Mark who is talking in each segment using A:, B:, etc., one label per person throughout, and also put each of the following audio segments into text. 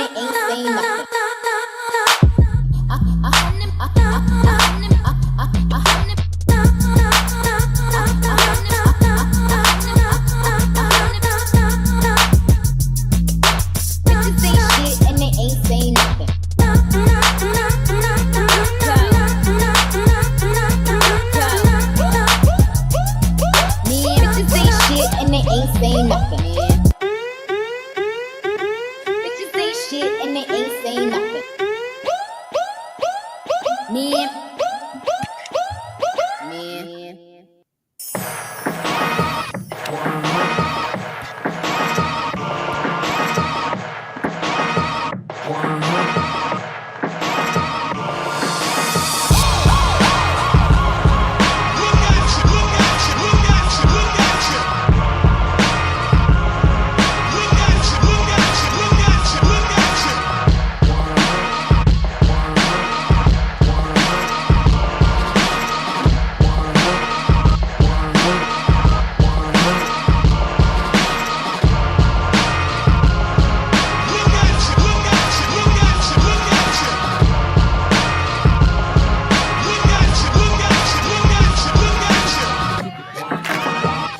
A: they ain't saying nothing. Bitches say shit and they ain't saying nothing. Bitches say shit and they ain't saying nothing. Bitches say shit and they ain't saying nothing. Man.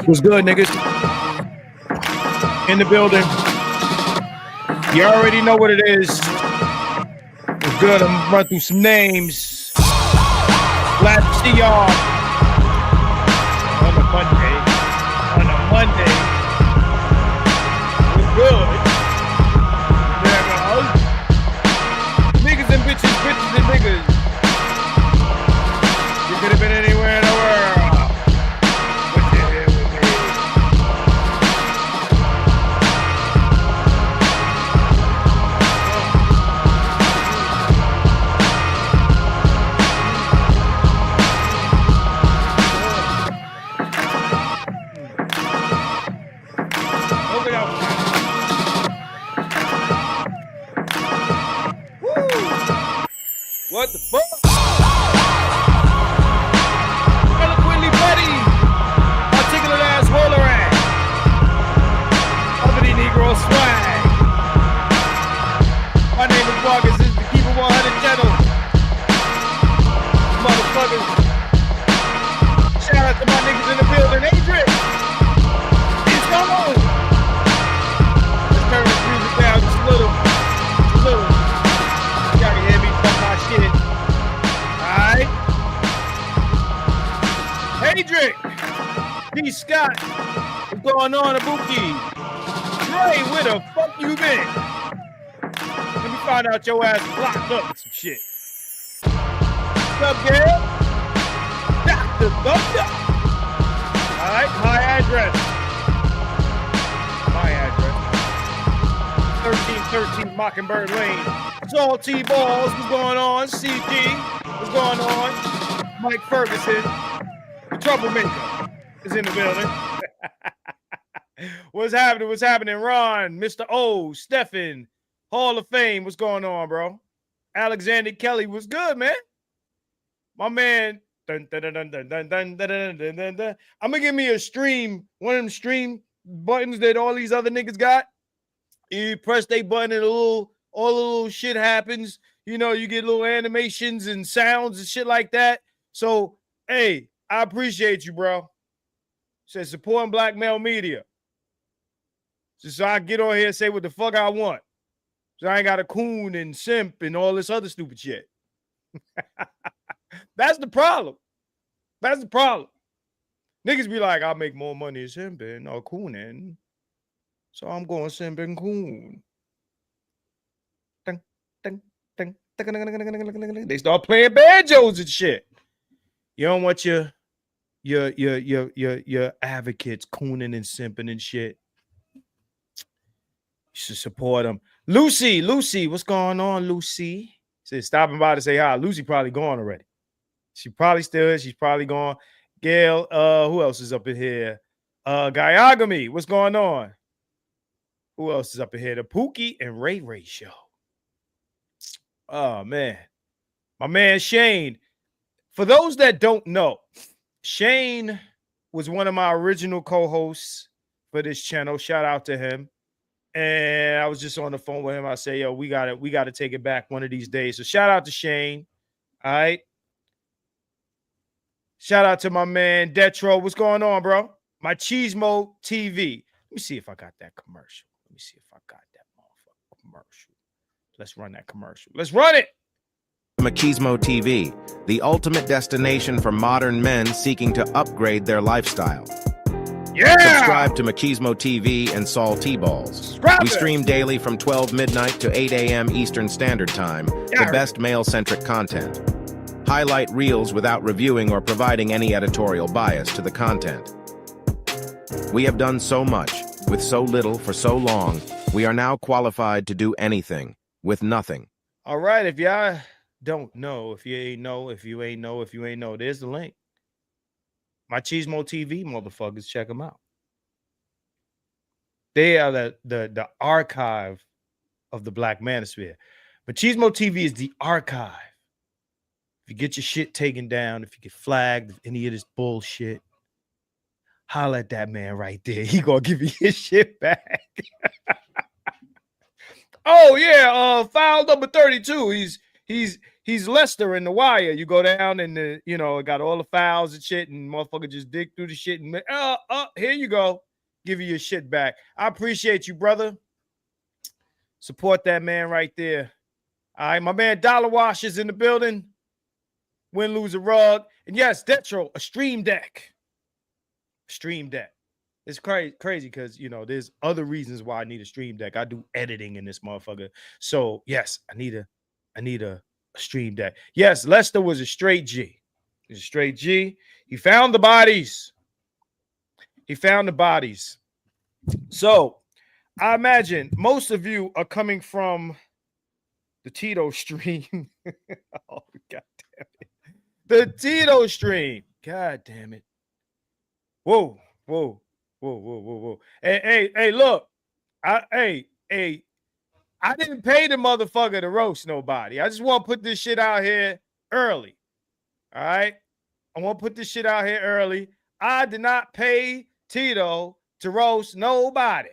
B: What's good, niggas? In the building. You already know what it is. What's good? I'm gonna run through some names. Glad to see y'all on a Monday. We're good. Niggas and bitches and niggas. You could have been anywhere in the world. What the fuck? Eloquently petty, articulate ass roller ass. Uppity Negro swag. My name is Vargas. This is the KeepItOneHunned channel. Motherfuckers. Shout out to my niggas in the building. Adrian. It's on. Let's turn this music down just a little. Y'all can hear me talk my shit. Alright. Adrian. D. Scott. What's going on, Uppity? Dre, where the fuck you been? Let me find out your ass locked up with some shit. What's up, girl? Dr. Thunder. Alright, my address. 1313 Mockingbird Lane. Salty Balls, what's going on? CG, what's going on? Mike Ferguson, the troublemaker, is in the building. What's happening? Ron, Mr. O, Stephen, Hall of Fame, what's going on, bro? Alexander Kelly, what's good, man? My man, I'm gonna give me a stream, one of them stream buttons that all these other niggas got. You press they button and all the little shit happens. You know, you get little animations and sounds and shit like that. So, hey, I appreciate you, bro. Said supporting black male media. Just so I get on here and say what the fuck I want. So I ain't got a coon and simp and all this other stupid shit. That's the problem. Niggas be like, I'll make more money simping or cooning. So I'm going simp and coon. They start playing banjos and shit. You don't want your advocates cooning and simping and shit. You should support them. Lucy, what's going on, Lucy? Said stopping by to say hi. Lucy probably gone already. She probably still is. She's probably gone. Gail, who else is up in here? Guyagami, what's going on? Who else is up in here? The Pookie and Ray show. Oh, man. My man Shane. For those that don't know, Shane was one of my original co-hosts for this channel. Shout out to him. And I was just on the phone with him. I say, yo, we gotta take it back one of these days. So shout out to Shane. All right. Shout out to my man Detro. What's going on, bro? My Cheesemo TV. Let me see if I got that commercial. Let me see if I got that motherfucking commercial. Let's run that commercial. Let's run it.
C: Machismo TV, the ultimate destination for modern men seeking to upgrade their lifestyle.
B: Yeah!
C: Subscribe to Machismo TV and Saul T-Balls. We stream daily from 12 midnight to 8 a.m. Eastern Standard Time, the best male-centric content. Highlight reels without reviewing or providing any editorial bias to the content. We have done so much, with so little for so long, we are now qualified to do anything, with nothing.
B: All right, if y'all don't know, if you ain't know, there's the link. My Cheesemo TV motherfuckers, check them out. They are the archive of the Black Manosphere. But Cheesemo TV is the archive. If you get your shit taken down, if you get flagged, if any of this bullshit, holla at that man right there. He gonna give you his shit back. Oh yeah, file number 32. He's Lester in The Wire. You go down and it got all the files and shit, and motherfucker just dig through the shit and here you go. Give you your shit back. I appreciate you, brother. Support that man right there. All right, my man Dollar Wash is in the building. Win, lose a rug. And yes, Detro, a stream deck. Stream deck. It's crazy because, there's other reasons why I need a stream deck. I do editing in this motherfucker. So, yes, I need a stream deck. Yes, Lester was a straight G. He's a straight G. He found the bodies. So, I imagine most of you are coming from the Tito stream. Oh, God damn it. The Tito stream. God damn it. Whoa. Hey, look. I didn't pay the motherfucker to roast nobody. I just want to put this shit out here early. All right? I want to put this shit out here early. I did not pay Tito to roast nobody.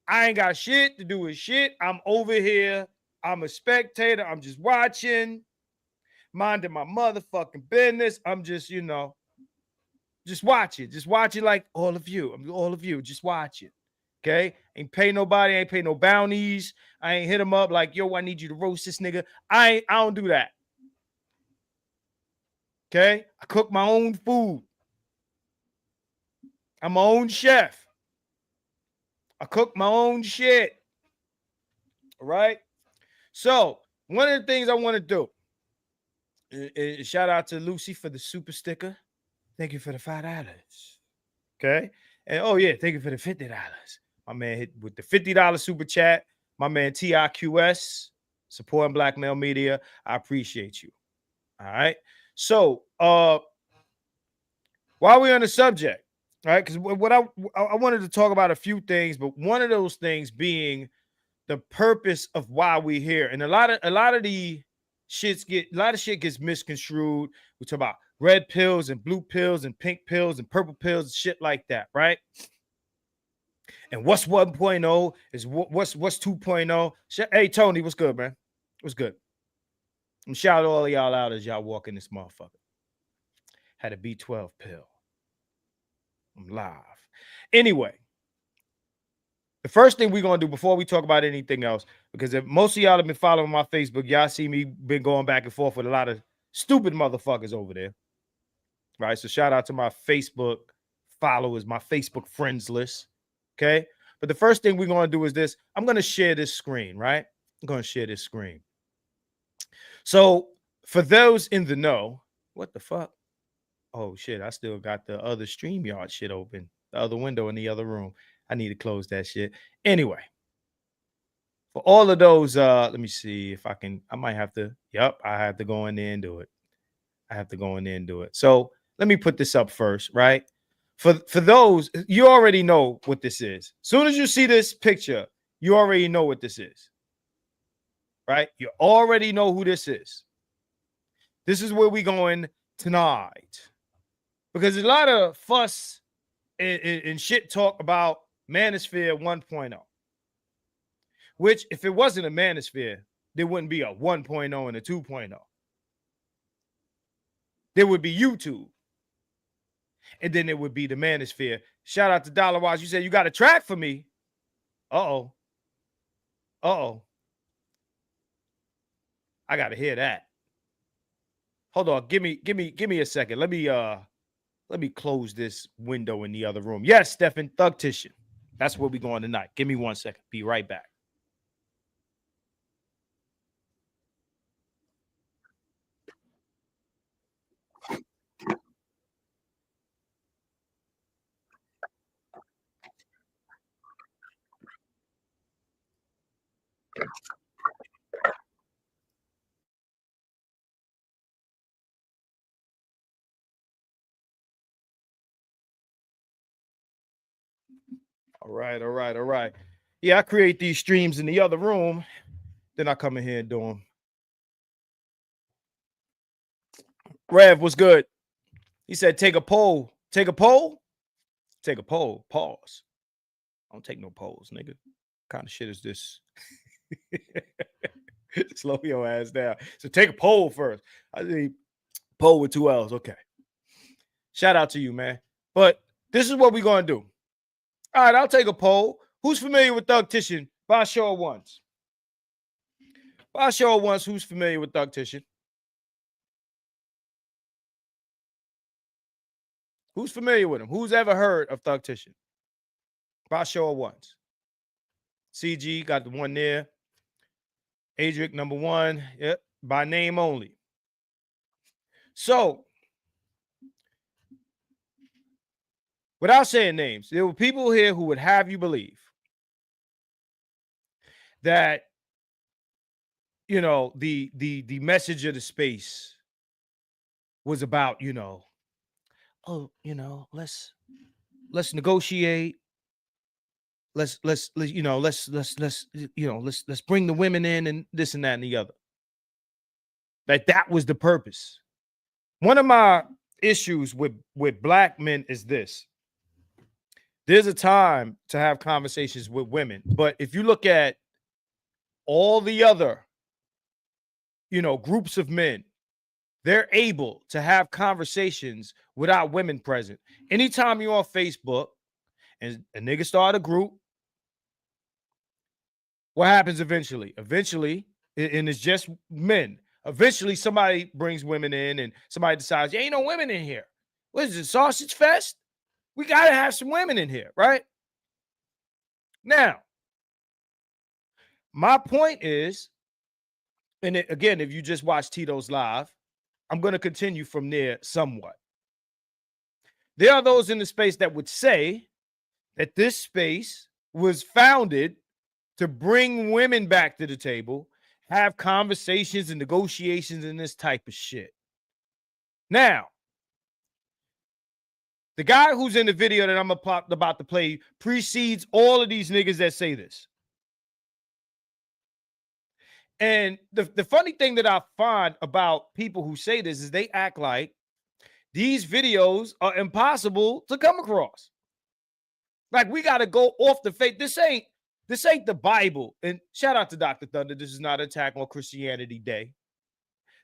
B: I ain't got shit to do with shit. I'm over here. I'm a spectator. I'm just watching, minding my motherfucking business. I'm just, just watch it. Just watch it like all of you. All of you. Just watch it. Okay? Ain't pay nobody. Ain't pay no bounties. I ain't hit him up like, yo, I need you to roast this nigga. I don't do that. Okay? I cook my own food. I'm my own chef. I cook my own shit. All right? So, one of the things I want to do is shout out to Lucy for the super sticker. Thank you for the $5. Okay? And oh yeah, thank you for the $50. My man hit with the $50 super chat. My man TIQS, supporting Black Male Media. I appreciate you. All right. So while we're on the subject, all right, because what I wanted to talk about a few things, but one of those things being the purpose of why we're here. And a lot of shit gets misconstrued. We talk about red pills and blue pills and pink pills and purple pills and shit like that, right? And what's 1.0 is what's 2.0. Hey, Tony, what's good, man? What's good? I'm shouting all of y'all out as y'all walk in this motherfucker. Had a B12 pill. I'm live. Anyway, the first thing we're going to do before we talk about anything else, because if most of y'all have been following my Facebook, y'all see me been going back and forth with a lot of stupid motherfuckers over there. Right? So shout out to my Facebook followers, my Facebook friends list. Okay? But the first thing we're going to do is this. I'm going to share this screen, right? I'm going to share this screen. So for those in the know, what the fuck? Oh, shit. I still got the other StreamYard shit open. The other window in the other room. I need to close that shit. Anyway, for all of those, let me see if I can. I might have to. Yep, I have to go in there and do it. So let me put this up first, right? For those, you already know what this is. As soon as you see this picture, you already know what this is, right? You already know who this is. This is where we going tonight. Because there's a lot of fuss and shit talk about Manosphere 1.0. which if it wasn't a manosphere, there wouldn't be a 1.0 and a 2.0. There would be YouTube. And then it would be the manosphere. Shout out to Dollar Wise. You said you got a track for me. Uh-oh. Uh-oh. I gotta hear that. Hold on. Give me a second. Let me close this window in the other room. Yes, Stephen, Thugtician. That's where we're going tonight. Give me 1 second. Be right back. All right. Yeah, I create these streams in the other room. Then I come in here and do them. Rev, what's good? He said, take a poll. Take a poll? Take a poll. Pause. I don't take no polls, nigga. What kind of shit is this? Slow your ass down. So take a poll first. I think poll with 2 L's. Okay. Shout out to you, man. But this is what we're going to do. All right, I'll take a poll. Who's familiar with Thugtician? By show of ones. By show of ones, who's familiar with Thugtician? Who's familiar with him? Who's ever heard of Thugtician? By show of ones. CG got the one there. Adric, number 1. Yep, by name only. So, without saying names, there were people here who would have you believe that, you know, the message of the space was about, you know, oh, you know, let's negotiate. Let's you know, let's bring the women in and this and that and the other. That was the purpose. One of my issues with black men is this. There's a time to have conversations with women, but if you look at all the other, you know, groups of men, they're able to have conversations without women present. Anytime you're on Facebook and a nigga start a group, what happens eventually? Eventually, and it's just men. Eventually, somebody brings women in and somebody decides, there ain't no women in here. What is it, sausage fest? We got to have some women in here, right? Now, my point is, and again, if you just watch Tito's live, I'm going to continue from there somewhat. There are those in the space that would say that this space was founded to bring women back to the table, have conversations and negotiations and this type of shit. Now, the guy who's in the video that I'm about to play precedes all of these niggas that say this. And the funny thing that I find about people who say this is they act like these videos are impossible to come across. Like we got to go off the faith. This ain't the Bible. And shout out to Dr. Thunder. This is not an attack on Christianity Day.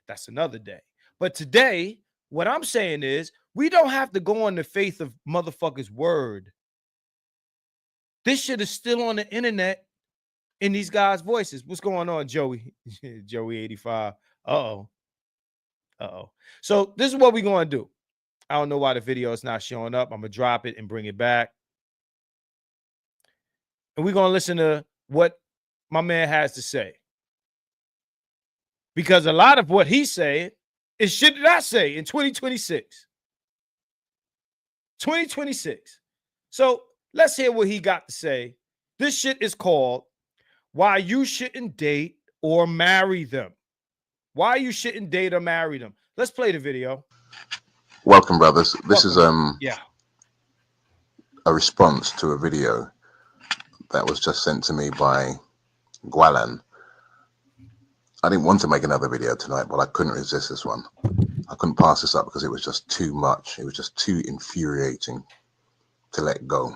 B: That's another day. But today, what I'm saying is we don't have to go on the faith of motherfuckers' word. This shit is still on the internet in these guys' voices. What's going on, Joey? Joey 85. Uh-oh. So this is what we're going to do. I don't know why the video is not showing up. I'm going to drop it and bring it back. And we're going to listen to what my man has to say. Because a lot of what he's saying is shit that I say in 2026. 2026. So let's hear what he got to say. This shit is called Why You Shouldn't Date or Marry Them. Why you shouldn't date or marry them. Let's play the video.
D: Welcome, brothers. This is a response to a video that was just sent to me by Gualan. I didn't want to make another video tonight, but I couldn't resist this one. I couldn't pass this up because it was just too much. It was just too infuriating to let go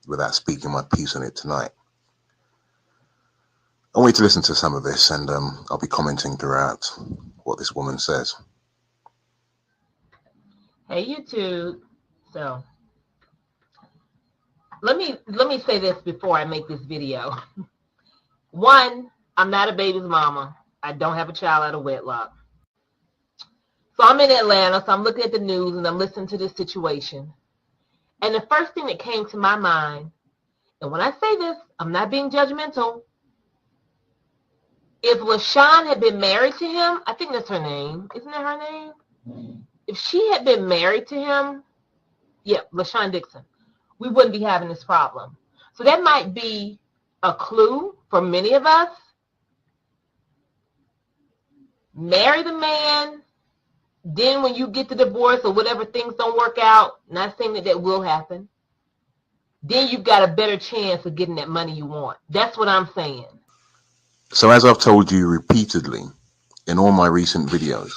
D: without speaking my piece on it tonight. I want you to listen to some of this, and I'll be commenting throughout what this woman says.
E: Hey YouTube. So let me say this before I make this video. One, I'm not a baby's mama. I don't have a child out of wedlock. So I'm in Atlanta, so I'm looking at the news and I'm listening to this situation. And the first thing that came to my mind, and when I say this, I'm not being judgmental. If LaShawn had been married to him, I think that's her name. Isn't that her name? If she had been married to him, yeah, LaShawn Dixon, we wouldn't be having this problem. So that might be a clue for many of us. Marry the man, then when you get the divorce or whatever, things don't work out, not saying that that will happen, then you've got a better chance of getting that money you want. That's what I'm saying.
D: So as I've told you repeatedly in all my recent videos,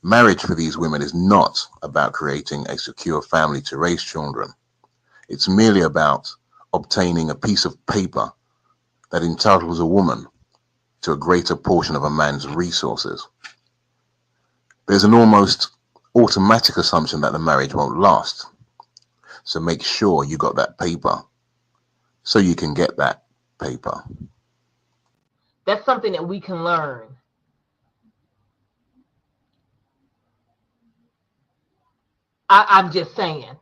D: marriage for these women is not about creating a secure family to raise children. It's merely about obtaining a piece of paper that entitles a woman to a greater portion of a man's resources. There's an almost automatic assumption that the marriage won't last. So make sure you got that paper so you can get that paper.
E: That's something that we can learn. I'm just saying.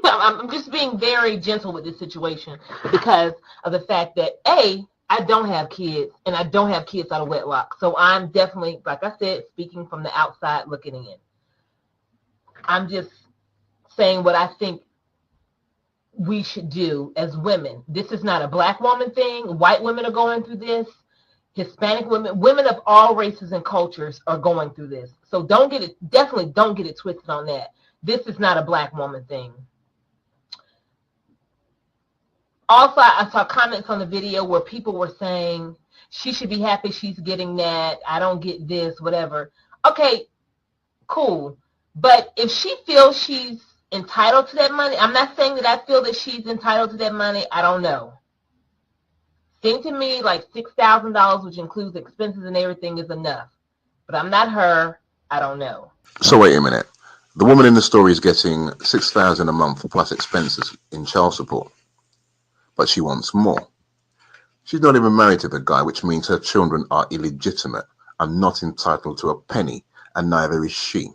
E: I'm just being very gentle with this situation because of the fact that, A, I don't have kids, and I don't have kids out of wedlock. So I'm definitely, like I said, speaking from the outside looking in. I'm just saying what I think we should do as women. This is not a black woman thing. White women are going through this. Hispanic women, women of all races and cultures are going through this. So definitely don't get it twisted on that. This is not a black woman thing. Also, I saw comments on the video where people were saying she should be happy she's getting that. I don't get this, whatever. Okay, cool. But if she feels she's entitled to that money, I'm not saying that I feel that she's entitled to that money. I don't know. Seemed to me like $6,000, which includes expenses and everything, is enough. But I'm not her. I don't know.
D: So wait a minute. The woman in the story is getting $6,000 a month plus expenses in child support, but she wants more. She's not even married to the guy, which means her children are illegitimate and not entitled to a penny, and neither is she.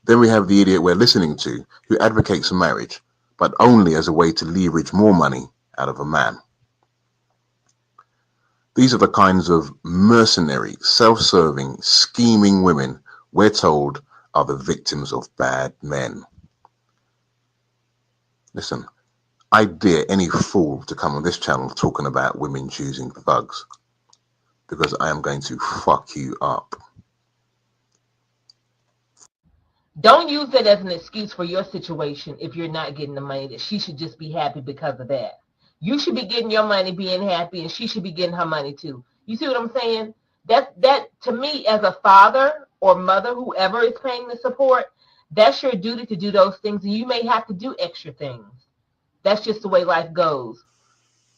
D: Then we have the idiot we're listening to who advocates marriage, but only as a way to leverage more money out of a man. These are the kinds of mercenary, self-serving, scheming women we're told are the victims of bad men. Listen, I dare any fool to come on this channel talking about women choosing thugs, because I am going to fuck you up.
E: Don't use it as an excuse for your situation if you're not getting the money, that she should just be happy because of that. You should be getting your money, being happy, and she should be getting her money too. You see what I'm saying? That to me, as a father or mother, whoever is paying the support, that's your duty to do those things, and you may have to do extra things. That's just the way life goes.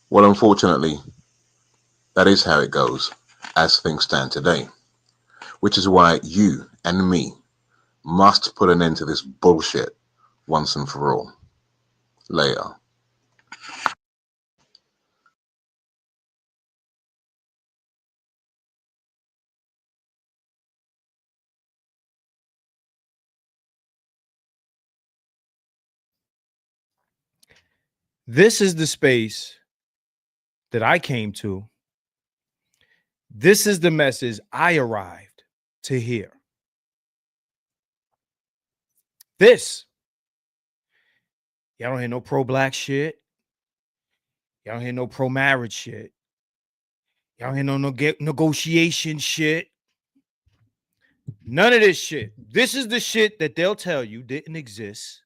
D: Well, unfortunately, that is how it goes as things stand today, which is why you and me must put an end to this bullshit once and for all. Later.
B: This is the space that I came to. This is the message I arrived to hear. This. Y'all don't hear no pro-black shit. Y'all don't hear no pro-marriage shit. Y'all don't hear no negotiation shit. None of this shit. This is the shit that they'll tell you didn't exist.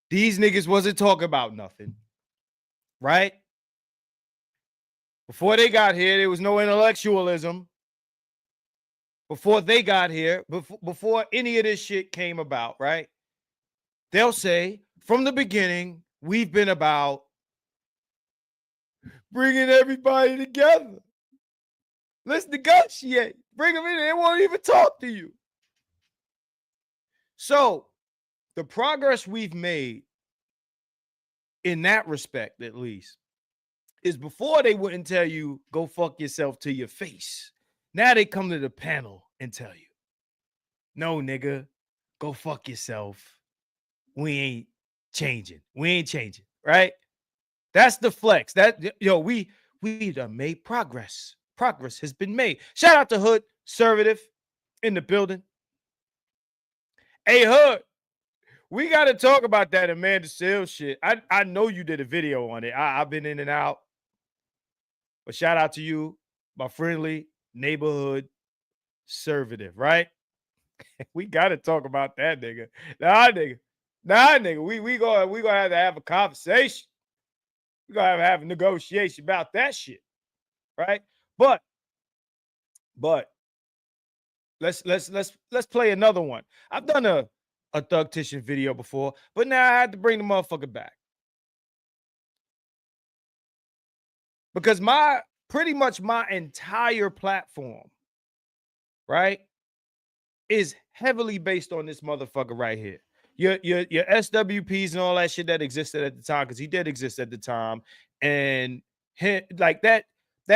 B: These niggas wasn't talking about nothing. Right? Before they got here, there was no intellectualism. Before they got here, before any of this shit came about, right? They'll say, from the beginning, we've been about bringing everybody together. Let's negotiate. Bring them in. They won't even talk to you. So the progress we've made in that respect, at least, is before they wouldn't tell you, go fuck yourself to your face. Now they come to the panel and tell you, no, nigga, go fuck yourself. We ain't changing. We ain't changing, right? That's the flex. That, yo, we done made progress. Progress has been made. Shout out to Hood, Conservative in the building. Hey, Hood, we got to talk about that Amanda Seales shit. I know you did a video on it. I've been in and out. But shout out to you, my friendly neighborhood conservative, right? We got to talk about that, nigga. Nah, nigga. We gonna have a conversation. We gonna have a negotiation about that shit, right? But let's play another one. I've done a Thugtician video before, but now I had to bring the motherfucker back. Because pretty much my entire platform, right, is heavily based on this motherfucker right here. Your SWPs and all that shit that existed at the time, because he did exist at the time. And like that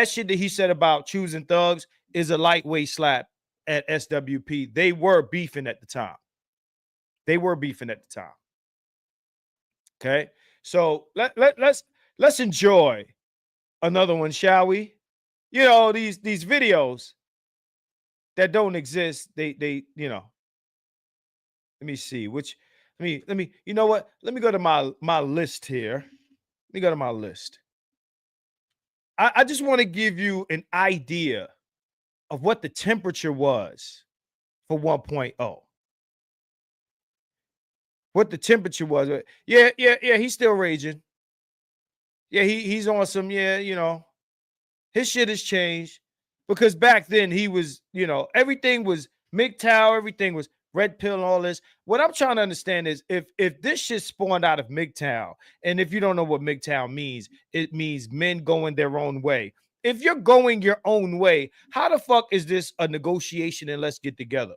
B: shit that he said about choosing thugs is a lightweight slap at SWP. They were beefing at the time. Okay. So let's enjoy another one, shall we? You know, these videos that don't exist, they you know. Let me see let me you know what? Let me go to my list here. Let me go to my list. I just want to give you an idea of what the temperature was for 1.0. What the temperature was. Yeah, he's still raging. Yeah, he's on some, you know, his shit has changed because back then he was, you know, everything was MGTOW, everything was red pill and all this. What I'm trying to understand is if this shit spawned out of MGTOW, and if you don't know what MGTOW means, it means men going their own way. If you're going your own way, how the fuck is this a negotiation and let's get together?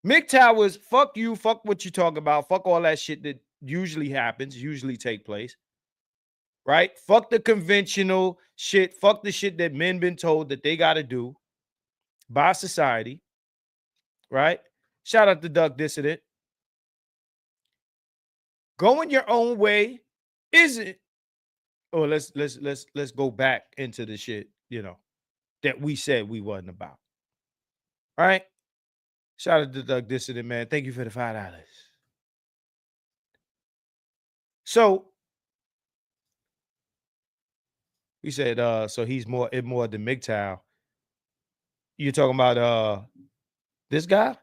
B: MGTOW was fuck you, fuck what you talk about, fuck all that shit that usually happens, usually take place, right? Fuck the conventional shit, fuck the shit that men been told that they got to do by society, right? Shout out to Doug Dissident. Going your own way isn't. Oh, let's go back into the shit, you know, that we said we wasn't about. All right. Shout out to Doug Dissident, man. Thank you for the $5. So we said so he's more than MGTOW. You're talking about this guy?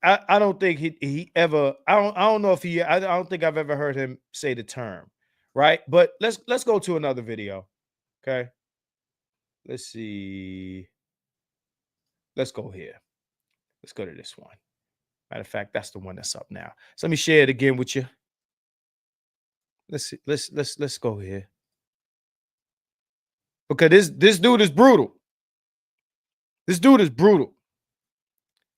B: I don't think he ever, I don't know if I don't think I've ever heard him say the term, right? But let's go to another video. Okay. Let's see. Let's go here. Let's go to this one. Matter of fact, that's the one that's up now. So let me share it again with you. Let's see. Let's go here. Because this dude is brutal. This dude is brutal.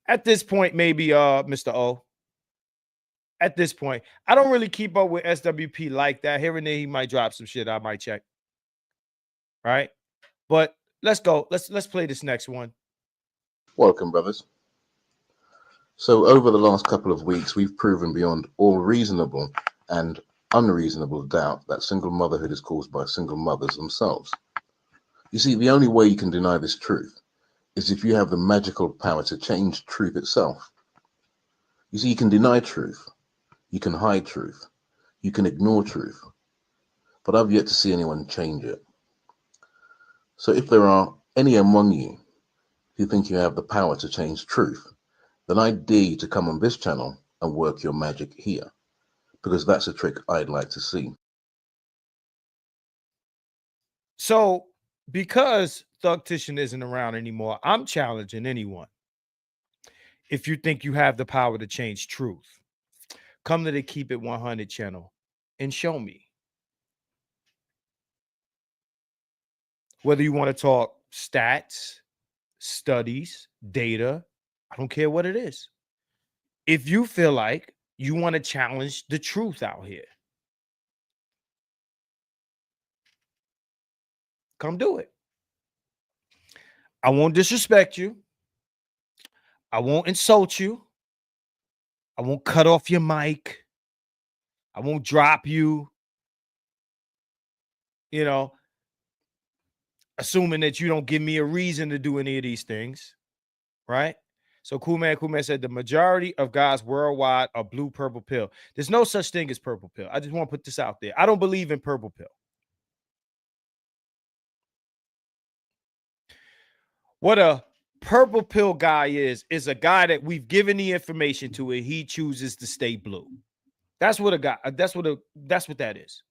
B: At this point, maybe Mr. O. At this point, I don't really keep up with SWP like that. Here and there, he might drop some shit. I might check. Right? But let's go. Let's play this next one.
D: Welcome, brothers. So over the last couple of weeks, we've proven beyond all reasonable and unreasonable doubt that single motherhood is caused by single mothers themselves. You see, the only way you can deny this truth is if you have the magical power to change truth itself. You see, you can deny truth, you can hide truth, you can ignore truth, but I've yet to see anyone change it. So if there are any among you who think you have the power to change truth, then I dare you to come on this channel and work your magic here, because that's a trick I'd like to see.
B: So because Thugtician isn't around anymore, I'm challenging anyone. If you think you have the power to change truth, come to the Keep It 100 channel and show me. Whether you want to talk stats, studies, data, I don't care what it is. If you feel like you want to challenge the truth out here, come do it. I won't disrespect you. I won't insult you. I won't cut off your mic. I won't drop you. You know, assuming that you don't give me a reason to do any of these things, right? So Cool Man said the majority of guys worldwide are blue purple pill. There's no such thing as purple pill. I just want to put this out there. I don't believe in purple pill. What a purple pill guy is a guy that we've given the information to and he chooses to stay blue. That's what a guy, that's what that is.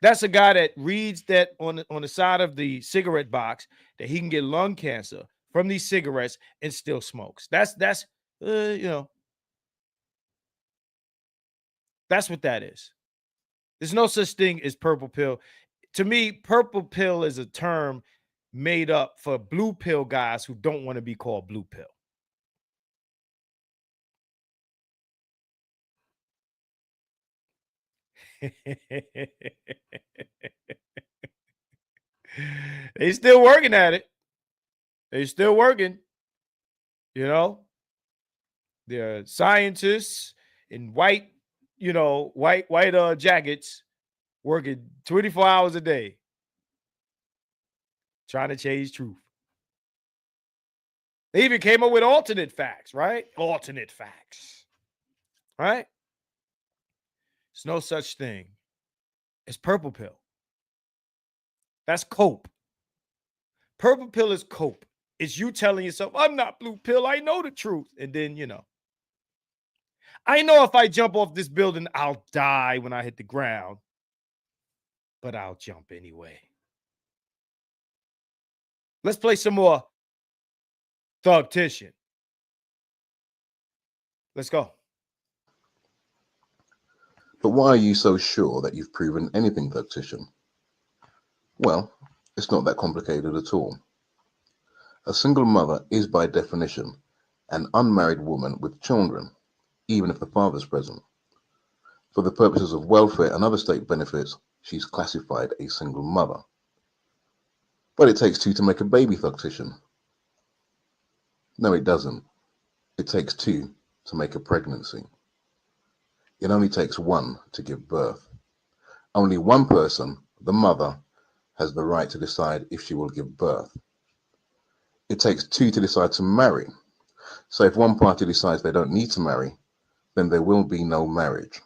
B: That's a guy that reads that on the side of the cigarette box that he can get lung cancer from these cigarettes and still smokes. That's you know, that's what that is. There's no such thing as purple pill. To me, purple pill is a term made up for blue pill guys who don't want to be called blue pill. They still working at it. They still working. You know, they're scientists in white jackets working 24 hours a day trying to change truth. They even came up with alternate facts, right? Alternate facts, right? There's no such thing as purple pill. That's cope. Purple pill is cope. It's you telling yourself, I'm not blue pill. I know the truth. And then, you know, I know if I jump off this building, I'll die when I hit the ground, but I'll jump anyway. Let's play some more Thugtician. Let's go.
D: But why are you so sure that you've proven anything, Thugtician? Well, it's not that complicated at all. A single mother is by definition an unmarried woman with children, even if the father's present. For the purposes of welfare and other state benefits, she's classified a single mother. But it takes two to make a baby, Thugtician. No, it doesn't. It takes two to make a pregnancy. It only takes one to give birth. Only one person, the mother, has the right to decide if she will give birth. It takes two to decide to marry. So if one party decides they don't need to marry, then there will be no marriage.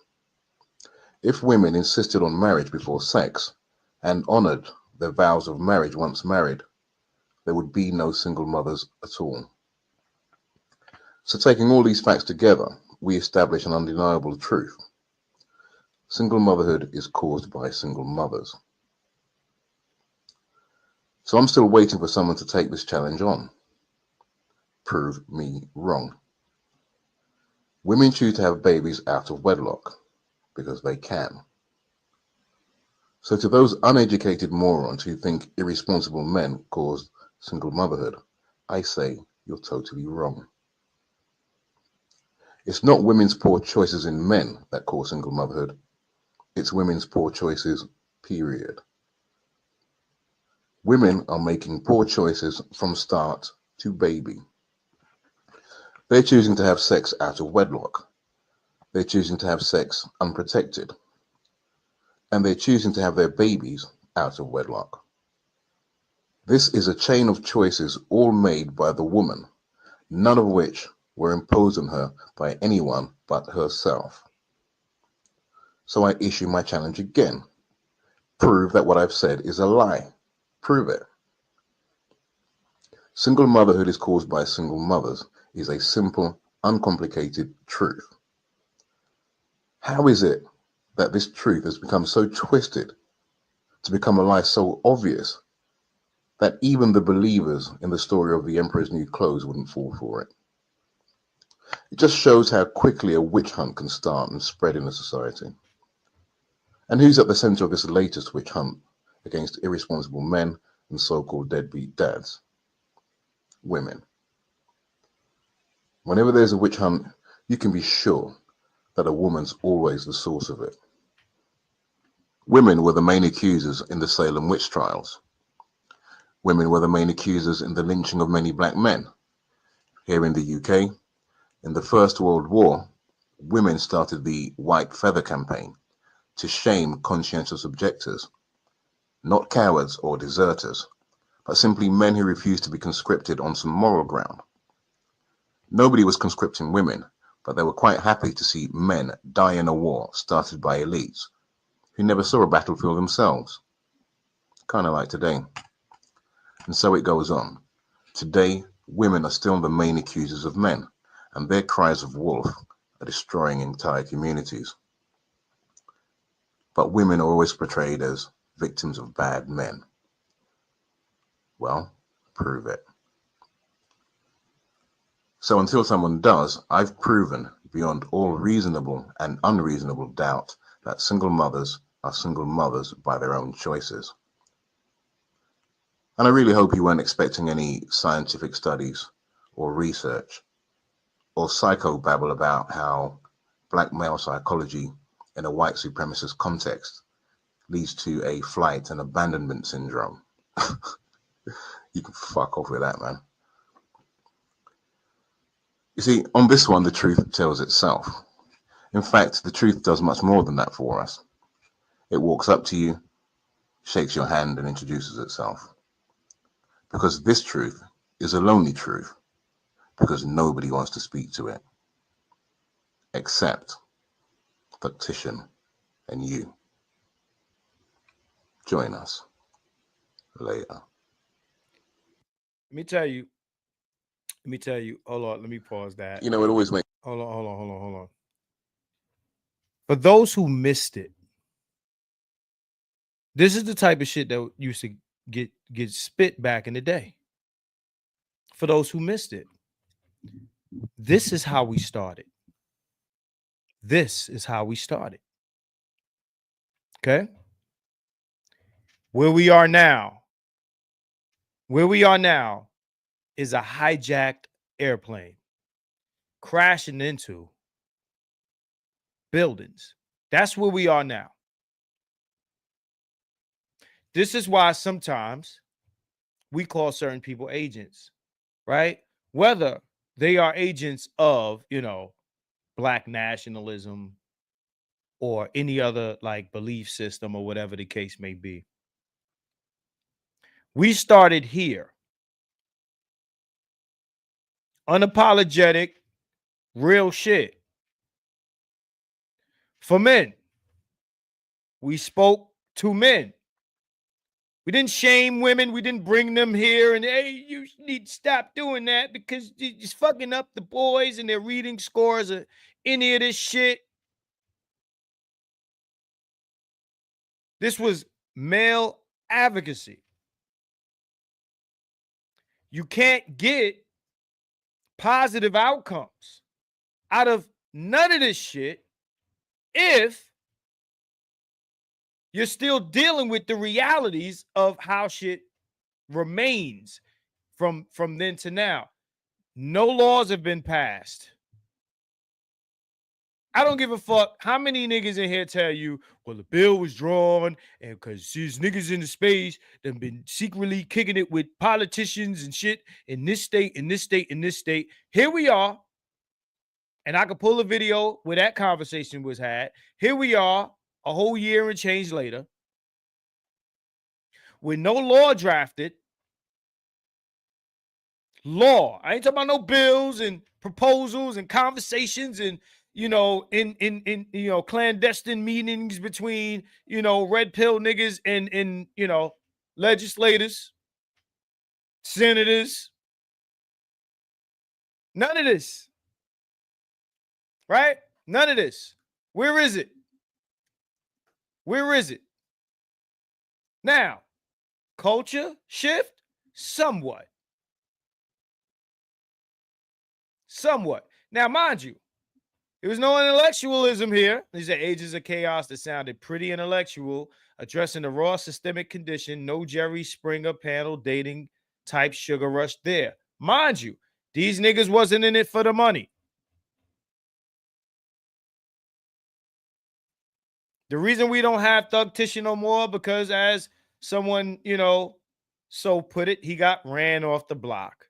D: If women insisted on marriage before sex and honored their vows of marriage once married, there would be no single mothers at all. So taking all these facts together, we establish an undeniable truth. Single motherhood is caused by single mothers. So I'm still waiting for someone to take this challenge on. Prove me wrong. Women choose to have babies out of wedlock because they can. So to those uneducated morons who think irresponsible men cause single motherhood, I say you're totally wrong. It's not women's poor choices in men that cause single motherhood. It's women's poor choices, period. Women are making poor choices from start to baby. They're choosing to have sex out of wedlock. They're choosing to have sex unprotected. And they're choosing to have their babies out of wedlock. This is a chain of choices all made by the woman, none of which were imposed on her by anyone but herself. So I issue my challenge again. Prove that what I've said is a lie. Prove it. Single motherhood is caused by single mothers is a simple, uncomplicated truth. How is it that this truth has become so twisted to become a lie so obvious that even the believers in the story of the Emperor's New Clothes wouldn't fall for it? It just shows how quickly a witch hunt can start and spread in a society. And who's at the center of this latest witch hunt against irresponsible men and so-called deadbeat dads? Women. Whenever there's a witch hunt, you can be sure that a woman's always the source of it. Women were the main accusers in the Salem witch trials. Women were the main accusers in the lynching of many black men. Here in the UK, in the First World War, women started the White Feather campaign to shame conscientious objectors, not cowards or deserters, but simply men who refused to be conscripted on some moral ground. Nobody was conscripting women, but they were quite happy to see men die in a war started by elites who never saw a battlefield themselves. Kind of like today. And so it goes on. Today, women are still the main accusers of men, and their cries of wolf are destroying entire communities. But women are always portrayed as victims of bad men. Well, prove it. So until someone does, I've proven beyond all reasonable and unreasonable doubt that single mothers are single mothers by their own choices. And I really hope you weren't expecting any scientific studies or research or psychobabble about how black male psychology in a white supremacist context leads to a flight and abandonment syndrome. You can fuck off with that, man. You see, on this one, the truth tells itself. In fact, the truth does much more than that for us. It walks up to you, shakes your hand, and introduces itself. Because this truth is a lonely truth, because nobody wants to speak to it, except Factitian and you. Join us later.
B: Let me tell you. Hold on, let me pause that.
D: You know, it always makes.
B: Hold on. For those who missed it, this is the type of shit that used to get spit back in the day. For those who missed it, this is how we started. This is how we started. Okay? Where we are now is a hijacked airplane crashing into buildings. That's where we are now. This is why sometimes we call certain people agents, right? Whether they are agents of, black nationalism or any other like belief system or whatever the case may be. We started here. Unapologetic, real shit. For men. We spoke to men. We didn't shame women. We didn't bring them here and, hey, you need to stop doing that because you're just fucking up the boys and their reading scores or any of this shit. This was male advocacy. You can't get positive outcomes out of none of this shit if you're still dealing with the realities of how shit remains from then to now. No laws have been passed. I don't give a fuck how many niggas in here tell you, well, the bill was drawn and because these niggas in the space that been secretly kicking it with politicians and shit in this state, in this state, in this state. Here we are. And I could pull a video where that conversation was had. Here we are, a whole year and change later, with no law drafted. Law. I ain't talking about no bills and proposals and conversations and, in clandestine meetings between, red pill niggas and legislators, senators. None of this. Right? None of this. Where is it? Where is it? Now, culture shift? Somewhat. Somewhat. Now, mind you, There was no intellectualism here. These are ages of chaos that sounded pretty intellectual, addressing the raw systemic condition. No Jerry Springer panel dating type sugar rush there. Mind you, these niggas wasn't in it for the money. The reason we don't have Thugtician no more, because as someone, so put it, he got ran off the block.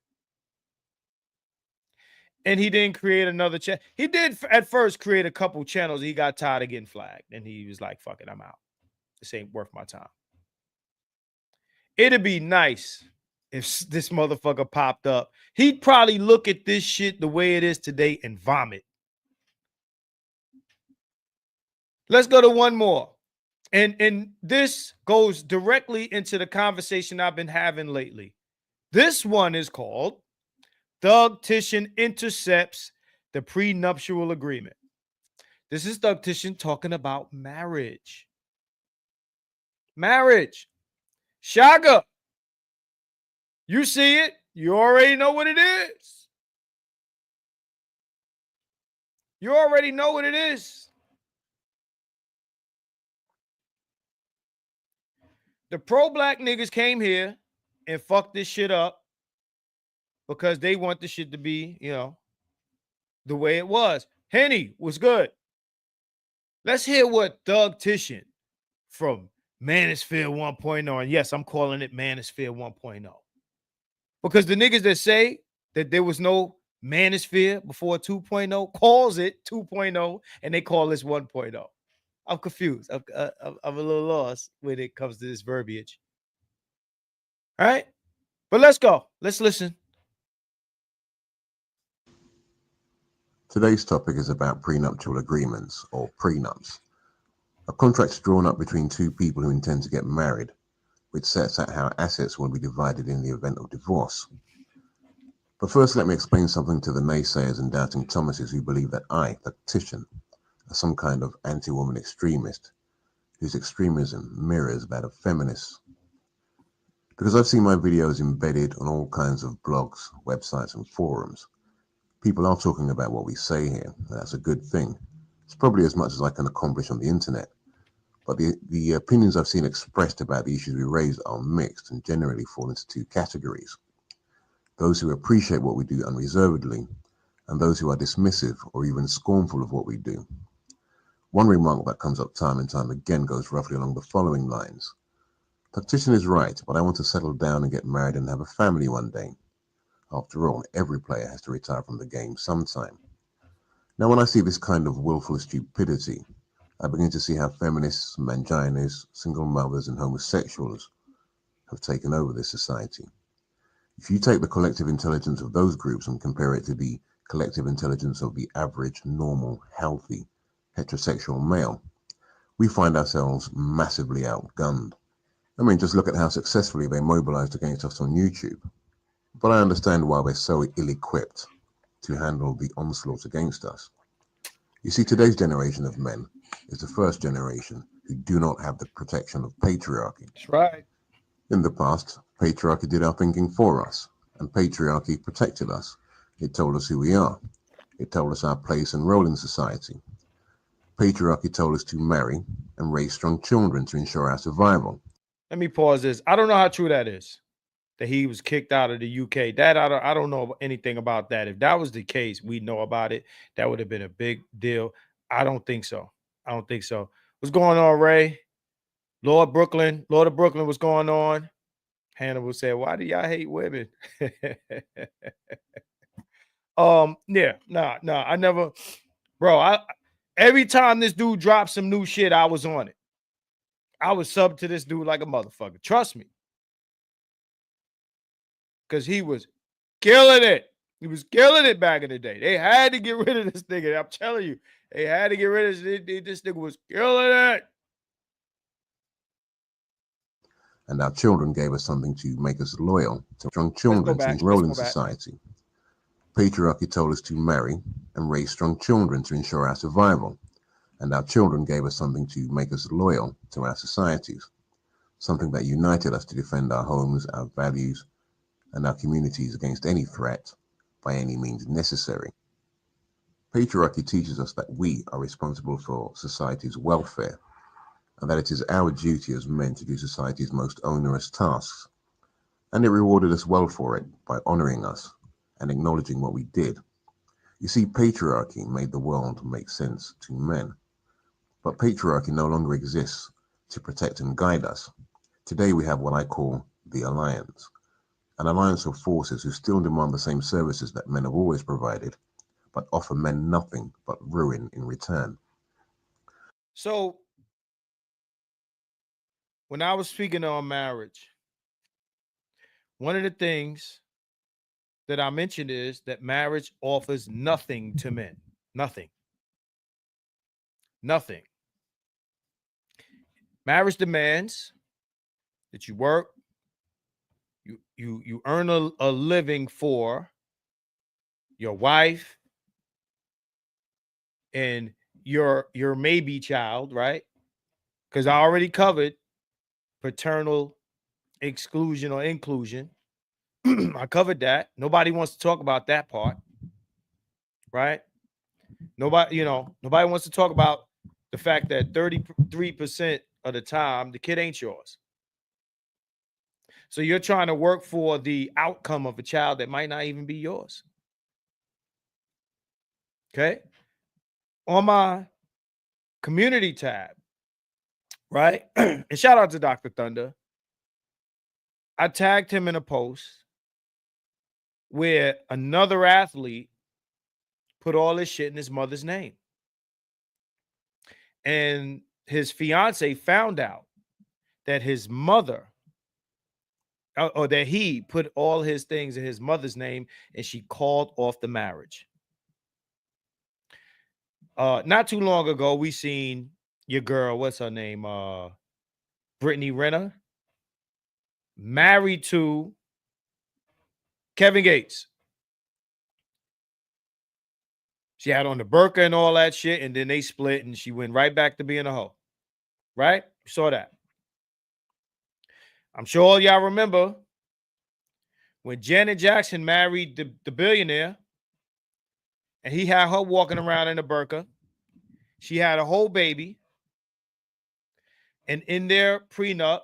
B: And he didn't create another channel. He did at first create a couple channels. He got tired of getting flagged. And he was like, fuck it, I'm out. This ain't worth my time. It'd be nice if this motherfucker popped up. He'd probably look at this shit the way it is today and vomit. Let's go to one more. And this goes directly into the conversation I've been having lately. This one is called Thugtician Intercepts the Prenuptial Agreement. This is Thugtician talking about marriage. Marriage. Shaga. You see it. You already know what it is. You already know what it is. The pro-black niggas came here and fucked this shit up because they want the shit to be, the way it was. Henny was good. Let's hear what Thugtician from Manosphere 1.0, and yes, I'm calling it Manosphere 1.0. Because the niggas that say that there was no Manosphere before 2.0 calls it 2.0, and they call this 1.0. I'm confused. I'm a little lost when it comes to this verbiage. All right? But let's go. Let's listen.
D: Today's topic is about prenuptial agreements, or prenups. A contract drawn up between two people who intend to get married, which sets out how assets will be divided in the event of divorce. But first, let me explain something to the naysayers and doubting Thomases who believe that I, Thugtician, are some kind of anti-woman extremist whose extremism mirrors that of feminists. Because I've seen my videos embedded on all kinds of blogs, websites, and forums. People are talking about what we say here, and that's a good thing. It's probably as much as I can accomplish on the internet. But the opinions I've seen expressed about the issues we raise are mixed and generally fall into two categories. Those who appreciate what we do unreservedly, and those who are dismissive or even scornful of what we do. One remark that comes up time and time again goes roughly along the following lines. Thugtician is right, but I want to settle down and get married and have a family one day. After all, every player has to retire from the game sometime. Now, when I see this kind of willful stupidity, I begin to see how feminists, manginas, single mothers, and homosexuals have taken over this society. If you take the collective intelligence of those groups and compare it to the collective intelligence of the average, normal, healthy, heterosexual male, we find ourselves massively outgunned. I mean, just look at how successfully they mobilized against us on YouTube. But I understand why we're so ill-equipped to handle the onslaught against us. You see, today's generation of men is the first generation who do not have the protection of patriarchy.
B: That's right.
D: In the past, patriarchy did our thinking for us, and patriarchy protected us. It told us who we are. It told us our place and role in society. Patriarchy told us to marry and raise strong children to ensure our survival.
B: Let me pause this. I don't know how true that is, that he was kicked out of the UK. That I don't know anything about that. If that was the case, we know about it. That would have been a big deal. I don't think so. What's going on, Ray? Lord of Brooklyn, what's going on? Hannibal said, why do y'all hate women? I never, bro, every time this dude dropped some new shit, I was on it. I was sub to this dude like a motherfucker. Trust me. Because he was killing it. He was killing it back in the day. They had to get rid of this nigga. I'm telling you. They had to get rid of this nigga was killing it.
D: And our children gave us something to make us loyal to strong children to enroll in society. Patriarchy told us to marry and raise strong children to ensure our survival. And our children gave us something to make us loyal to our societies, something that united us to defend our homes, our values, and our communities against any threat by any means necessary. Patriarchy teaches us that we are responsible for society's welfare, and that it is our duty as men to do society's most onerous tasks. And it rewarded us well for it by honoring us and acknowledging what we did. You see, patriarchy made the world make sense to men. But patriarchy no longer exists to protect and guide us. Today we have what I call the Alliance, an alliance of forces who still demand the same services that men have always provided, but offer men nothing but ruin in return.
B: So, when I was speaking on marriage, one of the things that I mentioned is that marriage offers nothing to men. Nothing. Nothing. Marriage demands that you work, you earn a living for your wife and your maybe child, right? Because I already covered paternal exclusion or inclusion. I covered that. Nobody wants to talk about that part, right? Nobody wants to talk about the fact that 33% of the time the kid ain't yours. So you're trying to work for the outcome of a child that might not even be yours. Okay? On my community tab, right? And shout out to Dr. Thunder. I tagged him in a post where another athlete put all this shit in his mother's name. And his fiance found out that his mother, or that he put all his things in his mother's name, and she called off the marriage. Not too long ago, we seen your girl, what's her name? Brittany Renner, married to Kevin Gates. She had on the burqa and all that shit, and then they split, and she went right back to being a hoe. Right? You saw that. I'm sure all y'all remember when Janet Jackson married the billionaire, and he had her walking around in a burqa. She had a whole baby. And in their prenup,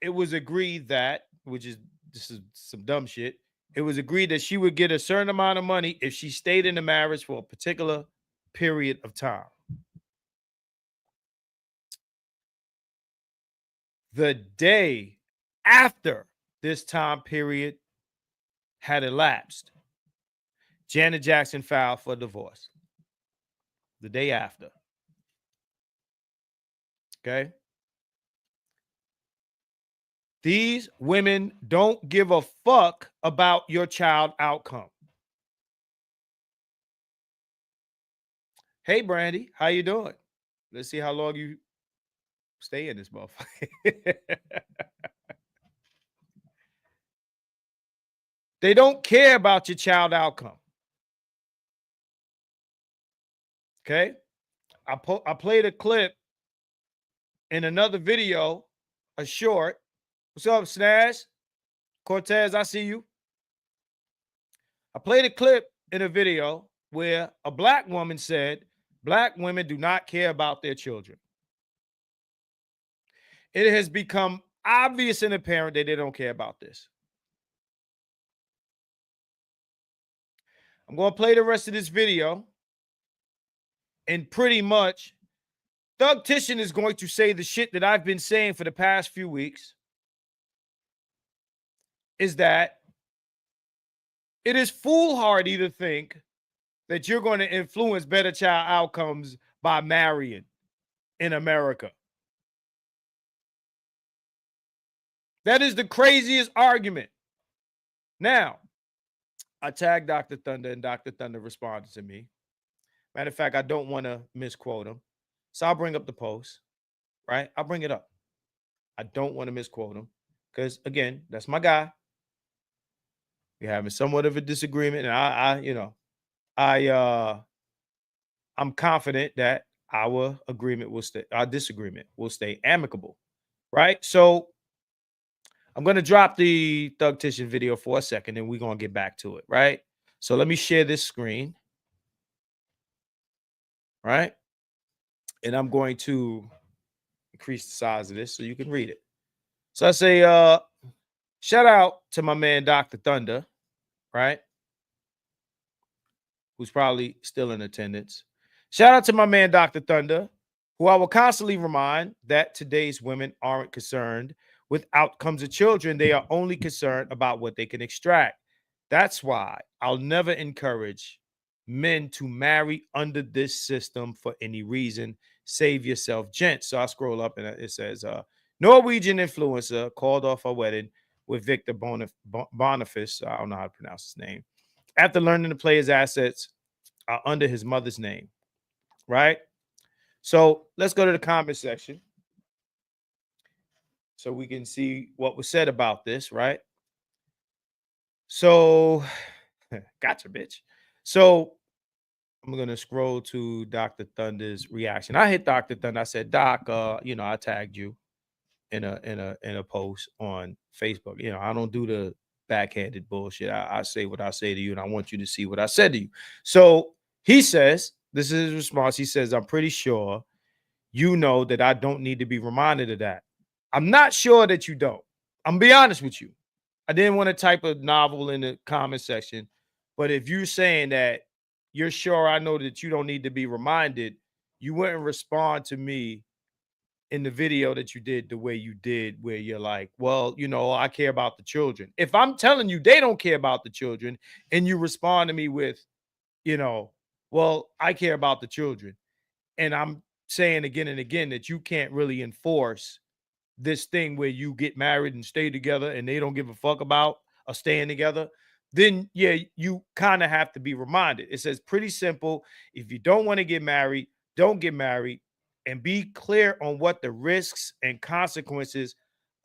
B: it was agreed that, this is some dumb shit, it was agreed that she would get a certain amount of money if she stayed in the marriage for a particular period of time. The day after this time period had elapsed, Janet Jackson filed for divorce. The day after. Okay? These women don't give a fuck about your child outcome. Hey, Brandy, how you doing? Let's see how long you stay in this motherfucker. They don't care about your child outcome. Okay? I played a clip in another video, a short. What's up, Snash? Cortez, I see you. I played a clip in a video where a black woman said, black women do not care about their children. It has become obvious and apparent that they don't care about this. I'm going to play the rest of this video. And pretty much, Thug Titian is going to say the shit that I've been saying for the past few weeks. Is that it is foolhardy to think that you're going to influence better child outcomes by marrying in America. That is the craziest argument. Now, I tagged Dr. Thunder, and Dr. Thunder responded to me. Matter of fact, I don't want to misquote him. So I'll bring up the post, right? I'll bring it up. I don't want to misquote him because, again, that's my guy. We're having somewhat of a disagreement, and I'm confident that our disagreement will stay amicable, right? So I'm going to drop the Thug Titian video for a second, and we're going to get back to it, right? So let me share this screen. right? And I'm going to increase the size of this so you can read it. So I say, shout out to my man, Dr. Thunder, right? Who's probably still in attendance. Shout out to my man, Dr. Thunder, who I will constantly remind that today's women aren't concerned with outcomes of children. They are only concerned about what they can extract. That's why I'll never encourage men to marry under this system for any reason. Save yourself, gents. So I scroll up and it says, Norwegian influencer called off her wedding with Victor Boniface. I don't know how to pronounce his name. After learning to play his assets are under his mother's name, right? So let's go to the comment section so we can see what was said about this, right? So, gotcha, bitch. So I'm gonna scroll to Dr. Thunder's reaction. I hit Dr. Thunder. I said, Doc, I tagged you in a post on Facebook. I don't do the backhanded bullshit. I say what I say to you, and I want you to see what I said to you. So he says, this is his response. He says, I'm pretty sure you know that I don't need to be reminded of that. I'm not sure that you don't. I'm gonna be honest with you. I didn't want to type a novel in the comment section, but if you're saying that you're sure I know that you don't need to be reminded, you wouldn't respond to me in the video that you did the way you did, where you're like, well, I care about the children. If I'm telling you they don't care about the children and you respond to me with, well, I care about the children, and I'm saying again and again that you can't really enforce this thing where you get married and stay together and they don't give a fuck about staying together, then yeah, you kind of have to be reminded. It says pretty simple. If you don't want to get married, don't get married, and be clear on what the risks and consequences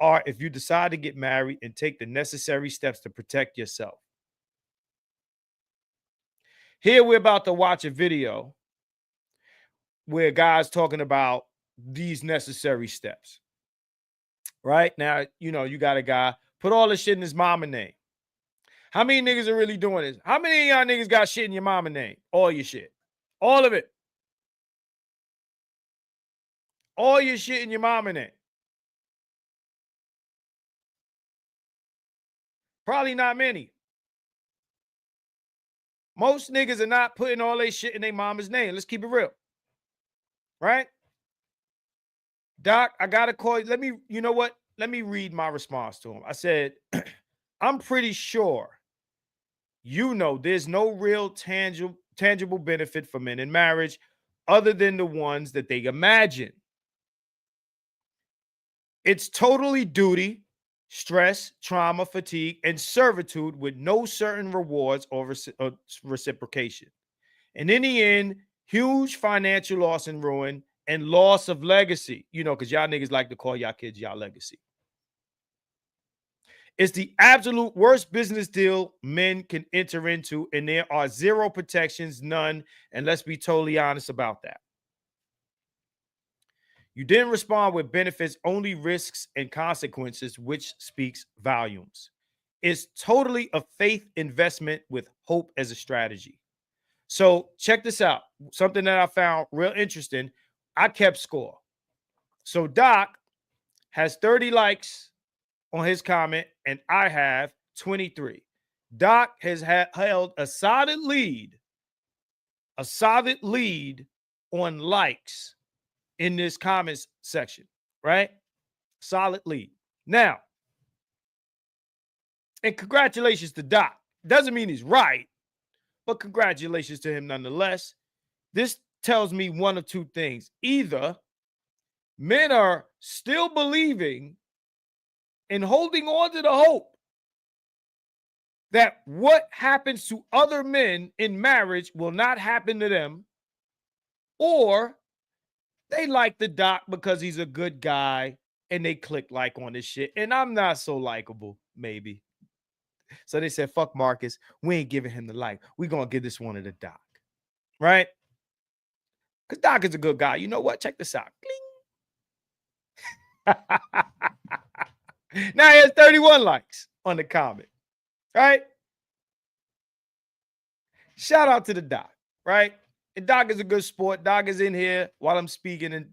B: are if you decide to get married, and take the necessary steps to protect yourself. Here we're about to watch a video where guys talking about these necessary steps. Right now, you got a guy put all this shit in his mama name. How many niggas are really doing this? How many of y'all niggas got shit in your mama name? All your shit. All of it. All your shit in your mama name. Probably not many. Most niggas are not putting all their shit in their mama's name. Let's keep it real. Right? Doc, I gotta call you. You know what? Let me read my response to him. I said, I'm pretty sure there's no real tangible benefit for men in marriage other than the ones that they imagine. It's totally duty, stress, trauma, fatigue, and servitude with no certain rewards or reciprocation. And in the end, huge financial loss and ruin and loss of legacy, because y'all niggas like to call y'all kids y'all legacy. It's the absolute worst business deal men can enter into, and there are zero protections, none, and let's be totally honest about that. You didn't respond with benefits, only risks and consequences, which speaks volumes. It's totally a faith investment with hope as a strategy. So check this out. Something that I found real interesting. I kept score. So Doc has 30 likes on his comment, and I have 23. Doc has held a solid lead on likes in this comments section, right? Solid lead. Now, and congratulations to Doc. Doesn't mean he's right, but congratulations to him nonetheless. This tells me one of two things. Either men are still believing and holding on to the hope that what happens to other men in marriage will not happen to them, or they like the Doc because he's a good guy and they click like on this shit. And I'm not so likable, maybe. So they said, fuck Marcus. We ain't giving him the like. We're going to give this one to the Doc. Right? Because Doc is a good guy. You know what? Check this out. Now he has 31 likes on the comment. Right? Shout out to the Doc. Right? And Doc is a good sport. Doc is in here while I'm speaking and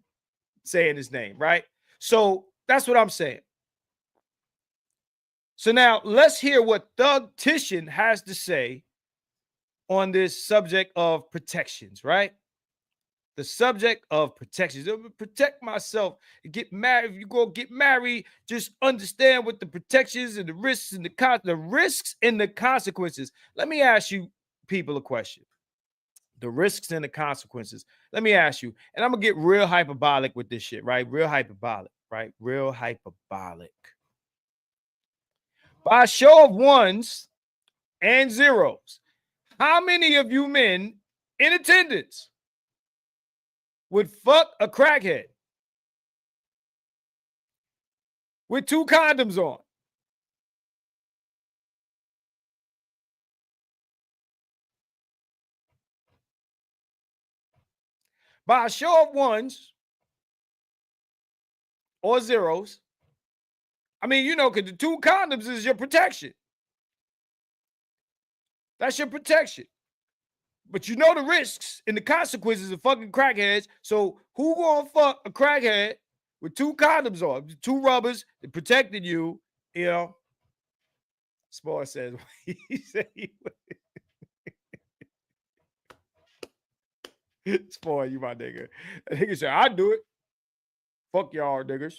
B: saying his name, right? So that's what I'm saying. So now let's hear what Thug Titian has to say on this subject of protections, right? The subject of protections. Protect myself. Get married. If you go get married, just understand what the protections and the risks and the risks and the consequences. Let me ask you people a question. The risks and the consequences. Let me ask you, and I'm gonna get real hyperbolic with this shit, right? Real hyperbolic, right? Real hyperbolic. By a show of ones and zeros, how many of you men in attendance would fuck a crackhead with 2 condoms on? By a show of ones or zeros, I mean, you know, because the 2 condoms is your protection. That's your protection. But you know the risks and the consequences of fucking crackheads. So who gonna fuck a crackhead with 2 condoms on, 2 rubbers that protected you? You know, Spore says he said he would. Spore, you my nigga. A nigga said, I'd do it. Fuck y'all niggas.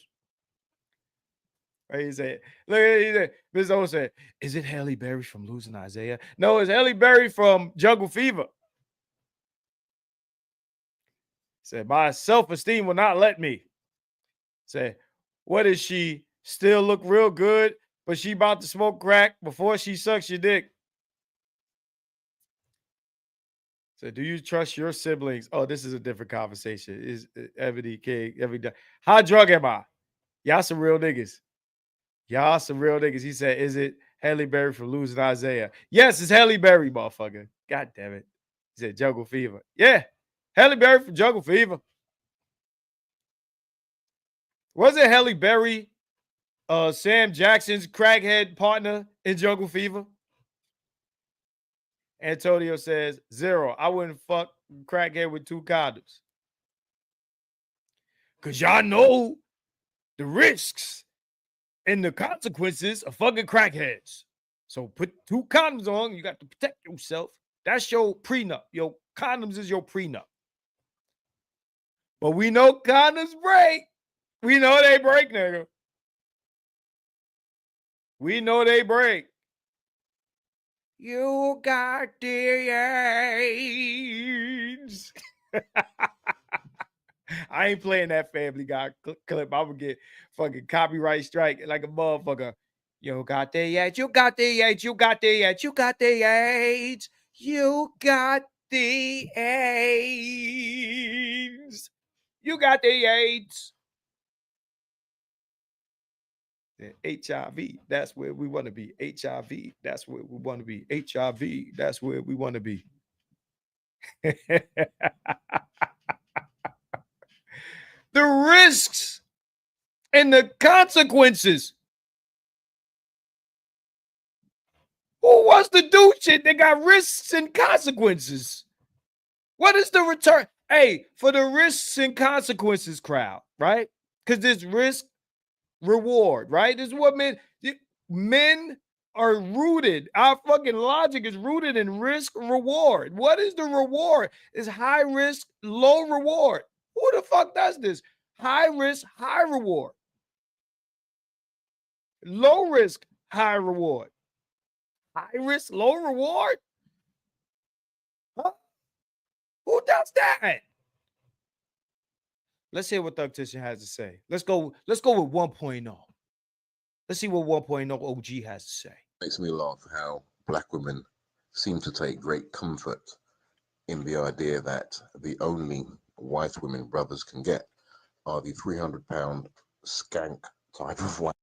B: Right, he said, look, he said, Ms. O said, is it Halle Berry from Losing Isaiah? No, it's Halle Berry from Jungle Fever. Said, my self-esteem will not let me. Said, what is she? Still look real good, but she about to smoke crack before she sucks your dick. Said, do you trust your siblings? Oh, this is a different conversation. Is Ebony King, every day. How drunk am I? Y'all some real niggas. Y'all some real niggas. He said, is it Halle Berry from Losing Isaiah? Yes, it's Halle Berry, motherfucker. God damn it. He said Jungle Fever. Yeah, Halle Berry from Jungle Fever. Was it Halle Berry, Sam Jackson's crackhead partner in Jungle Fever? Antonio says, 0. I wouldn't fuck crackhead with 2 condoms. Because y'all know the risks and the consequences of fucking crackheads. So put 2 condoms on. You got to protect yourself. That's your prenup. Your condoms is your prenup. But we know condoms break. We know they break, nigga. We know they break. You got the AIDS. I ain't playing that Family Guy clip. I'm gonna get fucking copyright strike like a motherfucker. You got the AIDS. You got the AIDS. You got the AIDS. You got the AIDS. You got the AIDS. You got the AIDS. HIV, that's where we want to be. HIV, that's where we want to be. HIV, that's where we want to be. The risks and the consequences. Who wants to do shit that got risks and consequences? What is the return? Hey, for the risks and consequences crowd, right? Because there's risk, reward, right? This is what men are rooted. Our fucking logic is rooted in risk, reward. What is the reward? It's high risk, low reward. Who the fuck does this? High risk, high reward. Low risk, high reward. High risk, low reward? Huh? Who does that? Let's hear what Thug Titian has to say. Let's go with 1.0. Let's see what 1.0 OG has to say.
D: Makes me laugh how black women seem to take great comfort in the idea that the only white women brothers can get are the 300-pound skank type of white.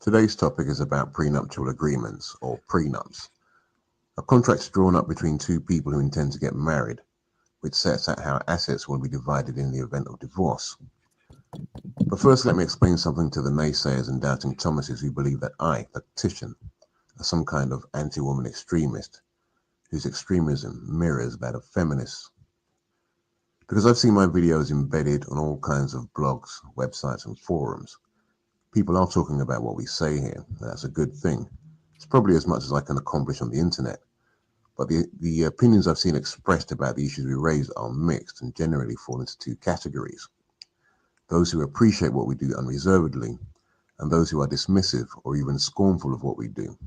D: Today's topic is about prenuptial agreements, or prenups. A contract drawn up between two people who intend to get married, which sets out how assets will be divided in the event of divorce. But first, let me explain something to the naysayers and doubting Thomases who believe that I, Tactician, are some kind of anti-woman extremist, whose extremism mirrors that of feminists. Because I've seen my videos embedded on all kinds of blogs, websites, and forums. People are talking about what we say here, and that's a good thing. It's probably as much as I can accomplish on the internet. But the opinions I've seen expressed about the issues we raise are mixed and generally fall into two categories. Those who appreciate what we do unreservedly, and those who are dismissive or even scornful of what we do.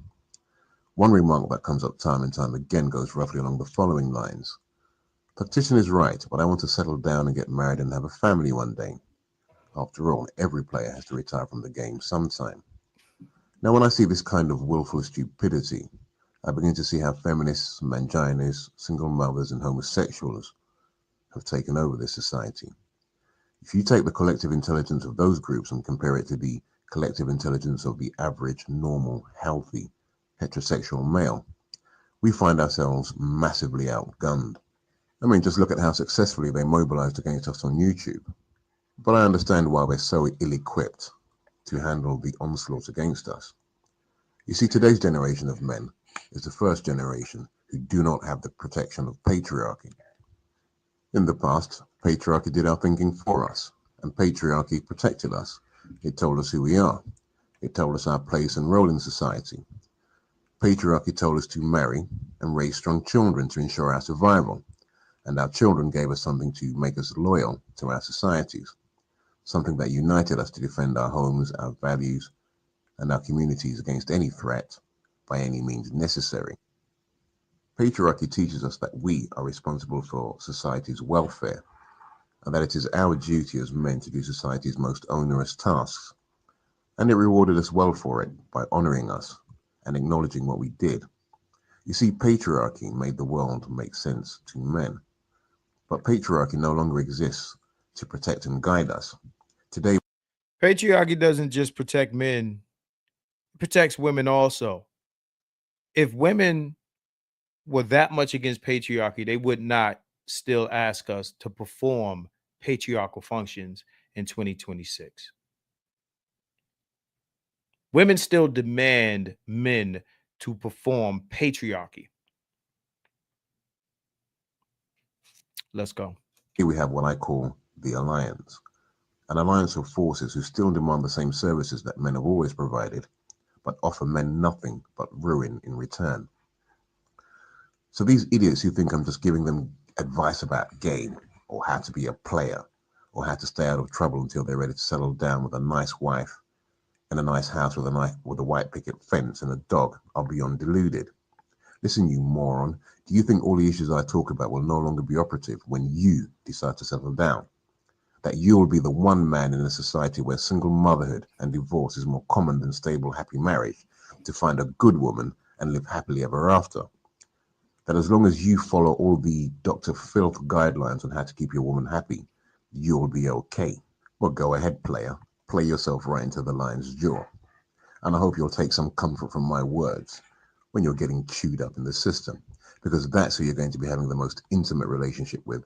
D: One remark that comes up time and time again goes roughly along the following lines. Tactician is right, but I want to settle down and get married and have a family one day. After all, every player has to retire from the game sometime. Now, when I see this kind of willful stupidity, I begin to see how feminists, manginists, single mothers, and homosexuals have taken over this society. If you take the collective intelligence of those groups and compare it to the collective intelligence of the average, normal, healthy, heterosexual male, we find ourselves massively outgunned. I mean, just look at how successfully they mobilized against us on YouTube. But I understand why we're so ill-equipped to handle the onslaught against us. You see, today's generation of men is the first generation who do not have the protection of patriarchy. In the past, patriarchy did our thinking for us, and patriarchy protected us. It told us who we are. It told us our place and role in society. Patriarchy told us to marry and raise strong children to ensure our survival, and our children gave us something to make us loyal to our societies, something that united us to defend our homes, our values, and our communities against any threat by any means necessary. Patriarchy teaches us that we are responsible for society's welfare, and that it is our duty as men to do society's most onerous tasks. And it rewarded us well for it by honoring us and acknowledging what we did. You see, patriarchy made the world make sense to men, but patriarchy no longer exists to protect and guide us. Today,
B: patriarchy doesn't just protect men, it protects women also. If women were that much against patriarchy, they would not still ask us to perform patriarchal functions in 2026. Women still demand men to perform patriarchy. Let's go.
D: Here we have what I call the Alliance, an alliance of forces who still demand the same services that men have always provided, but offer men nothing but ruin in return. So these idiots who think I'm just giving them advice about game, or how to be a player, or how to stay out of trouble until they're ready to settle down with a nice wife and a nice house with a white picket fence and a dog, are beyond deluded. Listen, you moron, do you think all the issues I talk about will no longer be operative when you decide to settle down? That you'll be the one man in a society where single motherhood and divorce is more common than stable, happy marriage, to find a good woman and live happily ever after? That as long as you follow all the Dr. Filth guidelines on how to keep your woman happy, you'll be okay. Well, go ahead, player. Play yourself right into the lion's jaw. And I hope you'll take some comfort from my words when you're getting chewed up in the system, because that's who you're going to be having the most intimate relationship with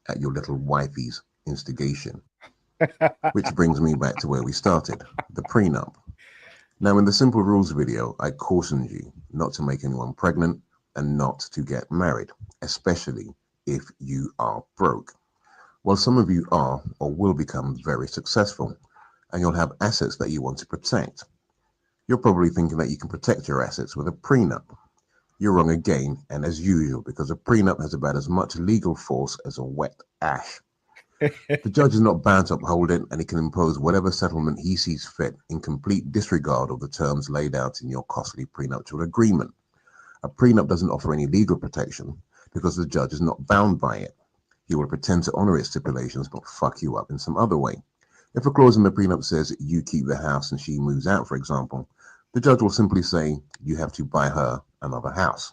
D: at your little wifey's instigation. Which brings me back to where we started, the prenup. Now, in the Simple Rules video, I cautioned you not to make anyone pregnant and not to get married, especially if you are broke. Well, some of you are or will become very successful, and you'll have assets that you want to protect. You're probably thinking that you can protect your assets with a prenup. You're wrong again, and as usual, because a prenup has about as much legal force as a wet ash. The judge is not bound to uphold it, and he can impose whatever settlement he sees fit in complete disregard of the terms laid out in your costly prenuptial agreement. A prenup doesn't offer any legal protection because the judge is not bound by it. He will pretend to honor its stipulations but fuck you up in some other way. If a clause in the prenup says you keep the house and she moves out, for example, the judge will simply say you have to buy her another house.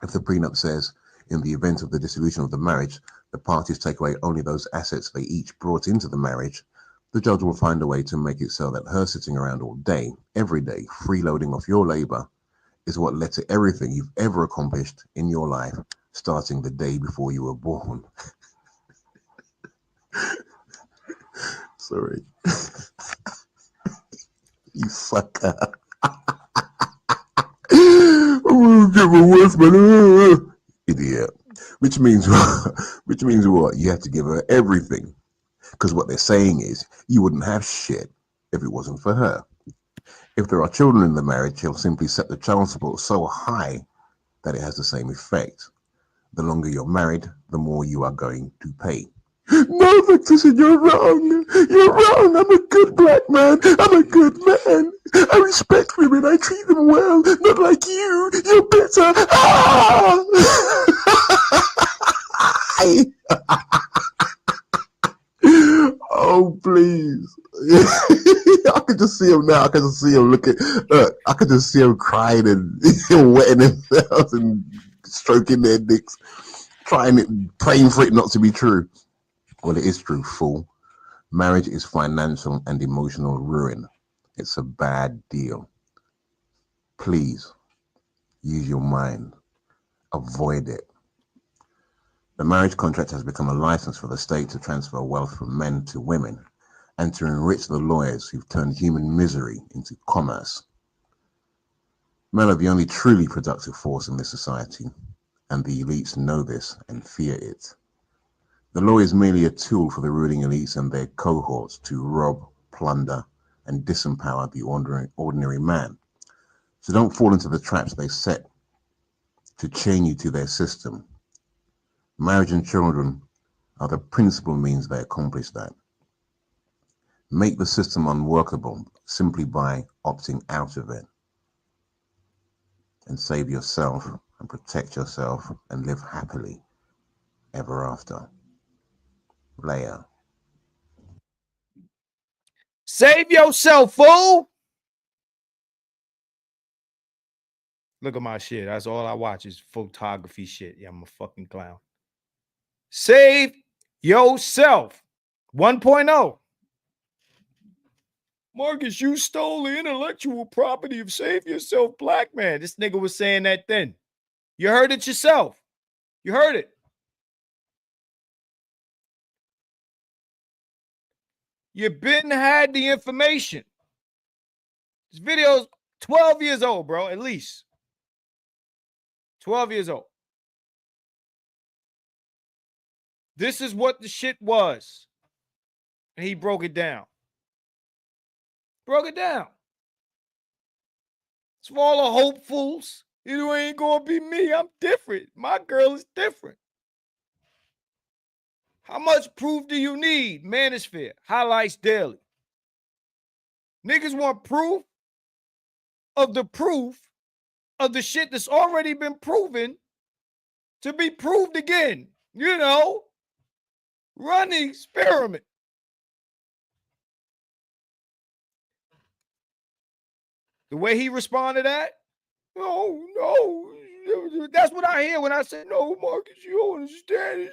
D: If the prenup says in the event of the dissolution of the marriage, the parties take away only those assets they each brought into the marriage, The judge will find a way to make it so that her sitting around all day, every day, freeloading off your labor is what led to everything you've ever accomplished in your life, starting the day before you were born. Sorry. You fucker. Idiot. Which means what? You have to give her everything. Because what they're saying is you wouldn't have shit if it wasn't for her. If there are children in the marriage, he'll simply set the child support so high that it has the same effect. The longer you're married, the more you are going to pay. No, Victorson, you're wrong. You're wrong. I'm a good black man. I'm a good man. I respect women. I treat them well. Not like you. You're bitter. Ah! Oh, please. I could just see him now. I could just see him looking. Look, I could just see him crying and wetting themselves and stroking their dicks, praying for it not to be true. Well, it is true, fool. Marriage is financial and emotional ruin. It's a bad deal. Please, use your mind. Avoid it. The marriage contract has become a license for the state to transfer wealth from men to women and to enrich the lawyers who've turned human misery into commerce. Men are the only truly productive force in this society, and the elites know this and fear it. The law is merely a tool for the ruling elites and their cohorts to rob, plunder, and disempower the ordinary man. So don't fall into the traps they set to chain you to their system. Marriage and children are the principal means they accomplish that. Make the system unworkable simply by opting out of it. And save yourself and protect yourself and live happily ever after. Leia.
B: Save yourself, fool. Look at my shit. That's all I watch is photography shit. Yeah, I'm a fucking clown. Save yourself. 1.0. Marcus, you stole the intellectual property of Save Yourself, Black Man. This nigga was saying that then. You heard it yourself. You heard it. You been had the information. This video's 12 years old, bro, at least. 12 years old. This is what the shit was. And he broke it down. Broke it down. It's for all the hopefuls. It ain't gonna be me. I'm different. My girl is different. How much proof do you need? Manosphere. Highlights daily. Niggas want proof of the shit that's already been proven to be proved again. You know, run the experiment. The way he responded to that, no. That's what I hear when I say, no, Marcus, you don't understand.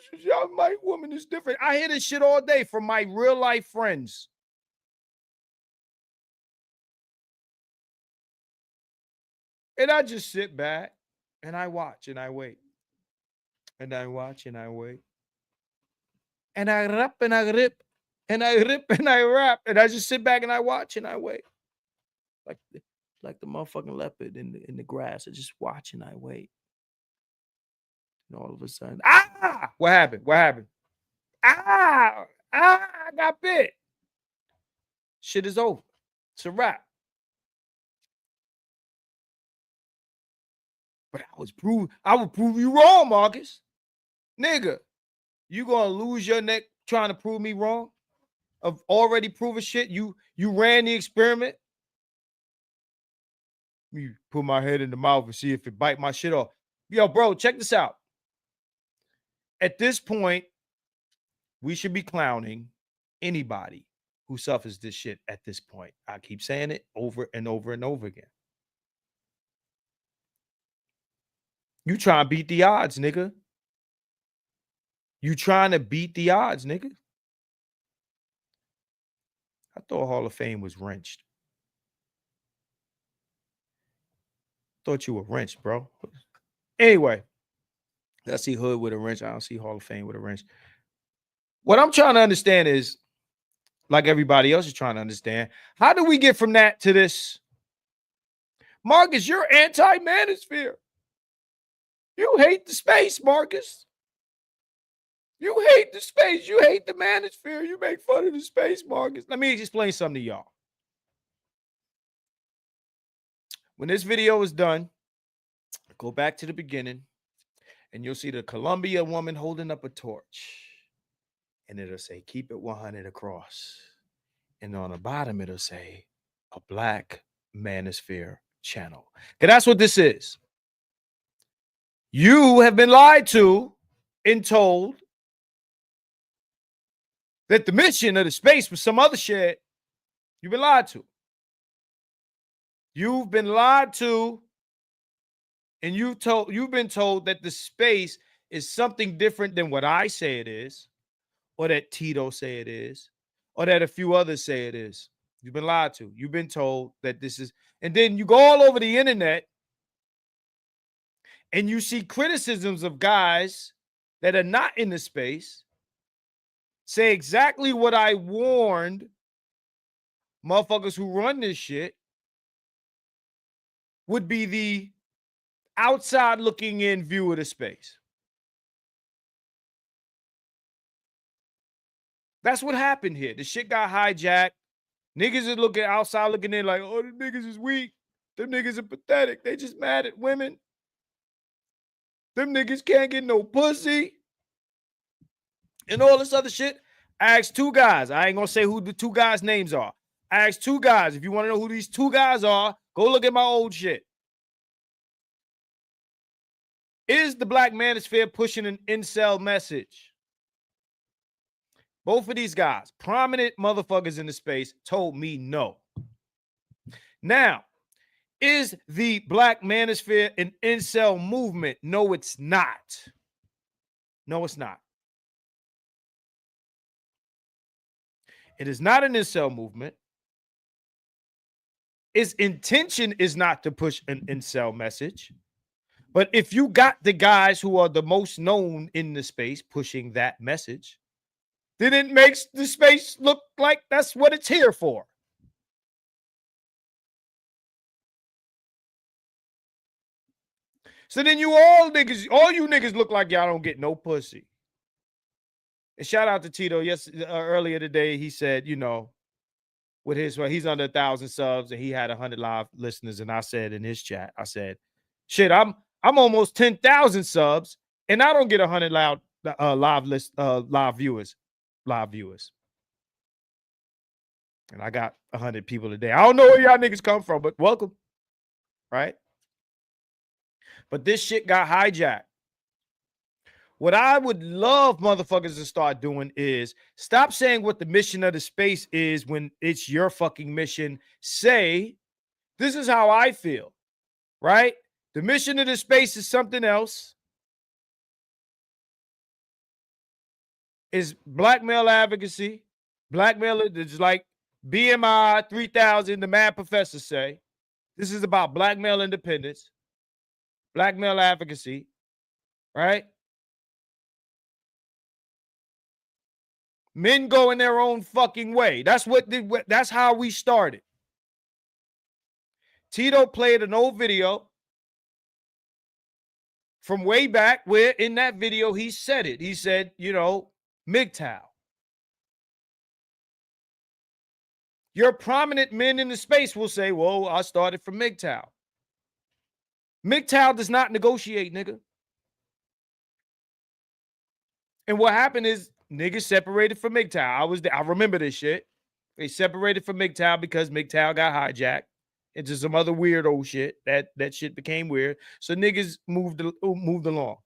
B: My woman is different. I hear this shit all day from my real life friends. And I just sit back and I watch and I wait. And I watch and I wait. And I rap and I rip. And I rip and I rap. And I just sit back and I watch and I wait. Like the motherfucking leopard in the grass. I just watch and I wait. And all of a sudden, what happened? What happened? I got bit. Shit is over. It's a wrap. But I would prove you wrong, Marcus. Nigga, you gonna lose your neck trying to prove me wrong? Of already proven shit? You ran the experiment? You put my head in the mouth and see if it bite my shit off. Yo, bro, check this out. At this point, we should be clowning anybody who suffers this shit at this point. I keep saying it over and over and over again. You trying to beat the odds, nigga. You trying to beat the odds, nigga. I thought Hall of Fame was wrenched. Thought you were wrenched, bro. Anyway, I see Hood with a wrench. I don't see Hall of Fame with a wrench. What I'm trying to understand is, like everybody else is trying to understand, how do we get from that to this? Marcus, you're anti-manosphere. You hate the space, Marcus. You hate the space. You hate the manosphere. You make fun of the space, Marcus. Let me explain something to y'all. When this video is done, go back to the beginning, and you'll see the Columbia woman holding up a torch. And it'll say, keep it 100 across. And on the bottom, it'll say, a Black Manosphere channel. Because that's what this is. You have been lied to and told that the mission of the space was some other shit. You've been lied to. You've been lied to, and you've been told that the space is something different than what I say it is, or that Tito say it is, or that a few others say it is. You've been lied to. You've been told that this is, and then you go all over the internet and you see criticisms of guys that are not in the space say exactly what I warned motherfuckers who run this shit would be the outside looking in view of the space. That's what happened here. The shit got hijacked. Niggas are looking outside, looking in like, oh, the niggas is weak. Them niggas are pathetic. They just mad at women. Them niggas can't get no pussy. And all this other shit. I asked two guys. I ain't gonna say who the two guys' names are. I asked two guys. If you want to know who these two guys are, go look at my old shit. Is the Black Manosphere pushing an incel message? Both of these guys, prominent motherfuckers in the space, told me no. Now, is the Black Manosphere an incel movement? No, it's not. No, it's not. It is not an incel movement. Its intention is not to push an incel message. But if you got the guys who are the most known in the space pushing that message, then it makes the space look like that's what it's here for. So then you all you niggas look like y'all don't get no pussy. And shout out to Tito. Earlier today, he said, you know, with his, well, he's under 1,000 subs and he had 100 live listeners. And I said in his chat, I said, shit, I'm almost 10,000 subs and I don't get 100 live viewers. And I got 100 people today. I don't know where y'all niggas come from, but welcome. Right? But this shit got hijacked. What I would love motherfuckers to start doing is stop saying what the mission of the space is when it's your fucking mission. Say, this is how I feel, right? The mission of the space is something else. Is black male advocacy. Black male is like BMI 3000, the mad professors say. This is about black male independence, black male advocacy, right? Men go in their own fucking way. That's how we started. Tito played an old video from way back where in that video he said it. He said, you know, MGTOW. Your prominent men in the space will say, whoa, I started from MGTOW. MGTOW does not negotiate, nigga. And what happened is niggas separated from MGTOW. I remember this shit. They separated from MGTOW because MGTOW got hijacked into some other weird old shit. That shit became weird. So niggas moved along.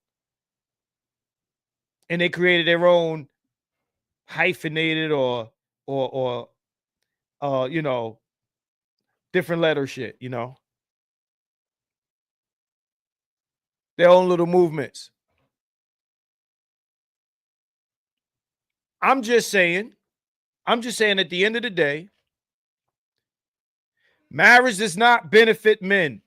B: And they created their own hyphenated or you know, different letter shit, you know. Their own little movements. I'm just saying at the end of the day, Marriage does not benefit men.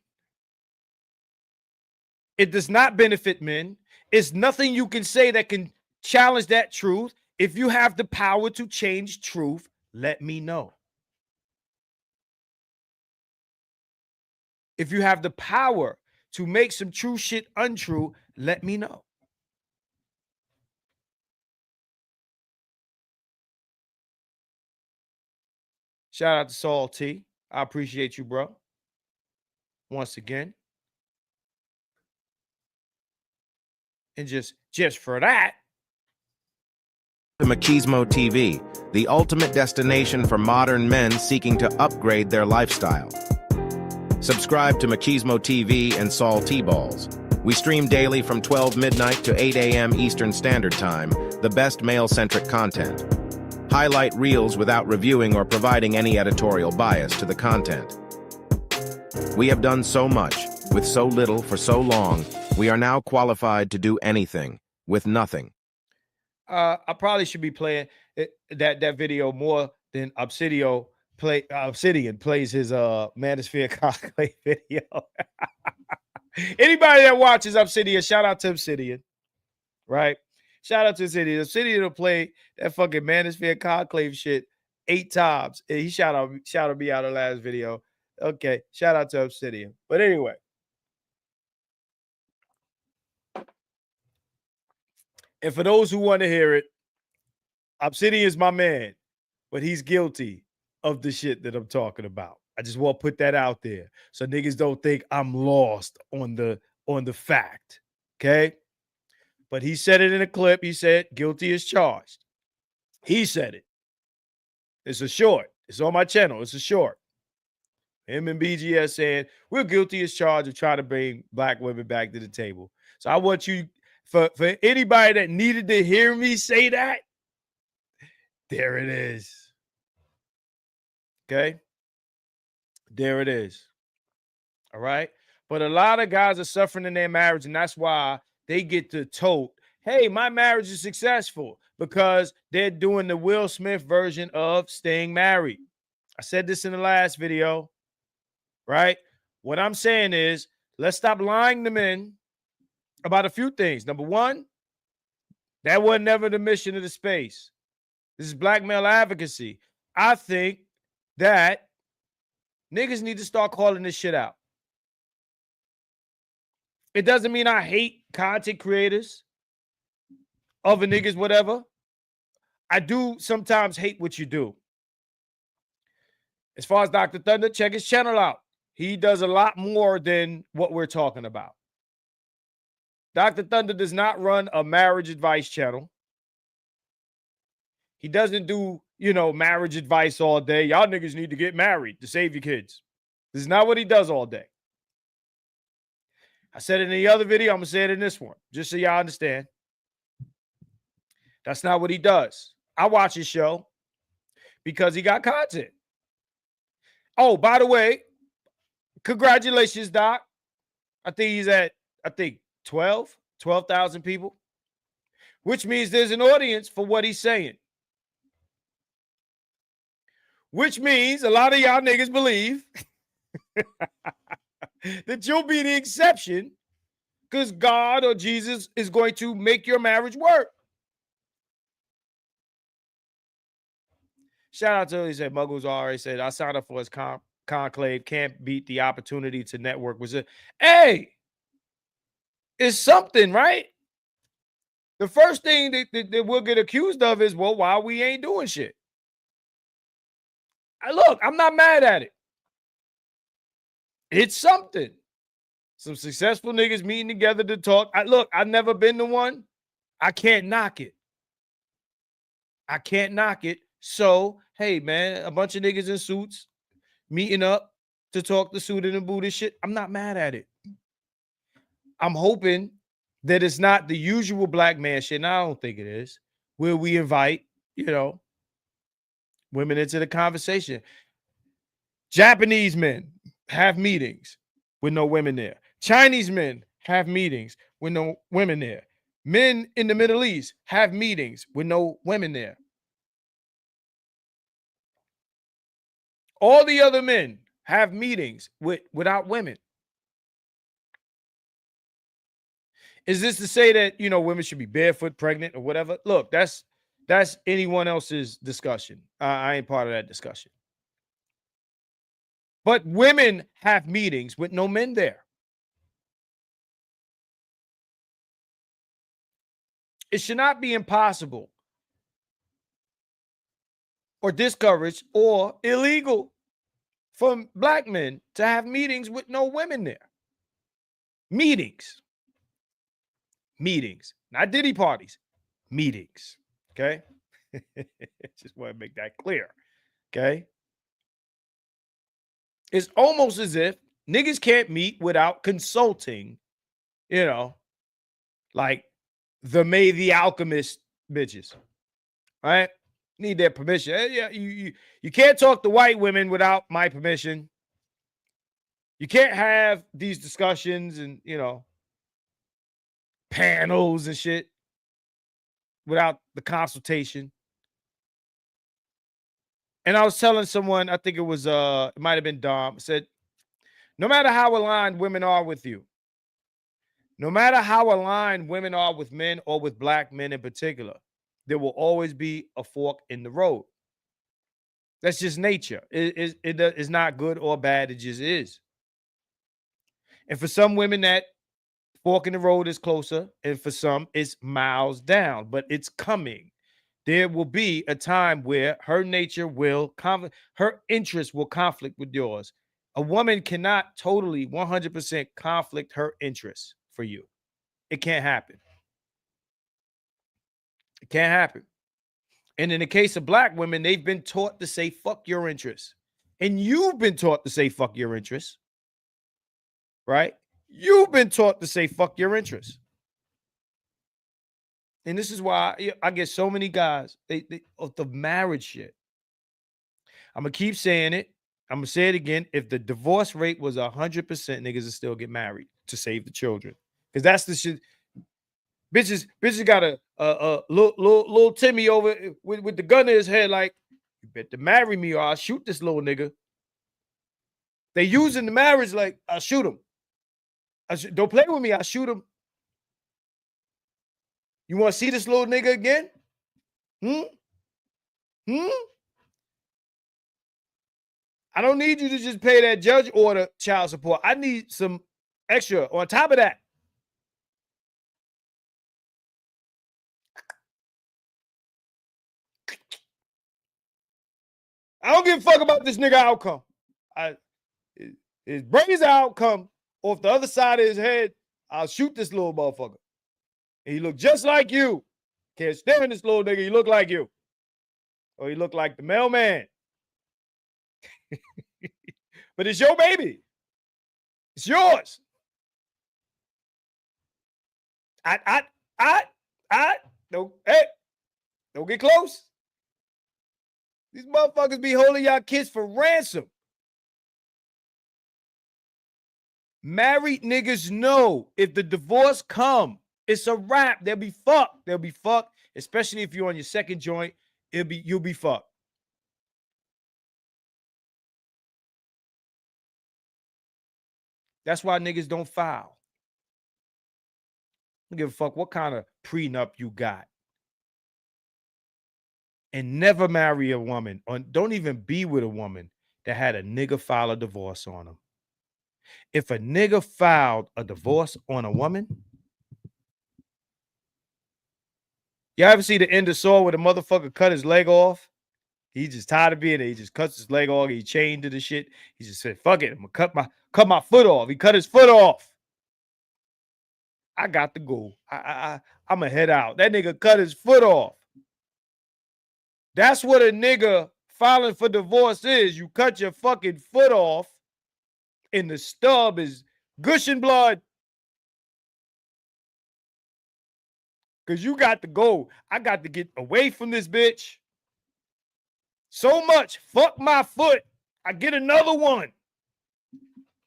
B: It does not benefit men. It's nothing you can say that can challenge that truth. If you have the power to change truth, let me know. If you have the power to make some true shit untrue, let me know. Shout out to Saul T. I appreciate you, bro. Once again. And just for that.
C: The Machismo TV, the ultimate destination for modern men seeking to upgrade their lifestyle. Subscribe to Machismo TV and Saul T-Balls. We stream daily from 12 midnight to 8 a.m. Eastern Standard Time, the best male-centric content. Highlight reels without reviewing or providing any editorial bias to the content. We have done so much, with so little for so long, we are now qualified to do anything, with nothing.
B: I probably should be playing that video more than Obsidian plays his Manosphere Conclave video. Anybody that watches Obsidian, shout out to Obsidian, right? Shout out to Obsidian. Obsidian will play that fucking Manosphere Conclave shit 8 times. And he shouted me out in the last video. Okay, shout out to Obsidian. But anyway. And for those who want to hear it, Obsidian is my man, but he's guilty of the shit that I'm talking about. I just want to put that out there so niggas don't think I'm lost on the fact. Okay? But he said it in a clip. He said, guilty as charged. He said it. It's a short. It's on my channel. It's a short. Him and BGS saying, we're guilty as charged of trying to bring black women back to the table. So I want you, for anybody that needed to hear me say that, there it is. Okay? There it is. All right? But a lot of guys are suffering in their marriage, and that's why they get to tote, hey, my marriage is successful, because they're doing the Will Smith version of staying married. I said this in the last video, right? What I'm saying is, let's stop lying to men about a few things. Number one, that was never the mission of the space. This is black male advocacy. I think that niggas need to start calling this shit out. It doesn't mean I hate content creators, other niggas, whatever. I do sometimes hate what you do. As far as Dr. Thunder, check his channel out. He does a lot more than what we're talking about. Dr. Thunder does not run a marriage advice channel. He doesn't do, marriage advice all day. Y'all niggas need to get married to save your kids. This is not what he does all day. I said it in the other video. I'm going to say it in this one, just so y'all understand. That's not what he does. I watch his show because he got content. Oh, by the way, congratulations, Doc. I think he's at, 12,000 people, which means there's an audience for what he's saying. Which means a lot of y'all niggas believe that you'll be the exception because God or Jesus is going to make your marriage work. Shout out to him. He said, Muggles already said, I signed up for his conclave. Can't beat the opportunity to network. Was it? Hey, it's something, right? The first thing that we'll get accused of is, well, why we ain't doing shit. Look, I'm not mad at it. It's something. Some successful niggas meeting together to talk. I've never been to one. I can't knock it. I can't knock it. So, hey, man, a bunch of niggas in suits meeting up to talk the suited and booted shit. I'm not mad at it. I'm hoping that it's not the usual black man shit, and I don't think it is, where we invite, women into the conversation. Japanese men have meetings with no women there. Chinese men have meetings with no women there. Men in the Middle East have meetings with no women there. All the other men have meetings without women? Is this to say that, you know, women should be barefoot, pregnant, or whatever? Look, that's anyone else's discussion. I ain't part of that discussion. But women have meetings with no men there. It should not be impossible or discouraged or illegal for black men to have meetings with no women there. Meetings. Not Diddy parties. Meetings. Okay? Just want to make that clear. Okay? It's almost as if niggas can't meet without consulting, you know, like the May the Alchemist bitches. Right? Need their permission. Yeah, you can't talk to white women without my permission. You can't have these discussions and, you know, panels and shit without the consultation. And I was telling someone, I think it was it might have been Dom, said, no matter how aligned women are with you, no matter how aligned women are with men or with black men in particular, there will always be a fork in the road. That's just nature. It's not good or bad. It just is. And for some women, that fork in the road is closer, and for some, it's miles down, but it's coming. There will be a time where her nature will her interest will conflict with yours. A woman cannot totally 100% conflict her interests for you. It can't happen. It can't happen. And in the case of black women, they've been taught to say, fuck your interests. And you've been taught to say, fuck your interests. Right? You've been taught to say, fuck your interests. And this is why I get so many guys of the marriage shit. I'm going to keep saying it. I'm going to say it again. If the divorce rate was 100%, niggas would still get married to save the children. Because that's the shit. Bitches got a little Timmy over with the gun in his head like, you better marry me or I'll shoot this little nigga. They using the marriage like, I'll shoot him. Don't play with me, I'll shoot him. You want to see this little nigga again? I don't need you to just pay that judge order child support. I need some extra on top of that. I don't give a fuck about this nigga outcome. His brain's outcome, or if the other side of his head, I'll shoot this little motherfucker. And he look just like you. Can't stand this little nigga. He look like you. Or he look like the mailman. But it's your baby. It's yours. Don't get close. These motherfuckers be holding y'all kids for ransom. Married niggas know if the divorce come, it's a wrap. They'll be fucked. They'll be fucked. Especially if you're on your second joint, you'll be fucked. That's why niggas don't file. I don't give a fuck what kind of prenup you got. And never marry a woman, or don't even be with a woman that had a nigga file a divorce on them. If a nigga filed a divorce on a woman, you ever see the end of Saw where the motherfucker cut his leg off? He just tired of being there. He just cuts his leg off. He chained to the shit. He just said, fuck it. I'm going to cut my foot off. He cut his foot off. I got to go. I'm going to head out. That nigga cut his foot off. That's what a nigga filing for divorce is. You cut your fucking foot off and the stub is gushing blood. Because you got to go. I got to get away from this bitch. So much. Fuck my foot. I get another one.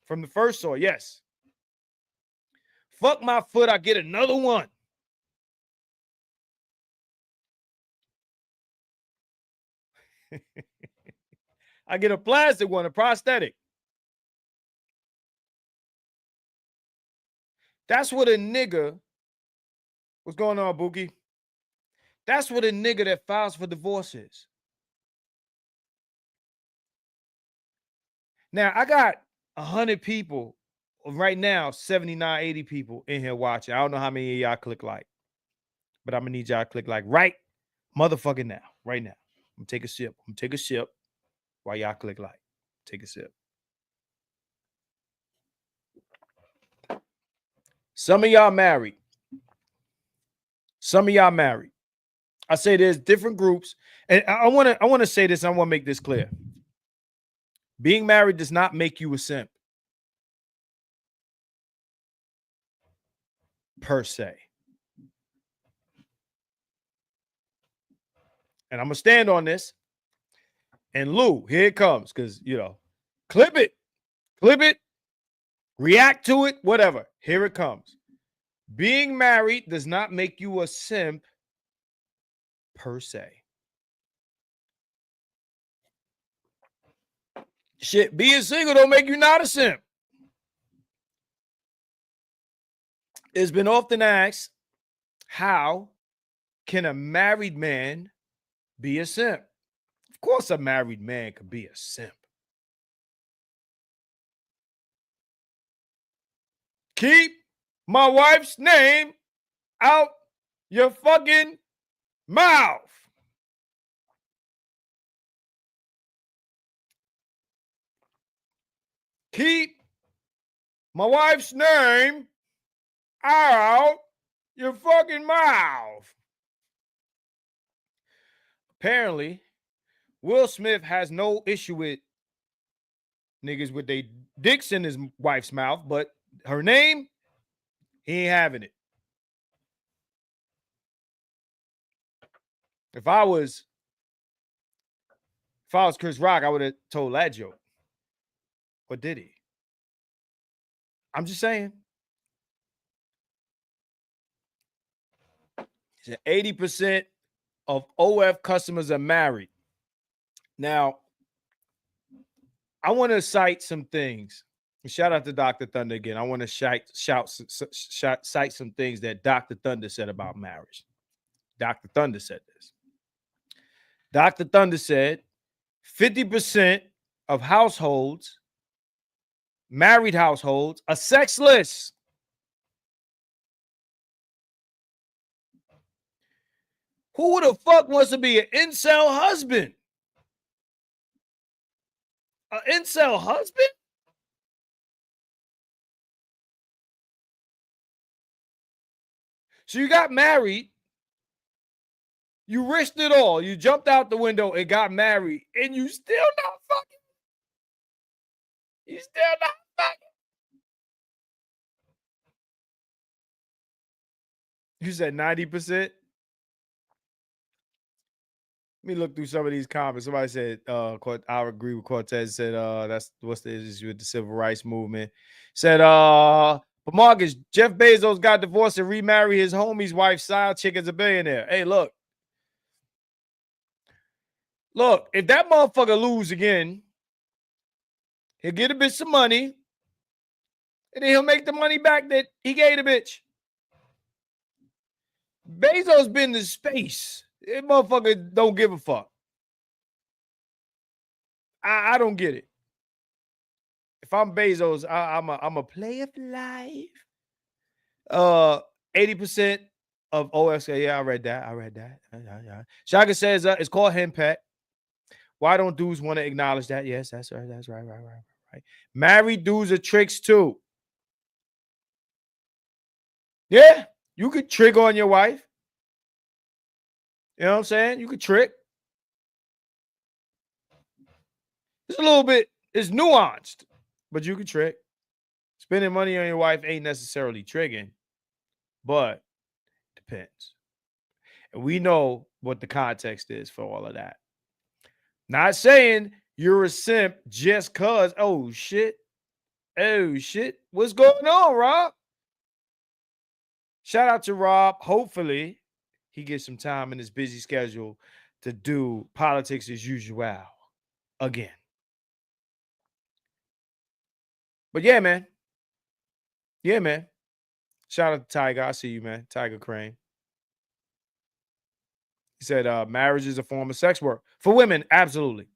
B: From the first Saw, yes. Fuck my foot. I get another one. I get a plastic one, a prosthetic. That's what a nigga. What's going on, Bookie? That's what a nigga that files for divorce is. Now, I got 100 people right now, 79, 80 people in here watching. I don't know how many of y'all click like, but I'm going to need y'all to click like right motherfucking now, right now. I'm going to take a sip. I'm going to take a sip while y'all click like. Take a sip. Some of y'all married. Some of y'all married. I say there's different groups. And I want to say this. I want to make this clear. Being married does not make you a simp. Per se. And I'm going to stand on this. And Lou, here it comes. Because, clip it, react to it, whatever. Here it comes. Being married does not make you a simp per se. Shit, being single don't make you not a simp. It's been often asked, how can a married man be a simp? Of course, a married man could be a simp. Keep my wife's name out your fucking mouth. Keep my wife's name out your fucking mouth. Apparently, Will Smith has no issue with niggas with their dicks in his wife's mouth, but her name, he ain't having it. If I was Chris Rock, I would have told that joke. Or did he? I'm just saying. 80% of OF customers are married. Now, I want to cite some things. Shout out to Dr. Thunder again. I want to cite some things that Dr. Thunder said about marriage. Dr. Thunder said this. Dr. Thunder said 50% of households, married households, are sexless. Who the fuck wants to be an incel husband? An incel husband? So you got married, you risked it all, you jumped out the window and got married, and you still not fucking. You still not fucking. You said 90%? Let me look through some of these comments. Somebody said, I agree with Cortez. Said, that's what's the issue with the civil rights movement. Said, but Marcus, Jeff Bezos got divorced and remarried his homie's wife's side chick as a billionaire. Hey, look, if that motherfucker lose again, he'll get a bitch some money, and then he'll make the money back that he gave the bitch. Bezos been to space. That motherfucker don't give a fuck. I don't get it. If I'm Bezos, I'm a player for life. 80% of OFC. Yeah, I read that. Yeah. Shaka says it's called henpeck. Why don't dudes want to acknowledge that? Yes, that's right. That's right. Married dudes are tricks too. Yeah, you could trick on your wife. You know what I'm saying? You could trick. It's a little bit, it's nuanced, but you could trick. Spending money on your wife ain't necessarily tricking, but depends. And we know what the context is for all of that. Not saying you're a simp just cause, oh shit. What's going on, Rob? Shout out to Rob. Hopefully he gets some time in his busy schedule to do politics as usual again. But yeah, man. Shout out to Tiger. I see you, man. Tiger Crane. He said, marriage is a form of sex work. For women, absolutely.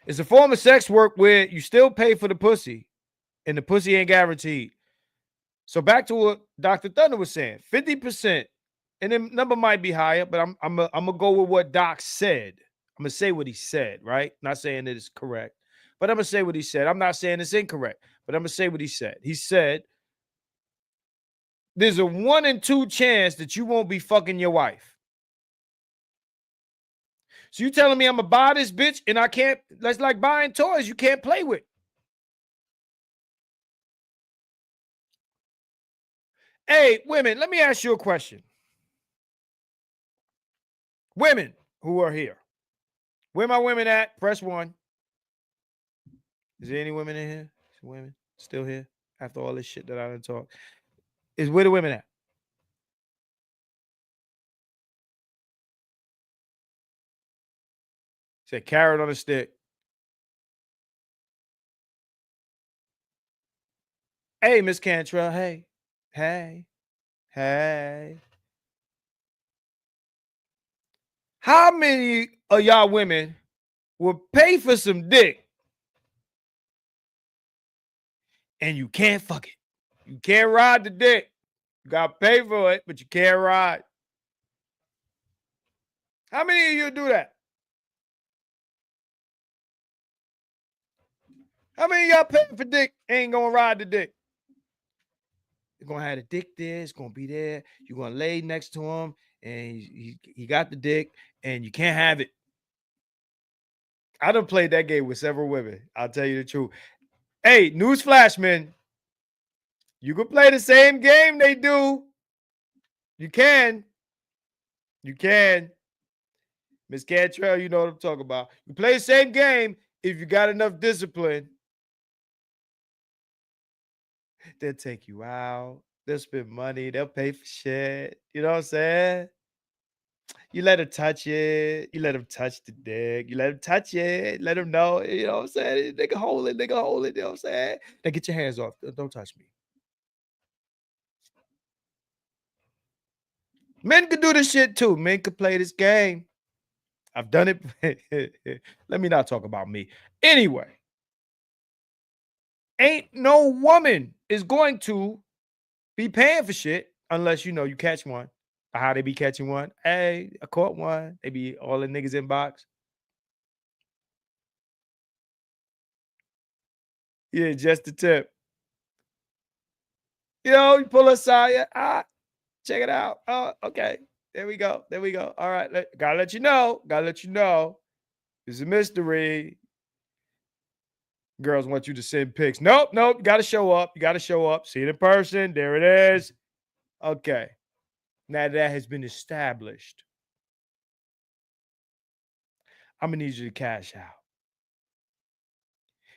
B: It's a form of sex work where you still pay for the pussy, and the pussy ain't guaranteed. So back to what Dr. Thunder was saying, 50%, and the number might be higher, but I'm gonna go with what Doc said. I'm gonna say what he said, right? Not saying that it's correct, but I'm gonna say what he said. I'm not saying it's incorrect, but I'm gonna say what he said. He said, there's a 1 in 2 chance that you won't be fucking your wife. So you telling me I'm gonna buy this bitch and I can't? That's like buying toys you can't play with. Hey, women, let me ask you a question. Women who are here, where my women at? Press 1. Is there any women in here? Women still here after all this shit that I done talked? Is where the women at? Say carrot on a stick. Hey, Miss Cantrell. Hey. How many of y'all women will pay for some dick and you can't fuck it? You can't ride the dick. You got to pay for it, but you can't ride. How many of you do that? How many of y'all paying for dick ain't going to ride the dick? You're going to have the dick there. It's going to be there. You're going to lay next to him, and he got the dick, and you can't have it. I done played that game with several women. I'll tell you the truth. Hey, newsflash, man. You can play the same game they do. You can. Miss Cantrell, you know what I'm talking about. You play the same game if you got enough discipline. They'll take you out. They'll spend money. They'll pay for shit. You know what I'm saying? You let them touch it. You let them touch the dick. You let them touch it. Let them know. You know what I'm saying? They can hold it. You know what I'm saying? Now get your hands off. Don't touch me. Men can do this shit too. Men can play this game. I've done it. Let me not talk about me. Anyway, ain't no woman is going to be paying for shit unless you catch one. How they be catching one? Hey, I caught one. They be all the niggas inbox. Yeah, just the tip. You pull aside. Yeah, check it out. Oh, okay. There we go. All right. Gotta let you know. It's a mystery. Girls want you to send pics. Nope. You gotta show up. See it in person. There it is. Okay. Now that has been established, I'm gonna need you to cash out.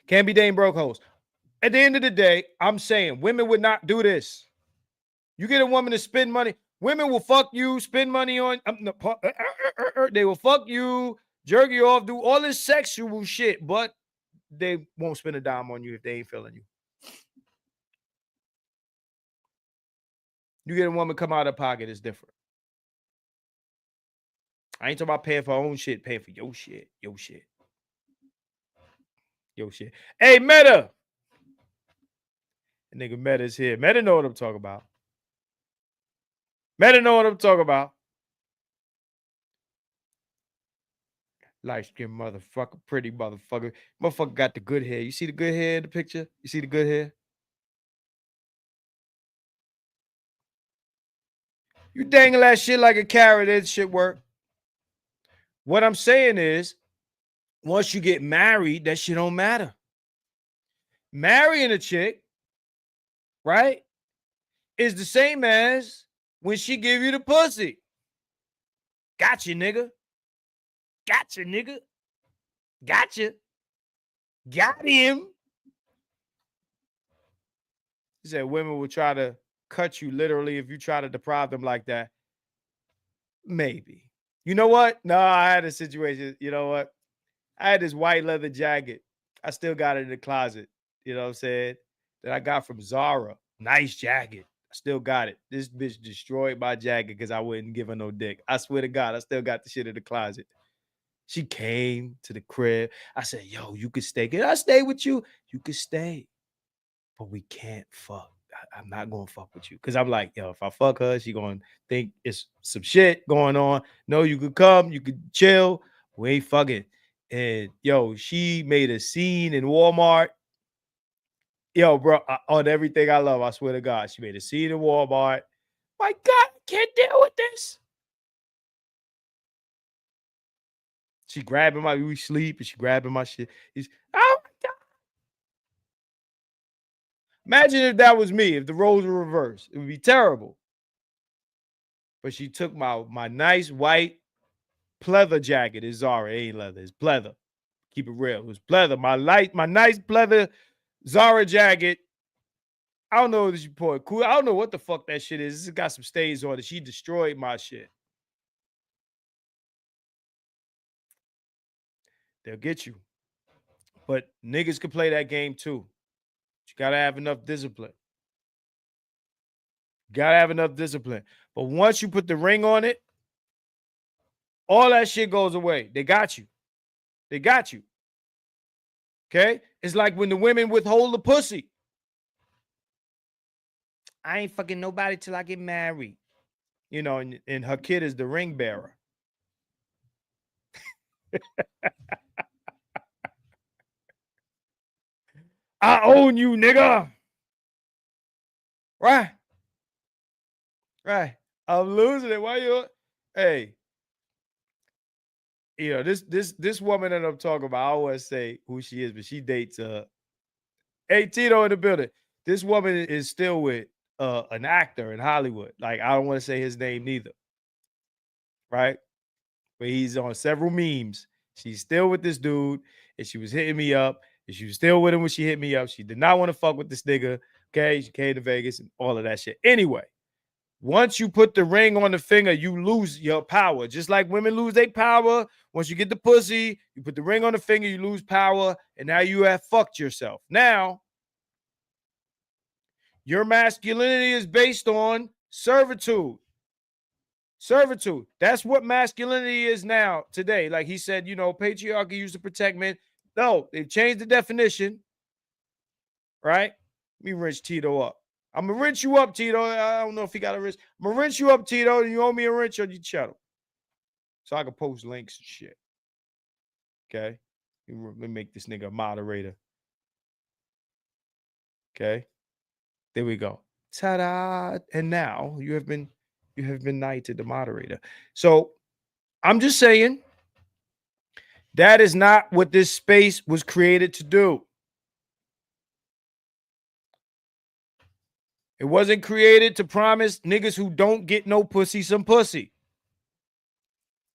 B: Can't be Dame broke hoes. At the end of the day, I'm saying women would not do this. You get a woman to spend money. Women will fuck you, spend money on. They will fuck you, jerk you off, do all this sexual shit, but they won't spend a dime on you if they ain't feeling you. You get a woman come out of pocket, it's different. I ain't talking about paying for her own shit, paying for your shit. Hey, Meta. The nigga Meta's here. Meta know what I'm talking about. Light-skinned motherfucker, pretty motherfucker. Motherfucker got the good hair. You see the good hair in the picture? You see the good hair? You dangle that shit like a carrot, it shit work. What I'm saying is, once you get married, that shit don't matter. Marrying a chick, right, is the same as when she give you the pussy. Gotcha, nigga. Got him. He said women will try to cut you literally if you try to deprive them like that. Maybe. You know what? No, I had a situation. You know what? I had this white leather jacket. I still got it in the closet. You know what I'm saying? That I got from Zara. Nice jacket. I still got it. This bitch destroyed my jacket because I wouldn't give her no dick. I swear to God, I still got the shit in the closet. She came to the crib. I said, yo, you could stay. Can I stay with you? You could stay. But we can't fuck. I'm not going to fuck with you. Because I'm like, yo, if I fuck her, she going to think it's some shit going on. No, you could come. You could chill. We ain't fucking. And, yo, she made a scene in Walmart. Yo, bro, on everything I love, I swear to God, she made a scene in Walmart. My God, I can't deal with this. She grabbing we sleep, and she grabbing my shit. Oh my God. Imagine if that was me, if the roles were reversed. It would be terrible. But she took my nice white pleather jacket. It's Zara. It ain't leather. It's pleather. Keep it real. It was pleather. My nice pleather Zara jacket. I don't know if she put it cool. I don't know what the fuck that shit is. It's got some stains on it. She destroyed my shit. They'll get you. But niggas can play that game too. You gotta have enough discipline. Gotta have enough discipline. But once you put the ring on it, all that shit goes away. They got you. They got you. Okay? It's like when the women withhold the pussy. I ain't fucking nobody till I get married. You know, and her kid is the ring bearer. I own you, nigga. Right. Right. I'm losing it. Why you? Hey. You know, this woman that I'm talking about, I always say who she is, but she dates hey, Tito in the building. This woman is still with an actor in Hollywood. Like, I don't want to say his name neither. Right? But he's on several memes. She's still with this dude, and she was hitting me up, and she was still with him when she hit me up. She did not want to fuck with this nigga. Okay, she came to Vegas and all of that shit. Anyway, once you put the ring on the finger, you lose your power. Just like women lose their power. Once you get the pussy, you put the ring on the finger, you lose power, and now you have fucked yourself. Now, your masculinity is based on servitude. Servitude. That's what masculinity is now, today. Like he said, you know, patriarchy used to protect men. No, they've changed the definition. Right? Let me rinse Tito up. I'm going to rinse you up, Tito. I don't know if he got a rinse. I'm going to rinse you up, Tito, and you owe me a rinse on your channel. So I can post links and shit. Okay? Let me make this nigga a moderator. Okay? There we go. Ta-da! And now you have been knighted the moderator. So I'm just saying that is not what this space was created to do. It wasn't created to promise niggas who don't get no pussy some pussy.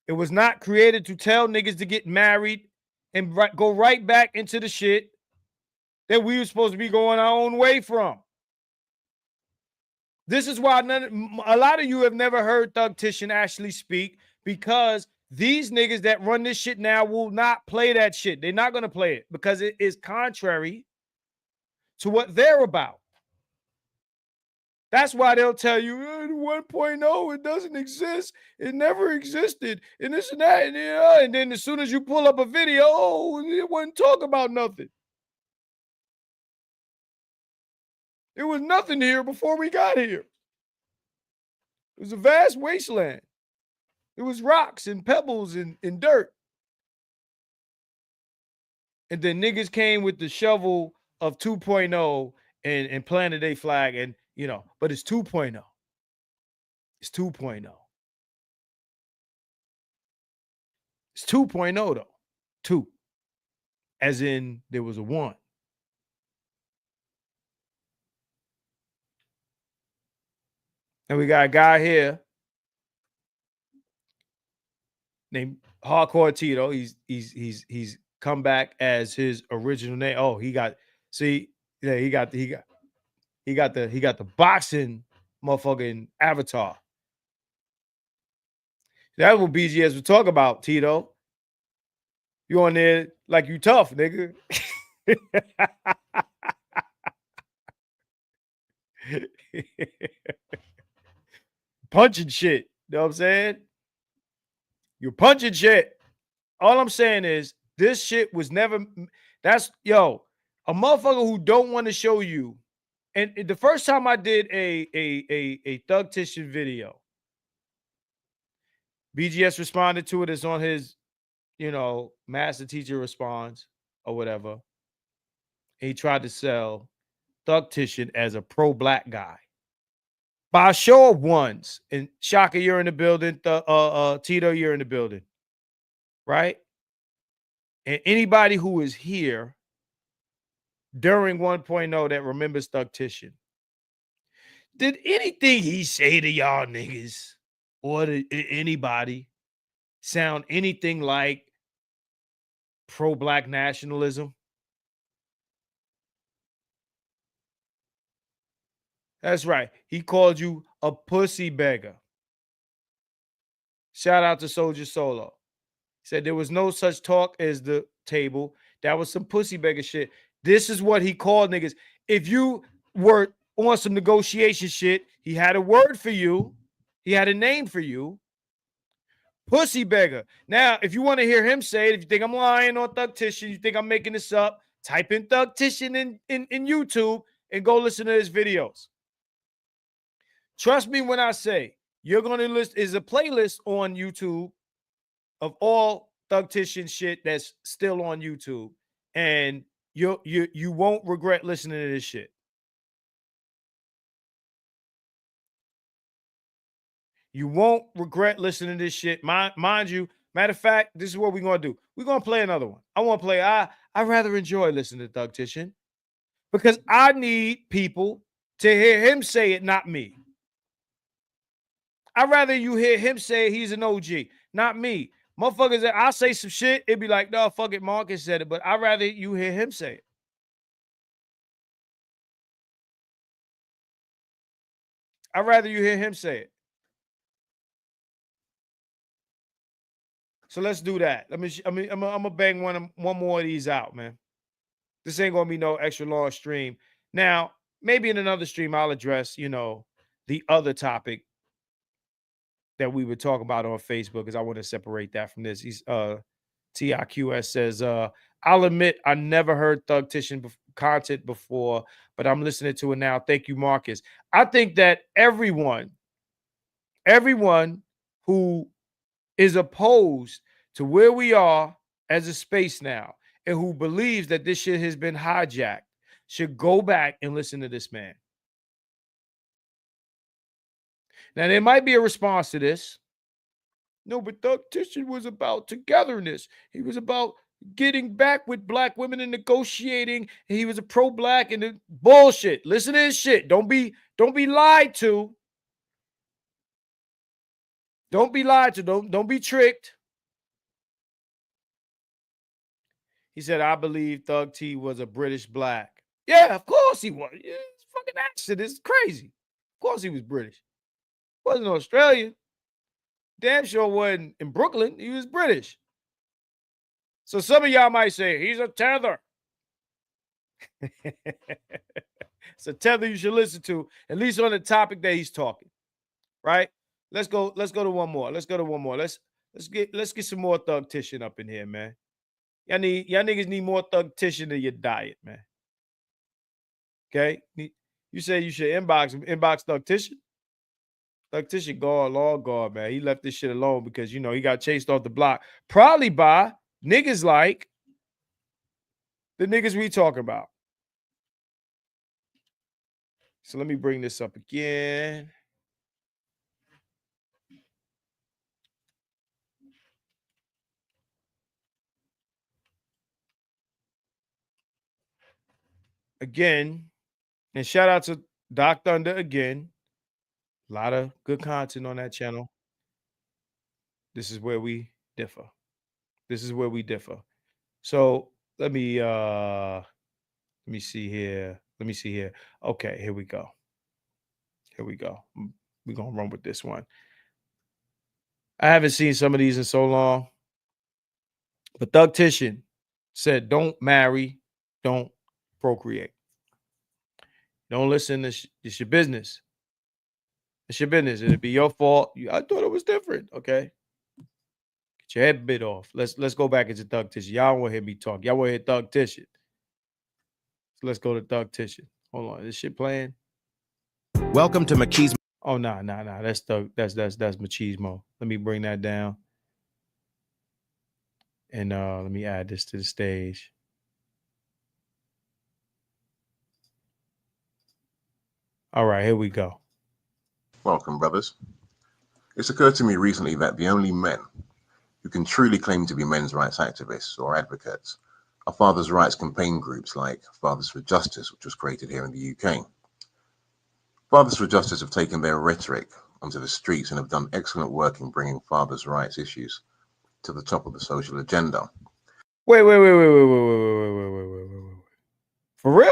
B: It was not created to tell niggas to get married and go right back into the shit that we were supposed to be going our own way from. This is why a lot of you have never heard Thug Titian actually speak, because these niggas that run this shit now will not play that shit. They're not going to play it because it is contrary to what they're about. That's why they'll tell you 1.0, it doesn't exist. It never existed. And this and that. And then as soon as you pull up a video, it wouldn't talk about nothing. It was nothing here before we got here. It was a vast wasteland. It was rocks and pebbles and dirt. And then niggas came with the shovel of 2.0 and planted a flag. And, you know, but it's 2.0. It's 2.0. It's 2.0 though. 2. As in there was a 1. And we got a guy here named Hardcore Tito. He's come back as his original name. Oh, he got the boxing motherfucking avatar. That's what BGS would talk about, Tito. You on there like you tough, nigga. Punching shit. You know what I'm saying? You're punching shit. All I'm saying is this shit was never. That's a motherfucker who don't want to show you. And the first time I did a Thugtician video, BGS responded to it. It's on his, master teacher responds or whatever. He tried to sell Thugtician as a pro-black guy. By a show of ones, and Shaka, you're in the building. Tito, you're in the building, right? And anybody who is here during 1.0 that remembers Thugtician, did anything he say to y'all niggas or to anybody sound anything like pro-black nationalism? That's right. He called you a pussy beggar. Shout out to Soldier Solo. He said there was no such talk as the table. That was some pussy beggar shit. This is what he called niggas. If you were on some negotiation shit, he had a word for you. He had a name for you. Pussy beggar. Now, if you want to hear him say it, if you think I'm lying on Thugtician, you think I'm making this up, type in Thugtician in YouTube and go listen to his videos. Trust me when I say you're going to list is a playlist on YouTube of all Thugtician shit that's still on YouTube, and you won't regret listening to this shit. You won't regret listening to this shit. Mind you, matter of fact, this is what we're going to do. We're going to play another one. I want to play. I rather enjoy listening to Thugtician because I need people to hear him say it, not me. I'd rather you hear him say he's an OG, not me. Motherfuckers, I'll say some shit, it'd be like, no, fuck it, Marcus said it, but I'd rather you hear him say it. I'd rather you hear him say it. So let's do that. I'm gonna bang one more of these out, man. This ain't gonna be no extra long stream. Now, maybe in another stream, I'll address, the other topic that we were talking about on Facebook, because I want to separate that from this. He's TIQS says, I'll admit I never heard Thugtician content before, but I'm listening to it now. Thank you, Marcus. I think that everyone who is opposed to where we are as a space now and who believes that this shit has been hijacked should go back and listen to this man. Now, there might be a response to this. No, but Thugtician was about togetherness. He was about getting back with black women and negotiating. And he was a pro-black and the bullshit. Listen to this shit. Don't be lied to. Don't be lied to. Don't be tricked. He said, I believe Thug T was a British black. Yeah, of course he was. Yeah, it's fucking accent. It's crazy. Of course he was British. Wasn't Australian. Damn sure wasn't in Brooklyn. He was British. So some of y'all might say, he's a tether. It's a tether you should listen to, at least on the topic that he's talking. Right? Let's go to one more. Let's get some more Thugtician up in here, man. Y'all niggas need more Thugtician in your diet, man. Okay? You say you should inbox Thugtician. Thugtician gone, long gone, man. He left this shit alone because, he got chased off the block. Probably by niggas like the niggas we talking about. So let me bring this up again. Again, and shout out to Doc Thunder again. A lot of good content on that channel. This is where we differ. So let me see here. Okay, here we go. We're gonna run with this one. I haven't seen some of these in so long. But Thugtician said, don't marry, don't procreate. Don't listen. It's your business. It's your business. It'll be your fault. I thought it was different. Okay. Get your head bit off. Let's go back into Thug Tissue. Y'all want to hear me talk. Y'all want to hear Thug Tissue. So let's go to Thug Tissue. Hold on. This shit playing?
C: Welcome to Machismo.
B: Oh, nah. That's Thug. That's Machismo. Let me bring that down. And let me add this to the stage. All right, here we go.
D: Welcome, brothers. It's occurred to me recently that the only men who can truly claim to be men's rights activists or advocates are fathers' rights campaign groups like Fathers for Justice, which was created here in the UK. Fathers for Justice have taken their rhetoric onto the streets and have done excellent work in bringing fathers' rights issues to the top of the social agenda.
B: Wait. For real?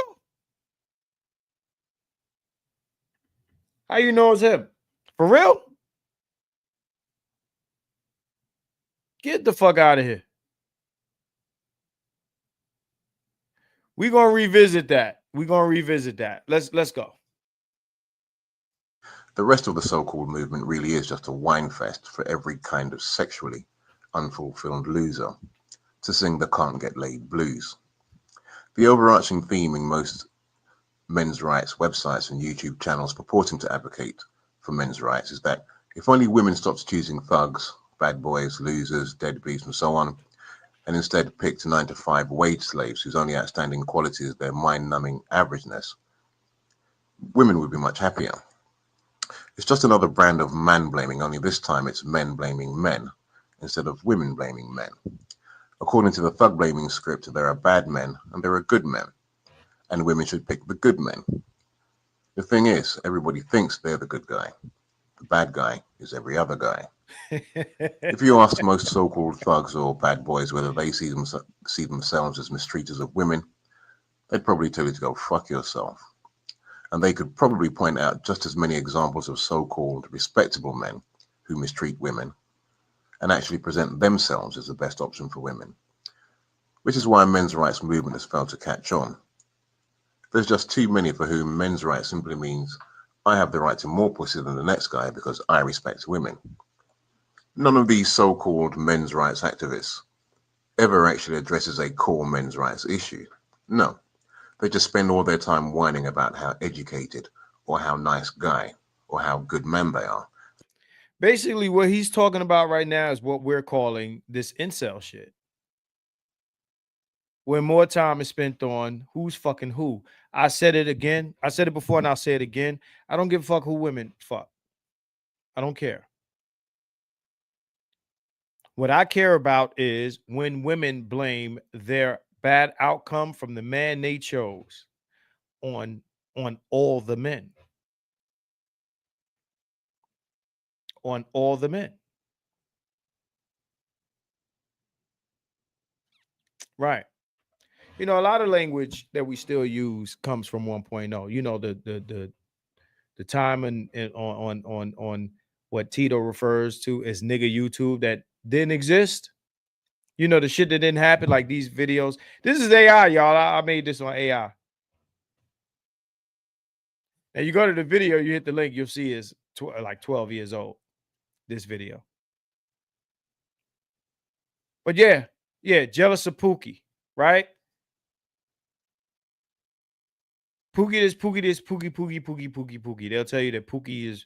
B: How you know it's him? For real? Get the fuck out of here. We're going to revisit that. Let's go.
D: The rest of the so-called movement really is just a wine fest for every kind of sexually unfulfilled loser to sing the can't get laid blues. The overarching theme in most men's rights websites and YouTube channels purporting to advocate for men's rights is that if only women stopped choosing thugs, bad boys, losers, deadbeats, and so on, and instead picked 9-to-5 wage slaves whose only outstanding quality is their mind-numbing averageness, women would be much happier. It's just another brand of man-blaming, only this time it's men blaming men instead of women blaming men. According to the thug-blaming script, there are bad men and there are good men, and women should pick the good men. The thing is, everybody thinks they're the good guy. The bad guy is every other guy. If you ask most so-called thugs or bad boys whether they see themselves as mistreaters of women, they'd probably tell you to go fuck yourself. And they could probably point out just as many examples of so-called respectable men who mistreat women and actually present themselves as the best option for women, which is why men's rights movement has failed to catch on. There's just too many for whom men's rights simply means I have the right to more pussy than the next guy because I respect women. None of these so-called men's rights activists ever actually addresses a core men's rights issue. No, they just spend all their time whining about how educated or how nice guy or how good men they are.
B: Basically, what he's talking about right now is what we're calling this incel shit. Where more time is spent on who's fucking who. I said it again. I said it before and I'll say it again. I don't give a fuck who women fuck. I don't care. What I care about is when women blame their bad outcome from the man they chose on all the men. On all the men. Right. You know, a lot of language that we still use comes from 1.0. You know, the time and on what Tito refers to as nigga YouTube that didn't exist. You know, the shit that didn't happen, like these videos. This is AI, y'all. I made this on AI. And you go to the video, you hit the link, you'll see it's like 12 years old, this video. But yeah, jealous of Pookie, right? Pookie this, Pookie. They'll tell you that Pookie is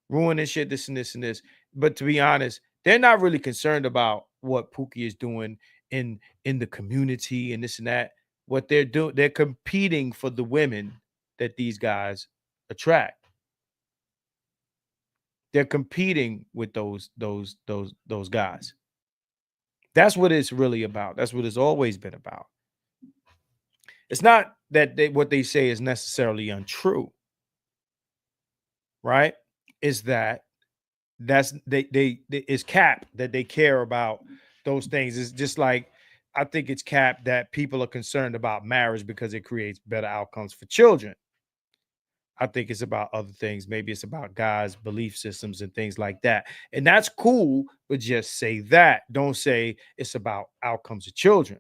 B: ruining shit, this and this and this. But to be honest, they're not really concerned about what Pookie is doing in the community and this and that. What they're doing, they're competing for the women that these guys attract. They're competing with those guys. That's what it's really about. That's what it's always been about. It's not that what they say is necessarily untrue, right? Is that it's cap that they care about those things. It's just like I think it's cap that people are concerned about marriage because it creates better outcomes for children. I think it's about other things. Maybe it's about guys' belief systems and things like that. And that's cool, but just say that. Don't say it's about outcomes of children.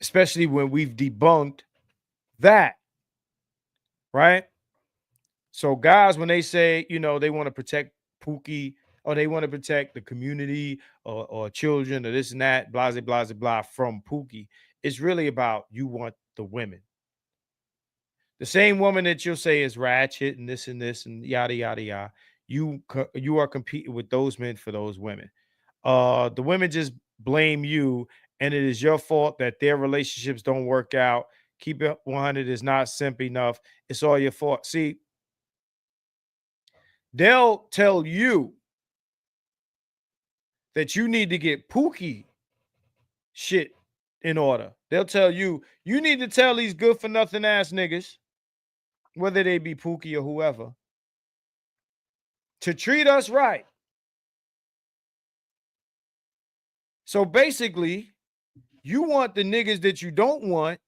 B: especially when we've debunked that, right? So guys, when they say, you know, they want to protect Pookie or they want to protect the community or children or this and that, blah, blah, blah, blah, from Pookie, it's really about you want the women. The same woman that you'll say is ratchet and this and yada, yada, yada. You are competing with those men for those women. The women just blame you, and it is your fault that their relationships don't work out. Keep It 100 is not simp enough. It's all your fault. See, they'll tell you that you need to get Pookie shit in order. They'll tell you, you need to tell these good for nothing ass niggas, whether they be Pookie or whoever, to treat us right. So basically, you want the niggas that you don't want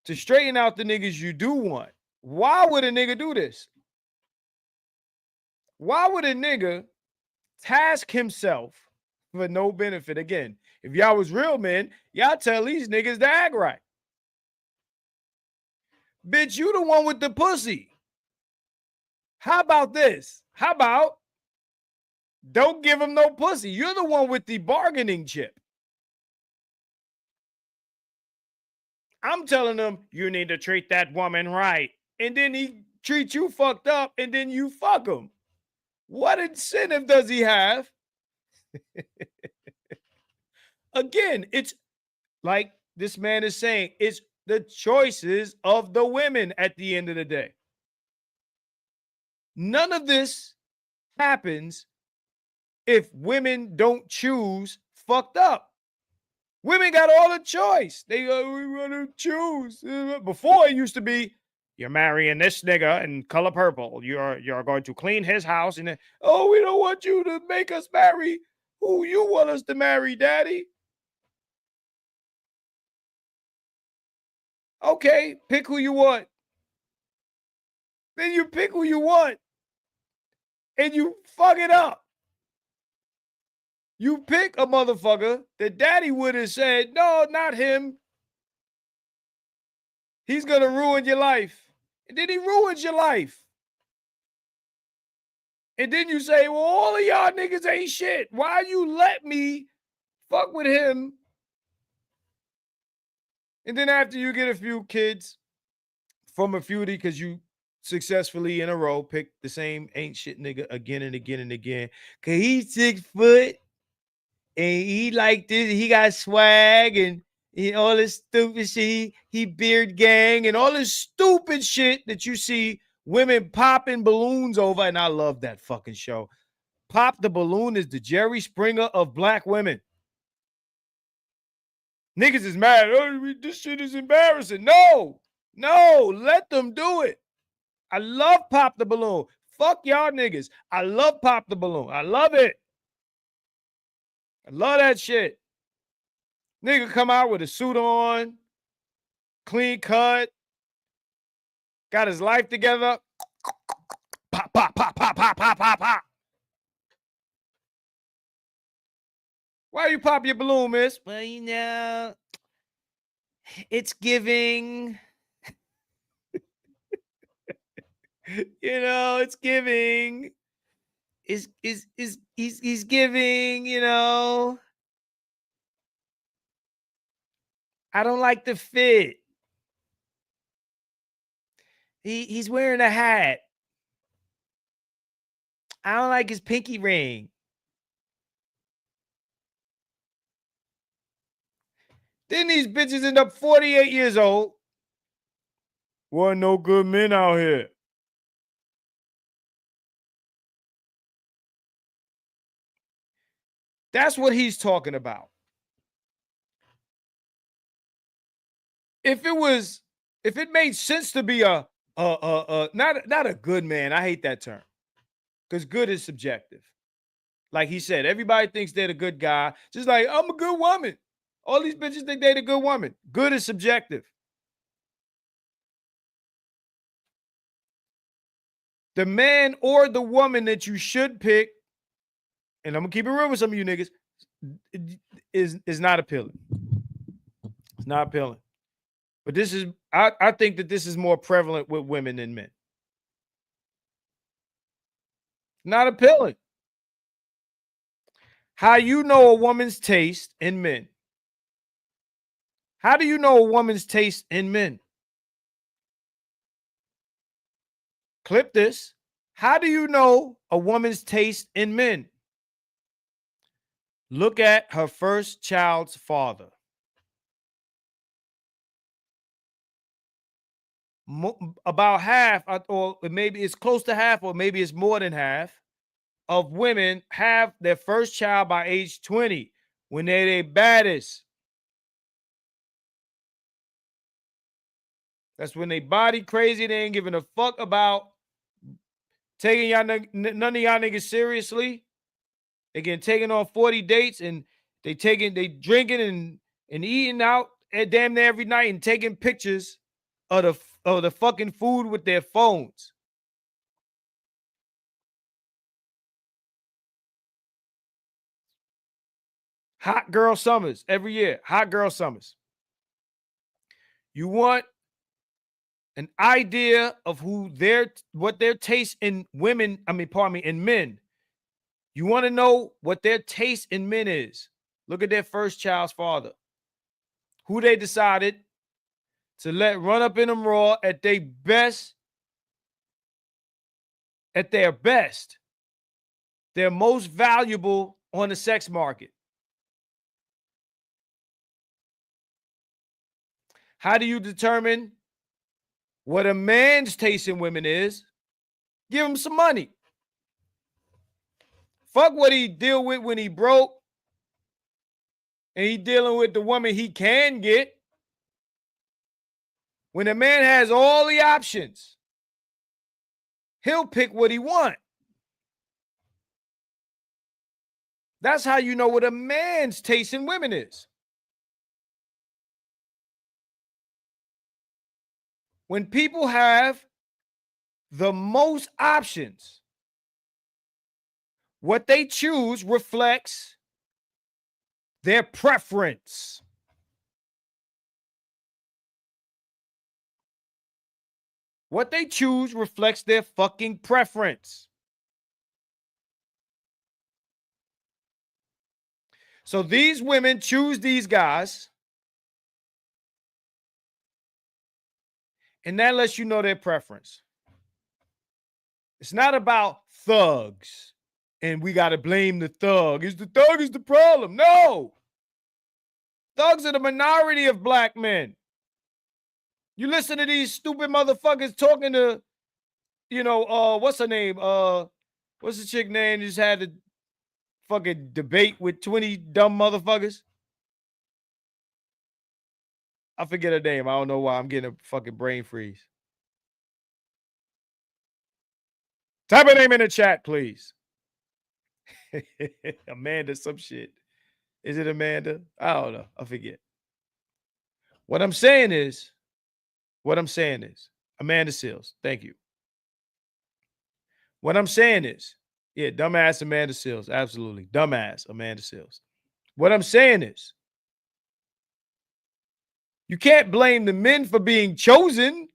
B: to straighten out the niggas you do want. Why would a nigga do this? Why would a nigga task himself for no benefit? Again, if y'all was real men, y'all tell these niggas to act right. Bitch, you the one with the pussy. How about this? How about don't give him no pussy? You're the one with the bargaining chip. I'm telling them you need to treat that woman right. And then he treats you fucked up and then you fuck him. What incentive does he have? Again, it's like this man is saying, it's the choices of the women at the end of the day. None of this happens if women don't choose fucked up. Women got all the choice. They go, we want to choose. Before it used to be, you're marrying this nigga in color purple. You're going to clean his house. And oh, we don't want you to make us marry who you want us to marry, daddy. Okay, pick who you want. Then you pick who you want. And you fuck it up. You pick a motherfucker that daddy would have said, no, not him. He's going to ruin your life. And then he ruins your life. And then you say, well, all of y'all niggas ain't shit. Why you let me fuck with him? And then after you get a few kids from a feud because you successfully in a row pick the same ain't shit nigga again and again and again. Because he's 6 foot and he like this. He got swag and all this stupid shit. He beard gang and all this stupid shit that you see women popping balloons over. And I love that fucking show. Pop the Balloon is the Jerry Springer of black women. Niggas is mad. Oh, this shit is embarrassing. No, let them do it. I love Pop the Balloon. Fuck y'all niggas. I love Pop the Balloon. I love it. I love that shit. Nigga come out with a suit on, clean cut, got his life together. Pop, pop, pop, pop, pop, pop, pop, pop. Why you pop your balloon, miss? Well, you know, it's giving. You know, it's giving. He's giving, you know. I don't like the fit. He's wearing a hat. I don't like his pinky ring. Then these bitches end up 48 years old. Wasn't no good men out here. That's what he's talking about. If it made sense to be not a good man, I hate that term. Because good is subjective. Like he said, everybody thinks they're the good guy. Just like, I'm a good woman. All these bitches think they're the good woman. Good is subjective. The man or the woman that you should pick, and I'm going to keep it real with some of you niggas, is not appealing. It's not appealing. But this is, I think that this is more prevalent with women than men. Not appealing. How you know a woman's taste in men? How do you know a woman's taste in men? Clip this. How do you know a woman's taste in men? Look at her first child's father. About half, or maybe it's close to half, or maybe it's more than half of women have their first child by age 20 when they're their baddest. That's when they body crazy. They ain't giving a fuck about taking y'all, none of y'all niggas seriously. They getting taken on 40 dates and they drinking and eating out at damn near every night and taking pictures of the fucking food with their phones. Hot girl summers every year. Hot girl summers. You want an idea of what their taste in women, in men. You want to know what their taste in men is. Look at their first child's father. Who they decided to let run up in them raw at their best. At their best. They're most valuable on the sex market. How do you determine what a man's taste in women is? Give him some money. Fuck what he deal with when he broke and he dealing with the woman he can get. When a man has all the options, he'll pick what he wants. That's how you know what a man's taste in women is. When people have the most options, what they choose reflects their preference. What they choose reflects their fucking preference. So these women choose these guys, and that lets you know their preference. It's not about thugs, and we got to blame the thug. Is the thug is the problem? No. Thugs are the minority of black men. You listen to these stupid motherfuckers talking to, what's her name? What's the chick name? Just had a fucking debate with 20 dumb motherfuckers. I forget her name. I don't know why I'm getting a fucking brain freeze. Type her name in the chat, please. Amanda, some shit. Is it Amanda? I don't know. I forget. What I'm saying is, Amanda Seals. Thank you. What I'm saying is, yeah, dumbass Amanda Seals. Absolutely. Dumbass Amanda Seals. What I'm saying is, you can't blame the men for being chosen.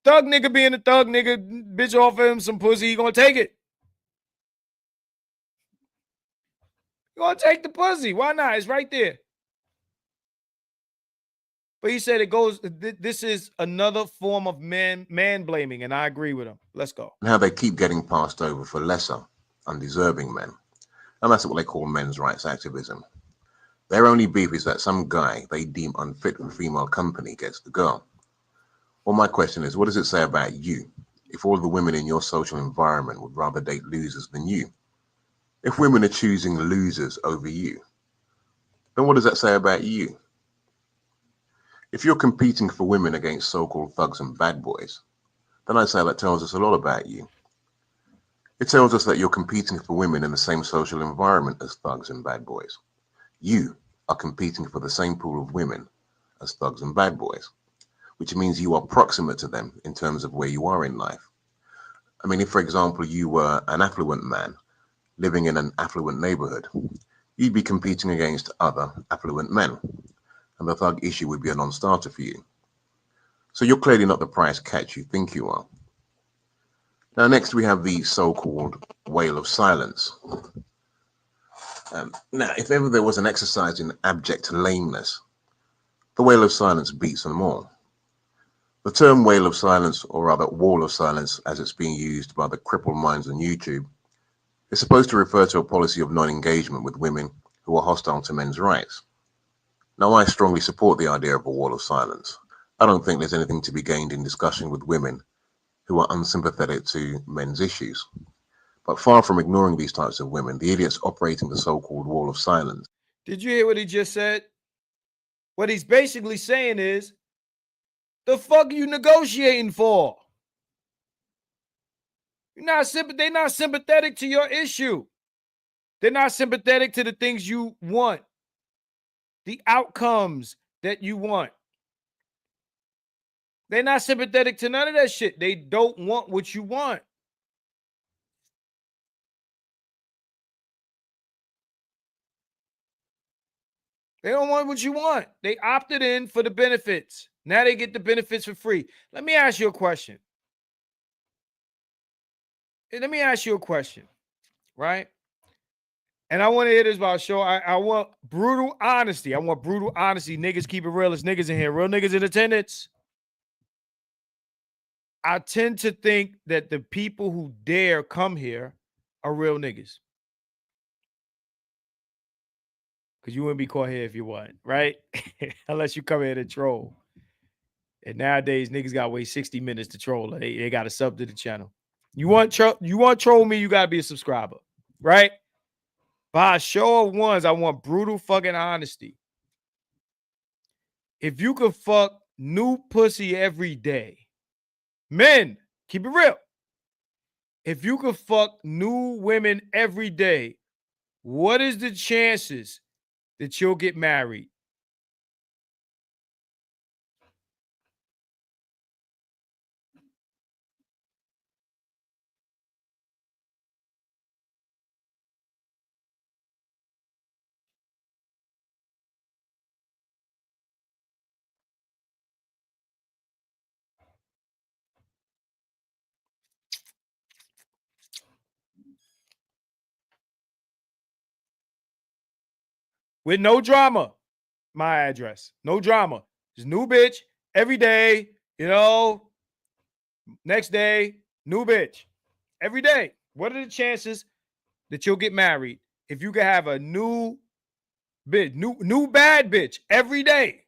B: Thug nigga being a thug nigga, bitch offer him some pussy, he gonna take it. He gonna take the pussy. Why not? It's right there. But he said it goes, this is another form of man blaming, and I agree with him. Let's go.
D: And how they keep getting passed over for lesser, undeserving men. And that's what they call men's rights activism. Their only beef is that some guy they deem unfit for female company gets the girl. Well, my question is, what does it say about you if all the women in your social environment would rather date losers than you? If women are choosing losers over you, then what does that say about you? If you're competing for women against so-called thugs and bad boys, then I'd say that tells us a lot about you. It tells us that you're competing for women in the same social environment as thugs and bad boys. You are competing for the same pool of women as thugs and bad boys, which means you are proximate to them in terms of where you are in life. I mean, if, for example, you were an affluent man living in an affluent neighborhood, you'd be competing against other affluent men, and the thug issue would be a non-starter for you. So you're clearly not the prize catch you think you are. Now, next we have the so-called whale of silence. Now, if ever there was an exercise in abject lameness, the whale of silence beats them all. The term whale of silence, or rather wall of silence as it's being used by the crippled minds on YouTube, is supposed to refer to a policy of non-engagement with women who are hostile to men's rights. Now, I strongly support the idea of a wall of silence. I don't think there's anything to be gained in discussion with women who are unsympathetic to men's issues. But far from ignoring these types of women, the idiots operating the so-called wall of silence.
B: Did you hear what he just said? What he's basically saying is, the fuck are you negotiating for? They're not sympathetic to your issue. They're not sympathetic to the things you want, the outcomes that you want. They're not sympathetic to none of that shit. They don't want what you want. They don't want what you want. They opted in for the benefits. Now they get the benefits for free. Let me ask you a question. Right? And I want to hear this about show. I want brutal honesty. Niggas keep it real. It's niggas in here. Real niggas in attendance. I tend to think that the people who dare come here are real niggas. Because you wouldn't be caught here if you weren't, right? Unless you come here to troll. And nowadays, niggas got to wait 60 minutes to troll. They got to sub to the channel. You want troll me, you got to be a subscriber, right? By a show of ones, I want brutal fucking honesty. If you could fuck new pussy every day, men, keep it real. If you could fuck new women every day, what is the chances that you'll get married? With no drama. My address. No drama. Just new bitch every day, next day, new bitch. Every day. What are the chances that you'll get married if you could have a new bitch, new bad bitch every day?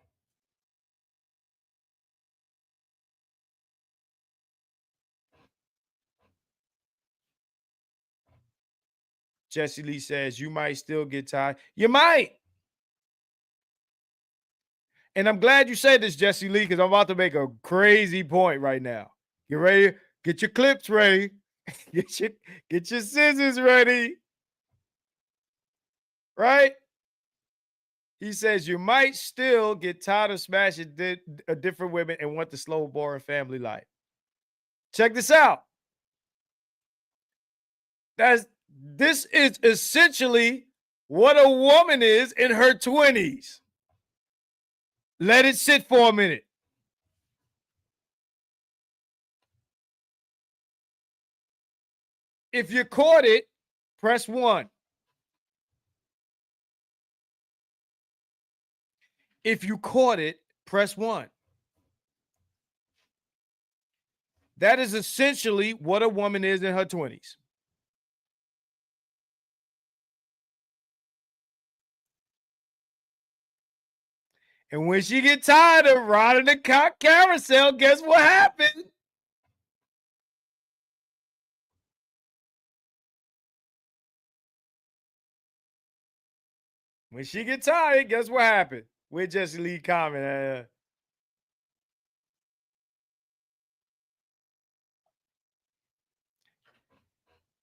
B: Jesse Lee says, you might still get tired. You might. And I'm glad you said this, Jesse Lee, because I'm about to make a crazy point right now. Get ready? Get your clips ready. Get your scissors ready. Right? He says you might still get tired of smashing different women and want the slow, boring family life. Check this out. This is essentially what a woman is in her 20s. Let it sit for a minute. If you caught it, press 1. If you caught it, press 1. That is essentially what a woman is in her 20s. And when she get tired of riding the cock carousel, guess what happened? When she get tired, guess what happened? With Jesse Lee comment.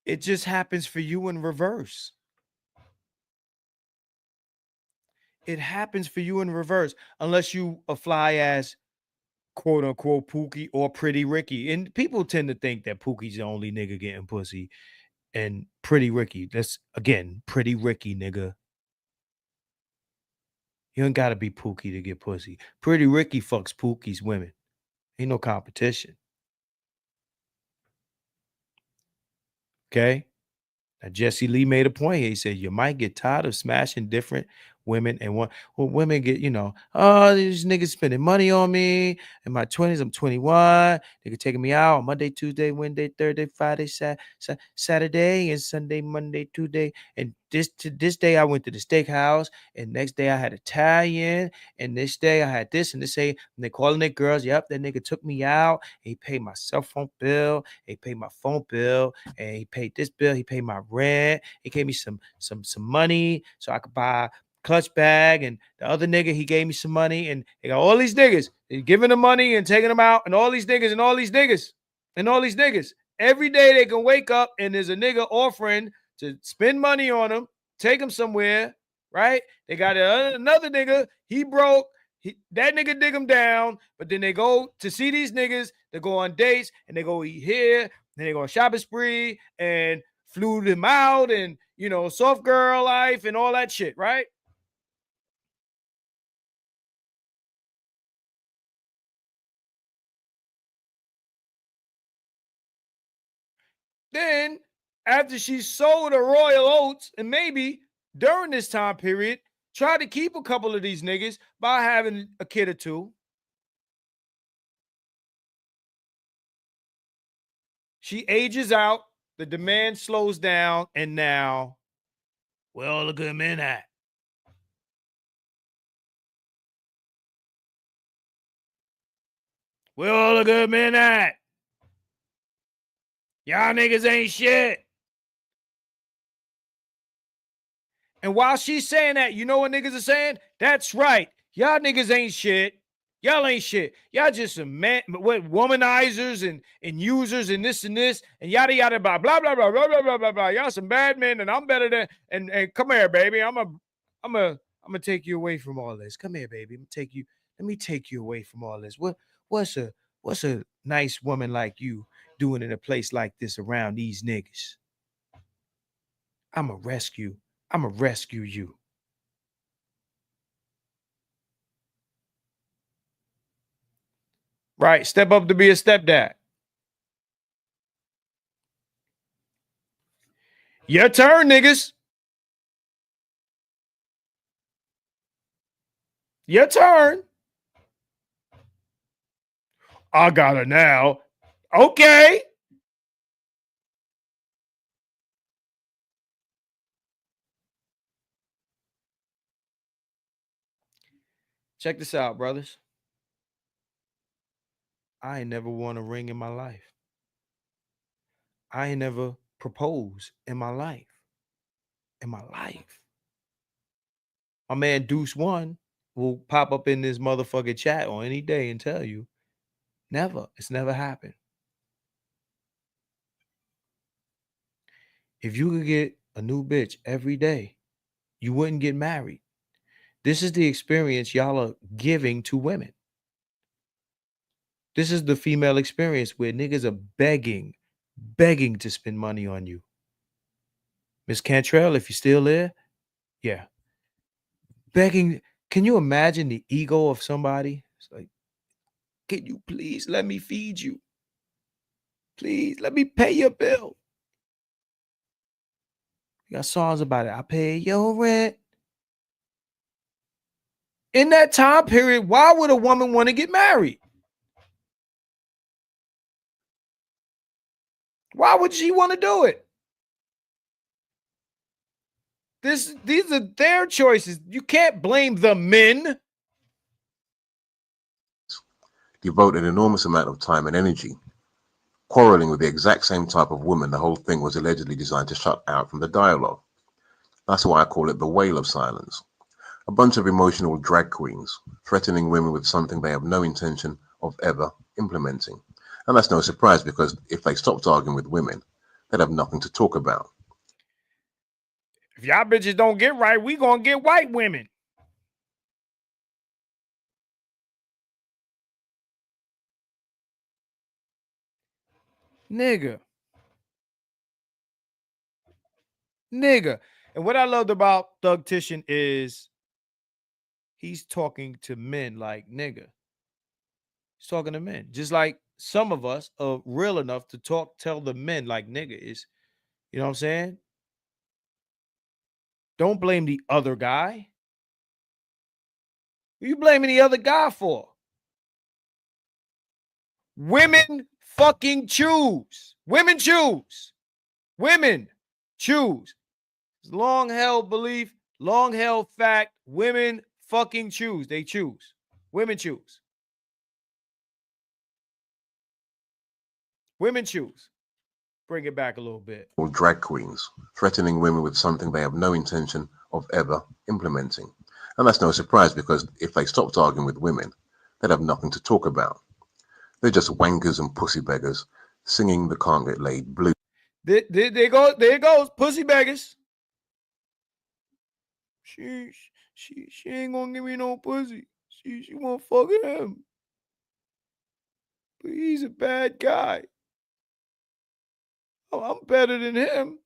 B: It just happens for you in reverse. It happens for you in reverse, unless you a fly ass, quote unquote, Pookie or Pretty Ricky. And people tend to think that Pookie's the only nigga getting pussy, and Pretty Ricky. That's again, Pretty Ricky, nigga. You ain't gotta be Pookie to get pussy. Pretty Ricky fucks Pookie's women. Ain't no competition. Okay? Now, Jesse Lee made a point here. He said, you might get tired of smashing different women and women get, oh, these niggas spending money on me. In my 20s, I'm 21. They taking me out on Monday, Tuesday, Wednesday, Thursday, Friday, Saturday, and Sunday, Monday, Tuesday. And this day I went to the steakhouse, and next day I had Italian, and this day I had this and this. And they calling it girls. Yep, that nigga took me out. He paid my cell phone bill. He paid my phone bill, and he paid this bill. He paid my rent. He gave me some money so I could buy clutch bag, and the other nigga, he gave me some money, and they got all these niggas giving them money and taking them out, and all these niggas and all these niggas and all these niggas. Every day they can wake up and there's a nigga offering to spend money on them, take them somewhere, right? They got another nigga, he broke, that nigga dig them down, but then they go to see these niggas, they go on dates, and they go eat here, then they go on shopping spree, and flew them out, and, soft girl life and all that shit, right? Then, after she sold her royal oats, and maybe during this time period, tried to keep a couple of these niggas by having a kid or two. She ages out, the demand slows down, and now, where all the good men at? Where all the good men at? Y'all niggas ain't shit. And while she's saying that, you know what niggas are saying? That's right. Y'all niggas ain't shit. Y'all ain't shit. Y'all just some womanizers and users and this, and yada yada blah blah blah blah blah blah blah blah blah. Y'all some bad men, and I'm better than. And come here, baby. I'm gonna take you away from all this. Come here, baby. Let me take you away from all this. What's a nice woman like you doing in a place like this around these niggas? I'ma rescue you. Right. Step up to be a stepdad. Your turn, niggas. Your turn. I got her now. Okay. Check this out, brothers. I ain't never won a ring in my life. I ain't never proposed in my life. My man Deuce One will pop up in this motherfucking chat on any day and tell you, never. It's never happened. If you could get a new bitch every day, you wouldn't get married. This is the experience y'all are giving to women. This is the female experience where niggas are begging to spend money on you. Miss Cantrell, if you're still there, yeah. Begging. Can you imagine the ego of somebody? It's like, can you please let me feed you? Please let me pay your bill. You got songs about it. I pay your rent. In that time period, why would a woman want to get married? Why would she want to do it? These are their choices. You can't blame the men.
D: Devote an enormous amount of time and energy quarreling with the exact same type of woman the whole thing was allegedly designed to shut out from the dialogue. That's why I call it the whale of silence. A bunch of emotional drag queens threatening women with something they have no intention of ever implementing. And that's no surprise, because if they stopped arguing with women, they'd have nothing to talk about.
B: If y'all bitches don't get right, we gonna get white women. Nigga. And what I loved about Thug Titian is he's talking to men like nigga. He's talking to men. Just like some of us are real enough to tell the men like nigga is, you know what I'm saying? Don't blame the other guy. What are you blaming the other guy for? Women fucking choose. Women choose. Women choose. Long held belief, long held fact. Women fucking choose. They choose. Women choose. Women choose. Bring it back a little bit.
D: Or drag queens, threatening women with something they have no intention of ever implementing. And that's no surprise, because if they stopped arguing with women, they'd have nothing to talk about. They're just wankers and pussy beggars singing the can't get laid blues.
B: There it goes. Pussy beggars. She ain't gonna give me no pussy. She won't fuck him. But he's a bad guy. Oh, I'm better than him.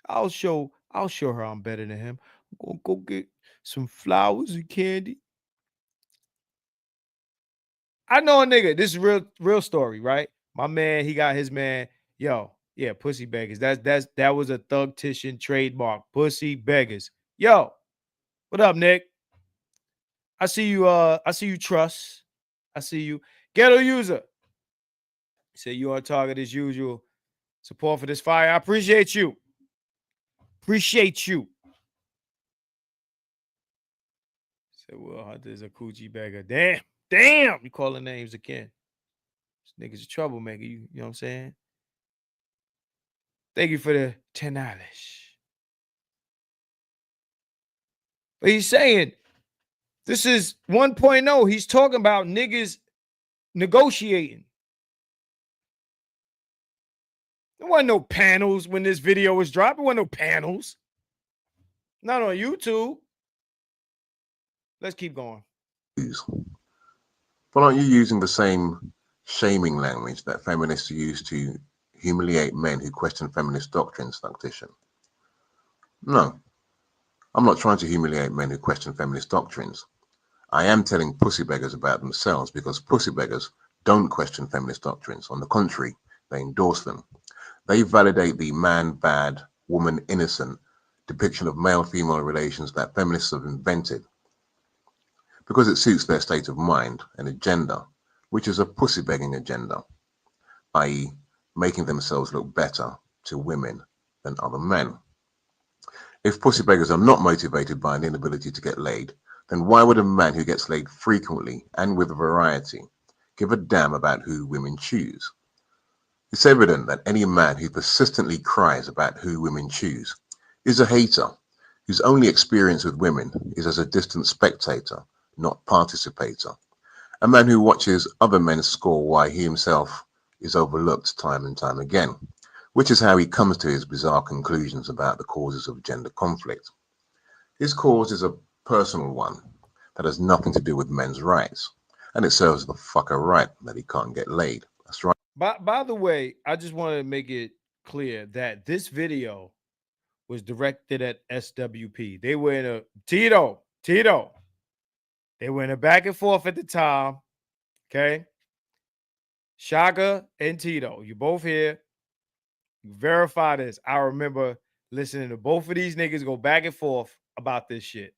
B: I'll show her I'm better than him. I'm gonna go get some flowers and candy. I know a nigga. This is real story, right? My man, he got his man. Yo, yeah, pussy beggars. That was a thugtician trademark. Pussy beggars. Yo, what up, Nick? I see you, Trust. I see you. Ghetto user. Say you on target as usual. Support for this fire. I appreciate you. Appreciate you. Say, well, Hunter's a coochie beggar. Damn. You calling names again. This nigga's a troublemaker. You know what I'm saying? Thank you for the $10. But he's saying this is 1.0. He's talking about niggas negotiating. There wasn't no panels when this video was dropped. There wasn't no panels. Not on YouTube. Let's keep going.
D: But aren't you using the same shaming language that feminists use to humiliate men who question feminist doctrines, Thugtician? No, I'm not trying to humiliate men who question feminist doctrines. I am telling pussy beggars about themselves, because pussy beggars don't question feminist doctrines. On the contrary, they endorse them. They validate the man bad, woman innocent depiction of male-female relations that feminists have invented, because it suits their state of mind and agenda, which is a pussy-begging agenda, i.e. making themselves look better to women than other men. If pussy beggars are not motivated by an inability to get laid, then why would a man who gets laid frequently and with variety give a damn about who women choose? It's evident that any man who persistently cries about who women choose is a hater whose only experience with women is as a distant spectator, not participator. A man who watches other men score while he himself is overlooked time and time again, which is how he comes to his bizarre conclusions about the causes of gender conflict. His cause is a personal one that has nothing to do with men's rights, and it serves the fucker right that he can't get laid. That's right.
B: By the way, I just want to make it clear that this video was directed at SWP. They were in a Tito. They were in a back and forth at the time. Okay. Shaka and Tito, you both here. You verify this. I remember listening to both of these niggas go back and forth about this shit.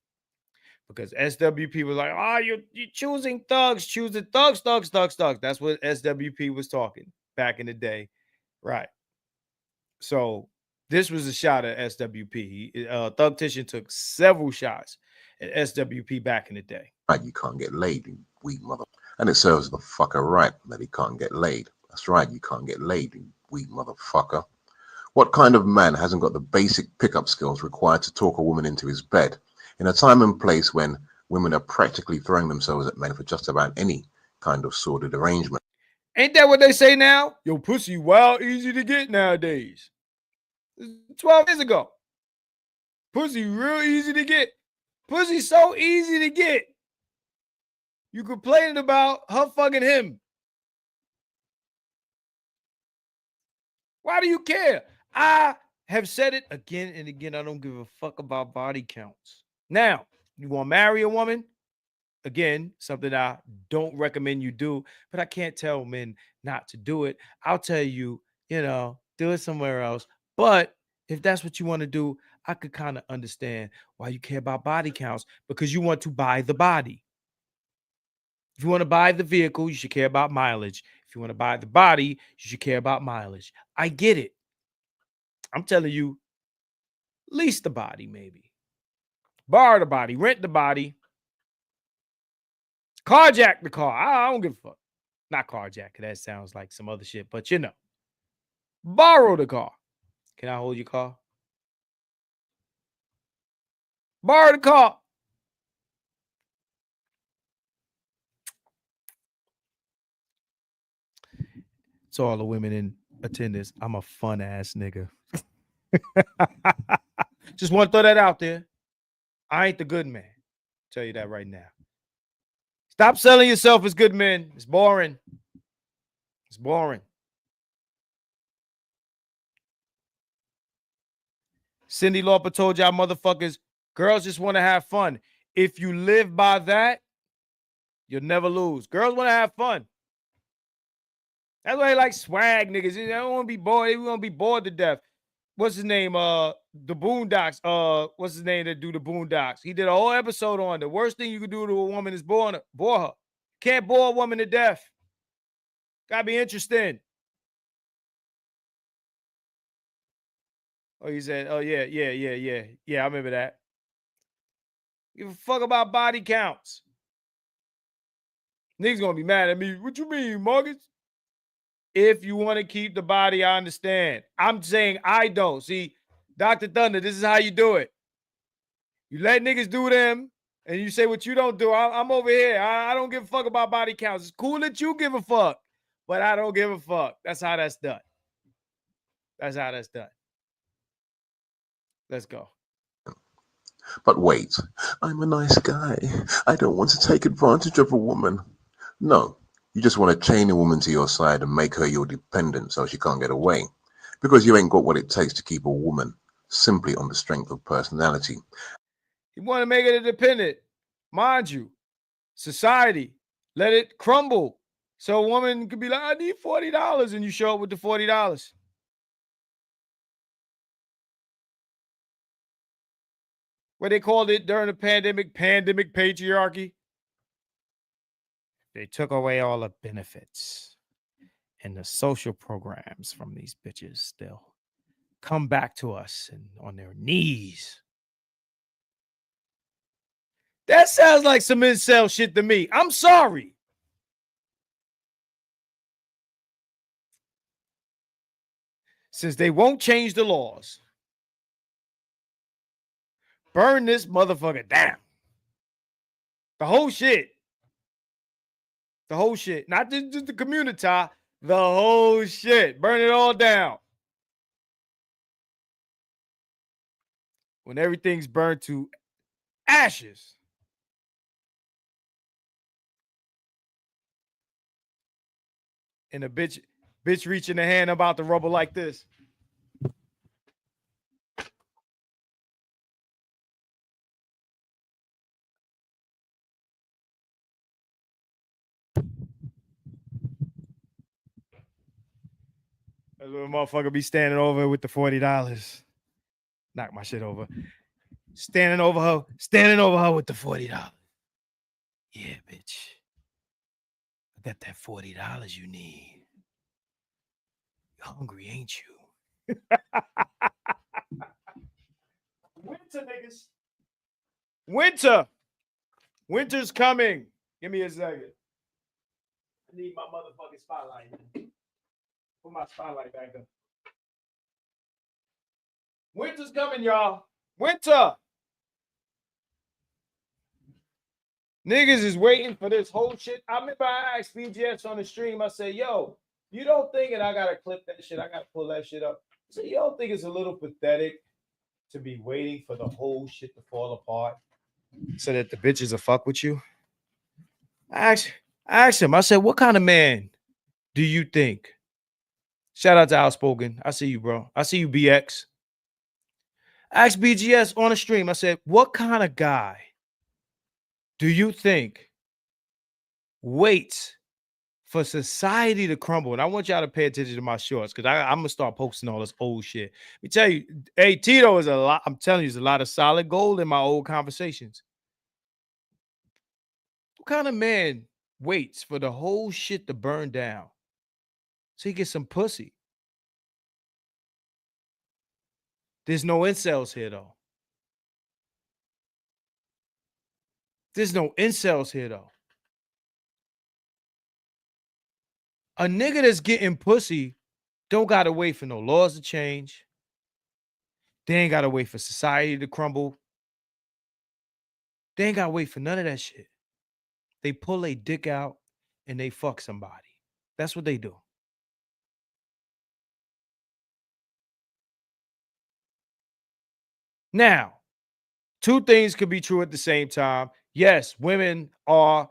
B: Because SWP was like, you're choosing thugs, choosing thugs. That's what SWP was talking back in the day. Right. So this was a shot at SWP. Thugtician took several shots at SWP back in the day.
D: Right, you can't get laid, you weak mother. And it serves the fucker right that he can't get laid. That's right, you can't get laid, you weak motherfucker. What kind of man hasn't got the basic pickup skills required to talk a woman into his bed in a time and place when women are practically throwing themselves at men for just about any kind of sordid arrangement?
B: Ain't that what they say now? Yo, pussy wild easy to get nowadays. 12 years ago. Pussy real easy to get. Pussy so easy to get. You complaining about her fucking him. Why do you care? I have said it again and again. I don't give a fuck about body counts. Now, You want to marry a woman? Again, something I don't recommend you do, but I can't tell men not to do it. I'll tell you, do it somewhere else. But if that's what you want to do, I could kind of understand why you care about body counts, because you want to buy the body. If you want to buy the vehicle, you should care about mileage. If you want to buy the body, you should care about mileage. I get it. I'm telling you, lease the body, maybe. Borrow the body, rent the body. Carjack the car. I don't give a fuck. Not carjack. That sounds like some other shit, but borrow the car. Can I hold your car? Borrow the car. To all the women in attendance, I'm a fun ass nigga. Just want to throw that out there. I ain't the good man. Tell you that right now. Stop selling yourself as good men. It's boring. It's boring. Cindy Lauper told y'all motherfuckers, girls just want to have fun. If you live by that, you'll never lose. Girls want to have fun. That's why they like swag niggas. They don't want to be bored. They want to be bored to death. What's his name? The Boondocks. What's his name that do the Boondocks? He did a whole episode on the worst thing you could do to a woman is bore her. Can't bore a woman to death. Gotta be interesting. Oh, he said, oh, yeah. Yeah, I remember that. Give a fuck about body counts. Niggas gonna be mad at me. What you mean, Marcus? If you want to keep the body, I understand. I'm saying I don't. See, Dr. Thunder, this is how you do it. You let niggas do them, and you say what you don't do. I'm over here. I don't give a fuck about body counts. It's cool that you give a fuck, but I don't give a fuck. That's how that's done. That's how that's done. Let's go.
D: But wait, I'm a nice guy. I don't want to take advantage of a woman. No, you just want to chain a woman to your side and make her your dependent so she can't get away. Because you ain't got what it takes to keep a woman simply on the strength of personality.
B: You want to make it a dependent. Mind you, society, let it crumble. So a woman could be like, I need $40, and you show up with the $40. What they called it during the pandemic patriarchy. They took away all the benefits and the social programs from these bitches still. Come back to us and on their knees. That sounds like some incel shit to me. I'm sorry. Since they won't change the laws, burn this motherfucker down. The whole shit. The whole shit. Not just the community, the whole shit. Burn it all down. When everything's burned to ashes. And a bitch reaching the hand about to rubble like this. That little motherfucker be standing over with the $40. Knock my shit over. Standing over her with the $40. Yeah, bitch. I got that $40 you need. You're hungry, ain't you? Winter, niggas. Winter. Winter's coming. Give me a second. I need my motherfucking spotlight. Put my spotlight back up. Winter's coming, y'all. Winter. Niggas is waiting for this whole shit. I remember I asked BGS on the stream. I said, yo, you don't think, and I got to clip that shit. I got to pull that shit up. I said, you don't think it's a little pathetic to be waiting for the whole shit to fall apart so that the bitches will fuck with you? I asked him. I said, what kind of man do you think? Shout out to Outspoken. I see you, bro. I see you, BX. I asked BGS on the stream. I said, what kind of guy Do you think waits for society to crumble? And I want y'all to pay attention to my shorts because I'm gonna start posting all this old shit. Let me tell you, hey, Tito is a lot. I'm telling you, there's a lot of solid gold in my old conversations. What kind of man waits for the whole shit to burn down so he gets some pussy? There's no incels here, though. There's no incels here, though. A nigga that's getting pussy don't gotta wait for no laws to change. They ain't gotta wait for society to crumble. They ain't gotta wait for none of that shit. They pull a dick out and they fuck somebody. That's what they do. Now, two things could be true at the same time. Yes, women are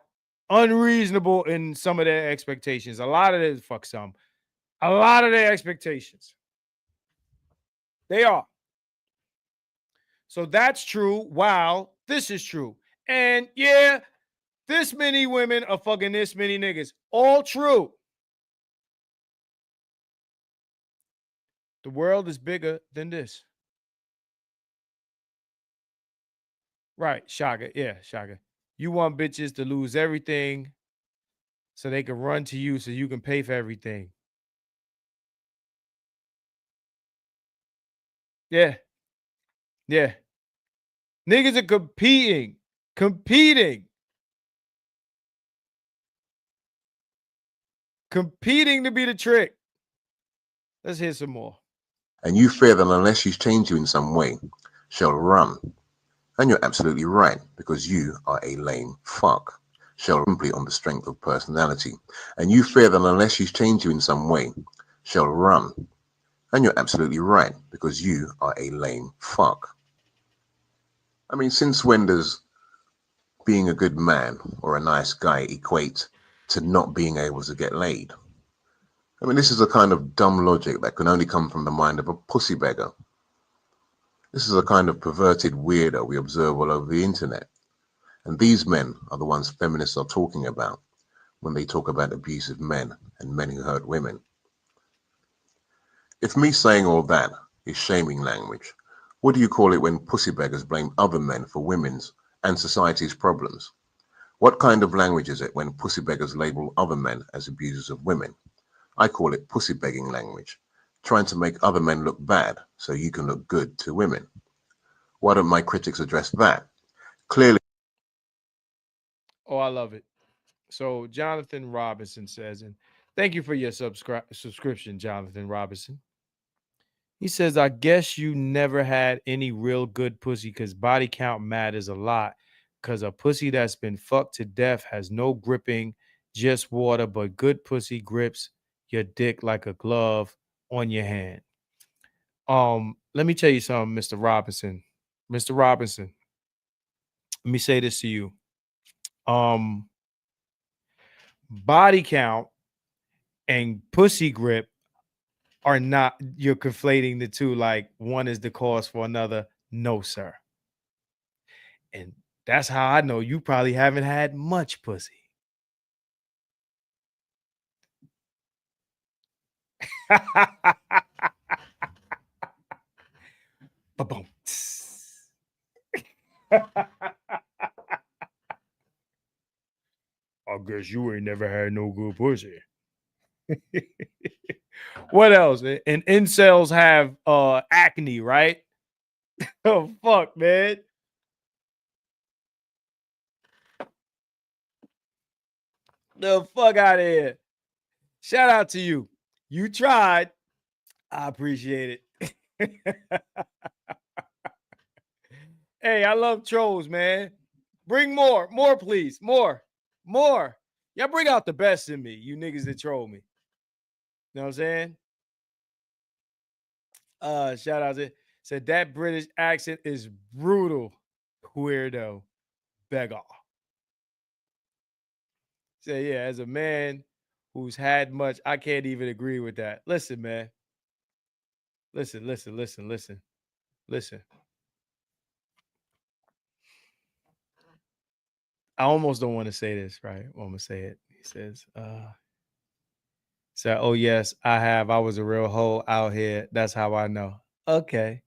B: unreasonable in some of their expectations. A lot of their a lot of their expectations. They are. So that's true. Wow, this is true. And yeah, this many women are fucking this many niggas. All true. The world is bigger than this. Right, Shaka. Yeah, Shaka. You want bitches to lose everything so they can run to you so you can pay for everything. Yeah. Yeah. Niggas are competing. Competing to be the trick. Let's hear some more.
D: And you fear that unless she's changed you in some way, she'll run. And you're absolutely right, because you are a lame fuck. She'll simply on the strength of personality. And you fear that unless she's changed you in some way, she'll run. And you're absolutely right, because you are a lame fuck. I mean, since when does being a good man or a nice guy equate to not being able to get laid? I mean, this is a kind of dumb logic that can only come from the mind of a pussy beggar. This is a kind of perverted weirdo we observe all over the internet. And these men are the ones feminists are talking about when they talk about abusive men and men who hurt women. If me saying all that is shaming language, what do you call it when pussy beggars blame other men for women's and society's problems? What kind of language is it when pussy beggars label other men as abusers of women? I call it pussy begging language, trying to make other men look bad so you can look good to women. Why don't my critics address that? Clearly.
B: Oh, I love it. So Jonathan Robinson says, and thank you for your subscription, Jonathan Robinson. He says, I guess you never had any real good pussy because body count matters a lot. Because a pussy that's been fucked to death has no gripping, just water, but good pussy grips your dick like a glove on your hand. Let me tell you something, Mr. Robinson. Mr. Robinson, let me say this to you. Body count and pussy grip are not, you're conflating the two like one is the cause for another. No, sir. And that's how I know you probably haven't had much pussy. Ba-boom. I guess you ain't never had no good pussy. What else? And incels have acne, right? Oh fuck, man. The fuck out of here. Shout out to you. You tried. I appreciate it. Hey, I love trolls, man. Bring more, please. More. Y'all bring out the best in me, you niggas that troll me. You know what I'm saying? Shout out to said that British accent is brutal. Weirdo. Beggar. Say, yeah, as a man who's had much, I can't even agree with that. Listen, man. Listen. I almost don't want to say this, right? I'm gonna say it. He says, so, oh yes, I have. I was a real hoe out here. That's how I know. Okay.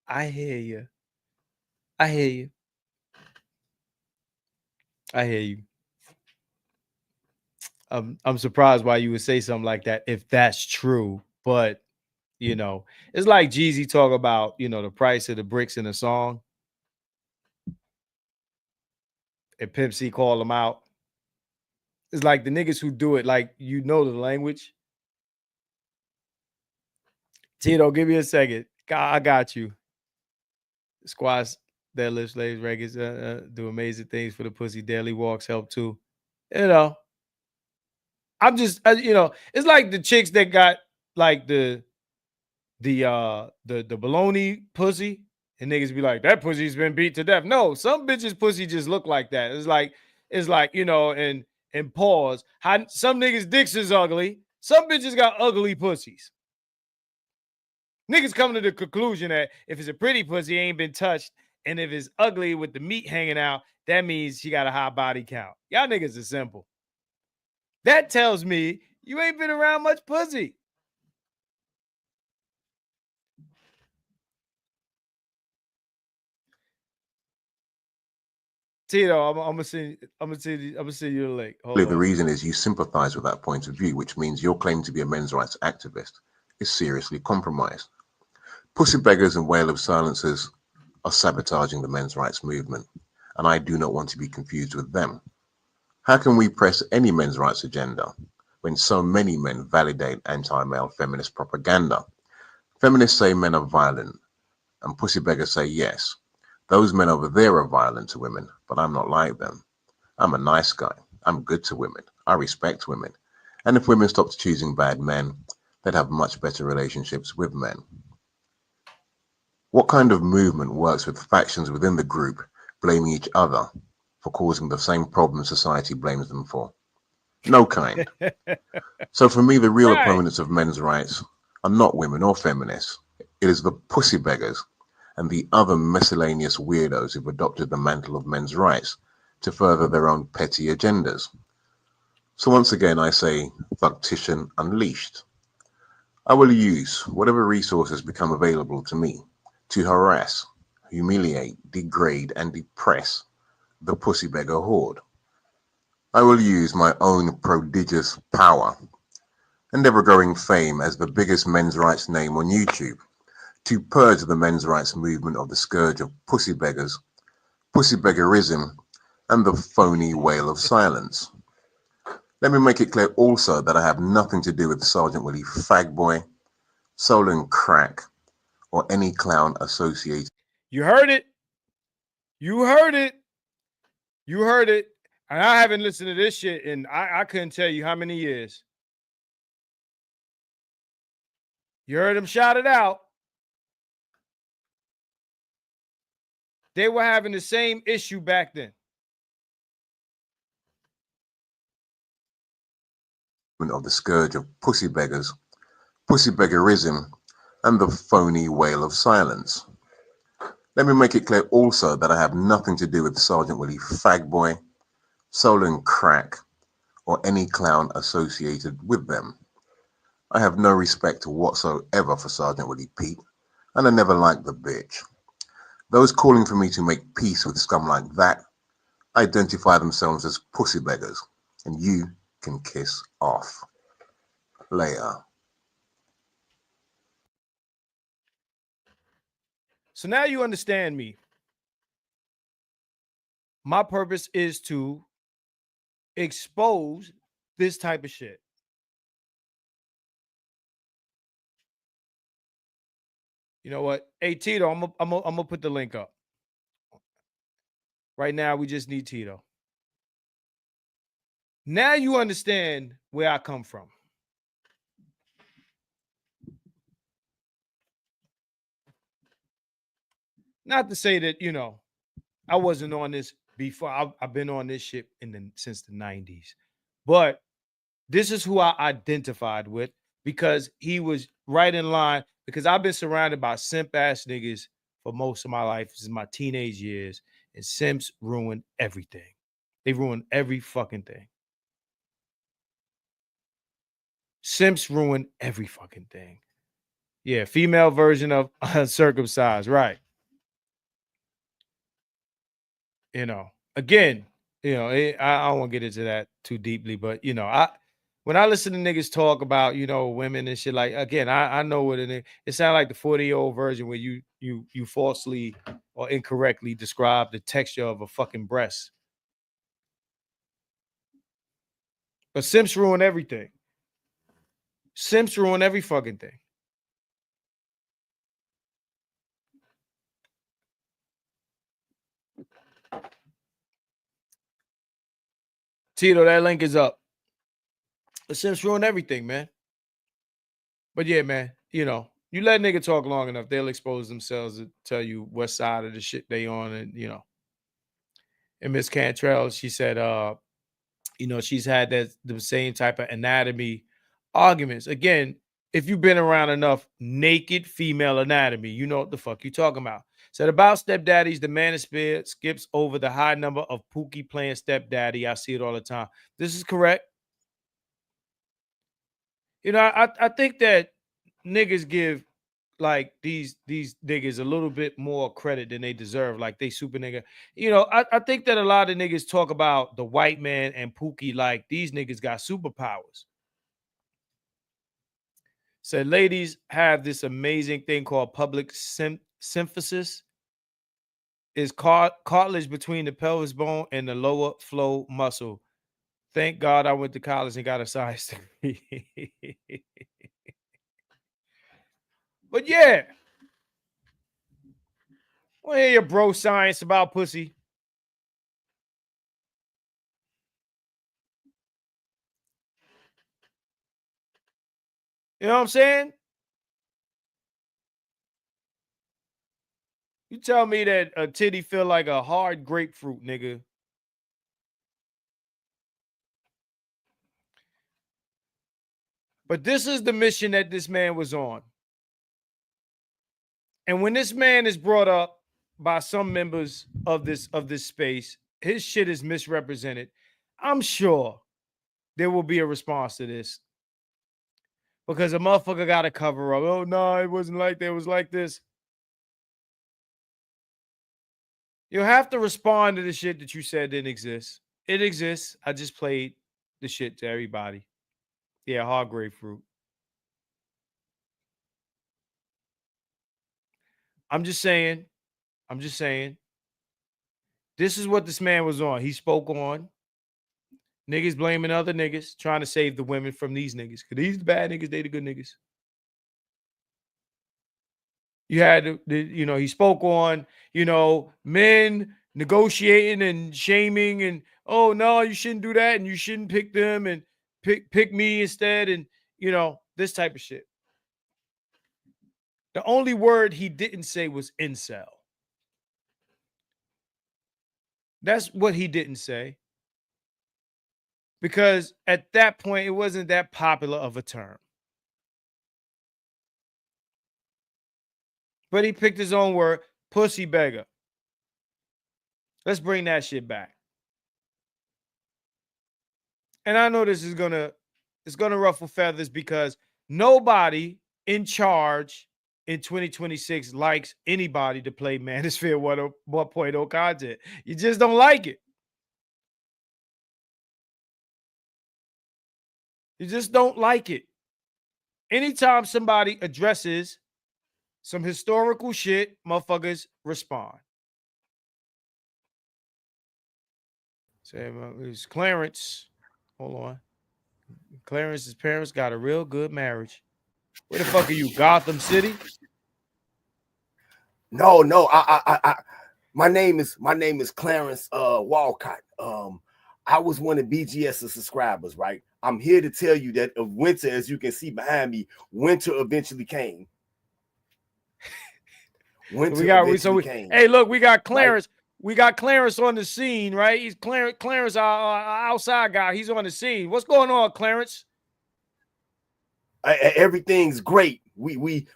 B: I hear you. I hear you. I hear you. I'm surprised why you would say something like that if that's true. But you know, it's like Jeezy talk about, you know, the price of the bricks in a song. And Pimp C call them out. It's like the niggas who do it, like, you know, the language. Tito, give me a second. I got you. Squats, deadlifts, legs, records, do amazing things for the pussy. Daily walks help too. You know, I'm just, you know, it's like the chicks that got like the baloney pussy, and niggas be like, that pussy's been beat to death. No, some bitches pussy just look like that. It's like, you know, and pause. How some niggas dicks is ugly. Some bitches got ugly pussies. Niggas come to the conclusion that if it's a pretty pussy, it ain't been touched. And if it's ugly with the meat hanging out, that means she got a high body count. Y'all niggas are simple. That tells me you ain't been around much pussy. Tito, I'm gonna send you the link. Hold
D: The
B: on.
D: reason is you sympathize with that point of view, which means your claim to be a men's rights activist is seriously compromised. Pussy beggars and whale of silencers are sabotaging the men's rights movement, and I do not want to be confused with them. How can we press any men's rights agenda when so many men validate anti-male feminist propaganda? Feminists say men are violent, and pussy beggars say yes. Those men over there are violent to women, but I'm not like them. I'm a nice guy. I'm good to women. I respect women. And if women stopped choosing bad men, they'd have much better relationships with men. What kind of movement works with factions within the group blaming each other for causing the same problem society blames them for? No kind. So for me, the real opponents of men's rights are not women or feminists. It is the pussy beggars and the other miscellaneous weirdos who've adopted the mantle of men's rights to further their own petty agendas. So once again, I say, Thugtition Unleashed. I will use whatever resources become available to me to harass, humiliate, degrade, and depress the pussy beggar horde. I will use my own prodigious power and ever-growing fame as the biggest men's rights name on YouTube to purge the men's rights movement of the scourge of pussy beggars, pussy beggarism, and the phony wail of silence. Let me make it clear also that I have nothing to do with Sergeant Willie Fagboy, Solon Crack, or any clown associated.
B: You heard it. You heard it. You heard it. And I haven't listened to this shit in I couldn't tell you how many years. You heard him shout it out. They were having the same issue back then.
D: Of the scourge of pussy beggars, pussy beggarism, and the phony wail of silence. Let me make it clear also that I have nothing to do with Sergeant Willie Fagboy, Solon Crack, or any clown associated with them. I have no respect whatsoever for Sergeant Willie Pete, and I never liked the bitch. Those calling for me to make peace with scum like that identify themselves as pussy beggars, and you can kiss off. Later.
B: So now you understand me. My purpose is to expose this type of shit. You know what? Hey, Tito, I'm gonna put the link up. Right now, we just need Tito. Now you understand where I come from. Not to say that, you know, I wasn't on this before. I've been on this shit since the 90s. But this is who I identified with because he was right in line. Because I've been surrounded by simp ass niggas for most of my life. This is my teenage years. And simps ruined everything. They ruin every fucking thing. Simps ruin every fucking thing. Yeah, female version of uncircumcised, right? You know, again, you know, I don't want to get into that too deeply, but you know, when I listen to niggas talk about, you know, women and shit, like, again, I know what it sounds like the 40-year-old version where you falsely or incorrectly describe the texture of a fucking breast. But simps ruin everything. Simps ruin every fucking thing. Tito, that link is up. The simps ruin everything, man. But yeah, man, you know, you let a nigga talk long enough, they'll expose themselves to tell you what side of the shit they on. And, you know, and Miss Cantrell, she said, you know, she's had the same type of anatomy arguments. Again, if you've been around enough naked female anatomy, you know what the fuck you talking about. Said about stepdaddies, the manosphere skips over the high number of Pookie playing stepdaddy. I see it all the time. This is correct. You know, I think that niggas give like these niggas a little bit more credit than they deserve. Like they super nigga. You know, I think that a lot of niggas talk about the white man and Pookie like these niggas got superpowers. Said ladies have this amazing thing called public symphysis. Is cartilage between the pelvis bone and the lower flow muscle. Thank God I went to college and got a science degree. But yeah, well, hear your bro science about pussy. You know what I'm saying? You tell me that a titty feel like a hard grapefruit, nigga. But this is the mission that this man was on. And when this man is brought up by some members of this space, his shit is misrepresented. I'm sure there will be a response to this. Because a motherfucker got to cover up. Oh, no, it wasn't like that. It was like this. You'll have to respond to the shit that you said didn't exist. It exists. I just played the shit to everybody. Yeah, hard grapefruit. I'm just saying. This is what this man was on. He spoke on niggas blaming other niggas, trying to save the women from these niggas. Because these the bad niggas, they the good niggas. You had, you know, he spoke on, you know, men negotiating and shaming and, oh, no, you shouldn't do that and you shouldn't pick them and pick me instead and, you know, this type of shit. The only word he didn't say was incel. That's what he didn't say. Because at that point, it wasn't that popular of a term. But he picked his own word, pussy beggar. Let's bring that shit back. And I know this is it's gonna ruffle feathers because nobody in charge in 2026 likes anybody to play Manosphere 1.0 content. You just don't like it. You just don't like it. Anytime somebody addresses some historical shit, motherfuckers respond. Say, it's Clarence. Hold on. Clarence's parents got a real good marriage. Where the fuck are you, Gotham City?
F: No. My name is Clarence Walcott. I was one of BGS's subscribers, right? I'm here to tell you that of winter, as you can see behind me, winter eventually came.
B: Came. Hey, look, we got Clarence. Right? We got Clarence on the scene, right? He's Clarence, our outside guy. He's on the scene. What's going on, Clarence?
F: Everything's great. We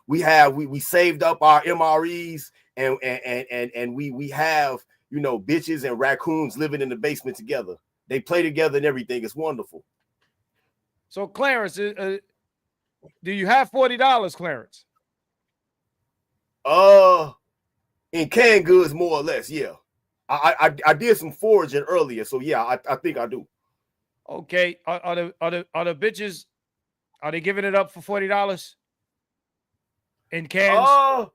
F: saved up our MREs and we have you know, bitches and raccoons living in the basement together. They play together and everything. It's wonderful.
B: So, Clarence, do you have $40, Clarence?
F: In canned goods, more or less, yeah. I did some foraging earlier, so yeah, I think I do.
B: Okay, are the bitches, are they giving it up for $40 in cans?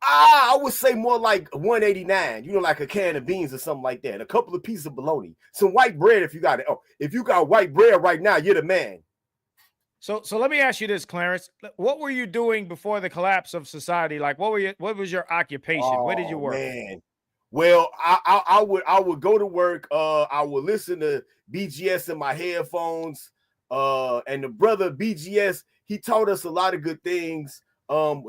F: I would say more like $189. You know, like a can of beans or something like that. A couple of pieces of bologna, some white bread if you got it. Oh, if you got white bread right now, you're the man.
B: So let me ask you this, Clarence. What were you doing before the collapse of society? Like, what was your occupation? Where did you work?
F: Man. Well, I would go to work. I would listen to BGS in my headphones. And the brother BGS, he taught us a lot of good things. To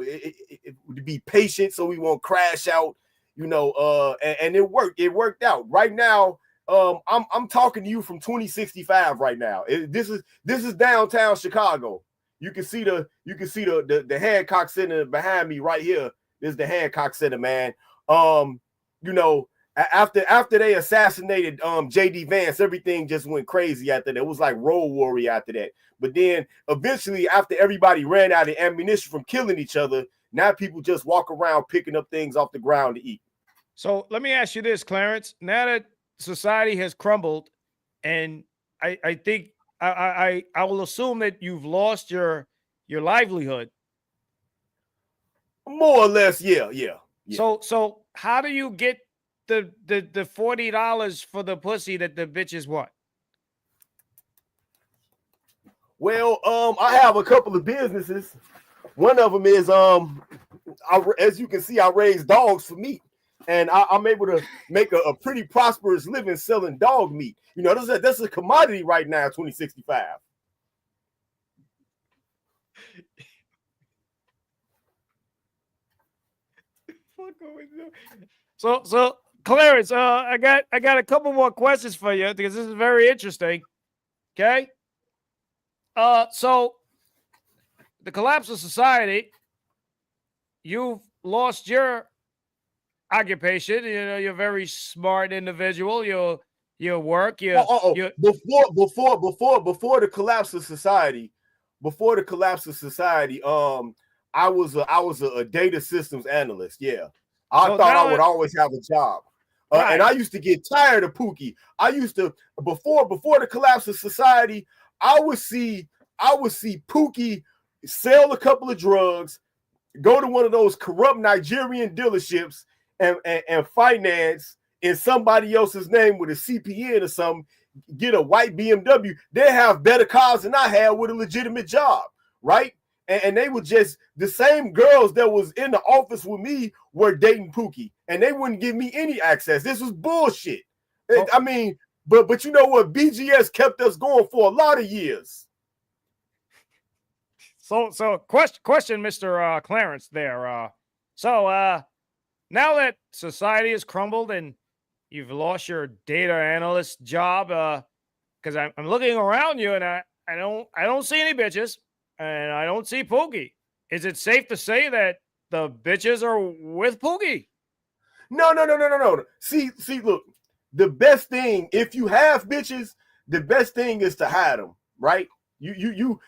F: be patient so we won't crash out, you know. And it worked. It worked out. Right now, I'm talking to you from 2065 right now. This is downtown Chicago. You can see the Hancock Center behind me right here. This is the Hancock Center, man. You know, after they assassinated JD Vance, everything just went crazy after that. It was like Road Warrior after that. But then eventually, after everybody ran out of ammunition from killing each other, now people just walk around picking up things off the ground to eat.
B: So let me ask you this, Clarence. Now that society has crumbled, and I think I will assume that you've lost your livelihood.
F: More or less, yeah.
B: So how do you get the $40 for the pussy that the bitches want?
F: Well, I have a couple of businesses. One of them is as you can see, I raise dogs for meat, and I'm able to make a pretty prosperous living selling dog meat. You know, that's a commodity right now, 2065.
B: So Clarence, I got a couple more questions for you because this is very interesting. Okay. So the collapse of society, you've lost your occupation. You know, you're a very smart individual. Your work.
F: Before the collapse of society, I was a data systems analyst. Yeah, I thought I would always have a job. Right. And I used to get tired of Pookie. I used to before the collapse of society, I would see Pookie sell a couple of drugs, go to one of those corrupt Nigerian dealerships and finance in somebody else's name with a CPN or something, get a white BMW. They have better cars than I had with a legitimate job, right? And they were just the same girls that was in the office with me were dating Pookie, and they wouldn't give me any access. This was bullshit. Oh. I mean, but you know what? BGS kept us going for a lot of years.
B: So question, Mr. Clarence there. So now that society has crumbled and you've lost your data analyst job, because I'm looking around you and I don't see any bitches and I don't see Pookie. Is it safe to say that the bitches are with Pookie?
F: No. See, look, the best thing, if you have bitches, the best thing is to hide them, right? You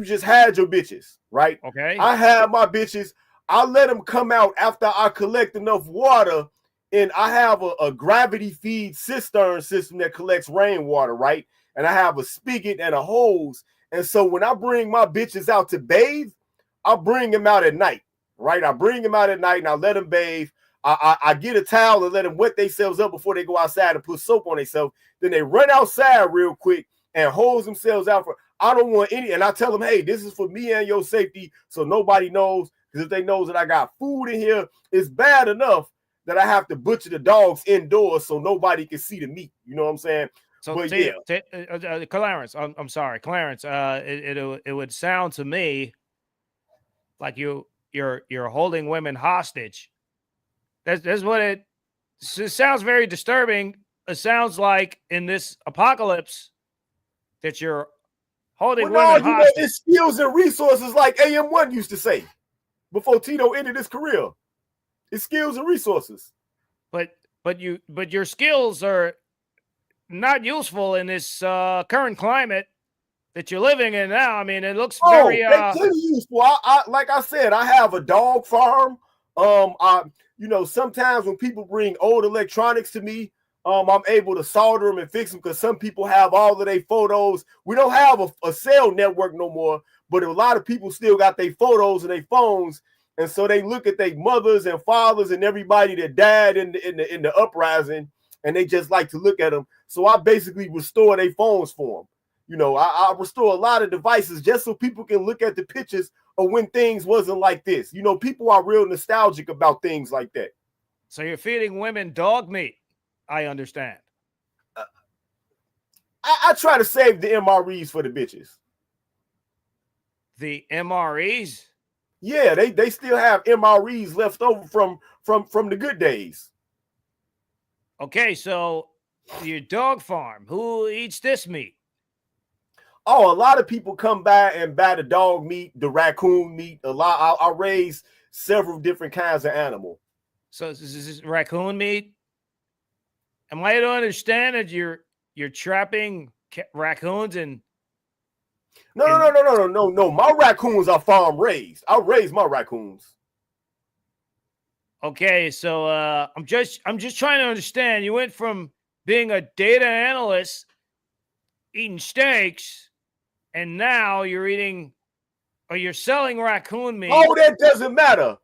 F: just had your bitches, right?
B: Okay.
F: I had my bitches. I let them come out after I collect enough water, and I have a gravity feed cistern system that collects rainwater, right? And I have a spigot and a hose. And so when I bring my bitches out to bathe, I bring them out at night, right? I bring them out at night and I let them bathe. I get a towel and let them wet themselves up before they go outside and put soap on themselves. Then they run outside real quick and hose themselves out. I don't want any, and I tell them, hey, this is for me and your safety, so nobody knows. Because if they know that I got food in here, it's bad enough that I have to butcher the dogs indoors so nobody can see the meat. You know what I'm saying?
B: So,
F: but
B: Clarence, I'm sorry, Clarence. It would sound to me like you're holding women hostage. That's what it sounds very disturbing. It sounds like in this apocalypse that you're holding women hostage.
F: It's skills and resources, like AM1 used to say before Tito ended his career. It's skills and resources.
B: but your skills are not useful in this current climate that you're living in now. I mean, it looks very
F: they plenty useful. I like I said, I have a dog farm. Sometimes when people bring old electronics to me, I'm able to solder them and fix them because some people have all of their photos. We don't have a cell network no more, but a lot of people still got their photos and their phones, and so they look at their mothers and fathers and everybody that died in the uprising, and they just like to look at them. So I basically restore their phones for them. You know, I restore a lot of devices just so people can look at the pictures of when things wasn't like this. You know, people are real nostalgic about things like that.
B: So you're feeding women dog meat, I understand.
F: I try to save the MREs for the bitches.
B: The MREs?
F: Yeah, they still have MREs left over from the good days.
B: Okay, so your dog farm, who eats this meat?
F: Oh, a lot of people come by and buy the dog meat, the raccoon meat. A lot. I raise several different kinds of animal.
B: So this is raccoon meat. Am I to understand that you're trapping raccoons and?
F: No. My raccoons are farm raised. I raise my raccoons.
B: Okay, so I'm just trying to understand. You went from being a data analyst, eating steaks, and now you're selling raccoon meat.
F: Oh, that doesn't matter.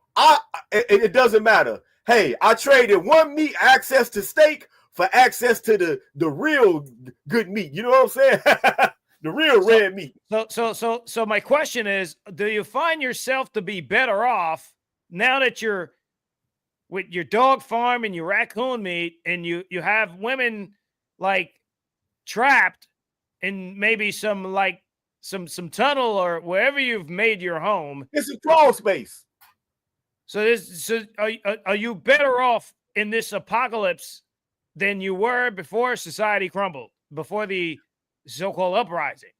F: It doesn't matter. Hey, I traded one meat access to steak for access to the real good meat. You know what I'm saying? The real red meat.
B: So my question is, do you find yourself to be better off now that you're with your dog farm and your raccoon meat, and you have women like trapped in maybe some tunnel or wherever you've made your home?
F: It's a crawl space.
B: So are you better off in this apocalypse than you were before society crumbled, before the so-called uprising?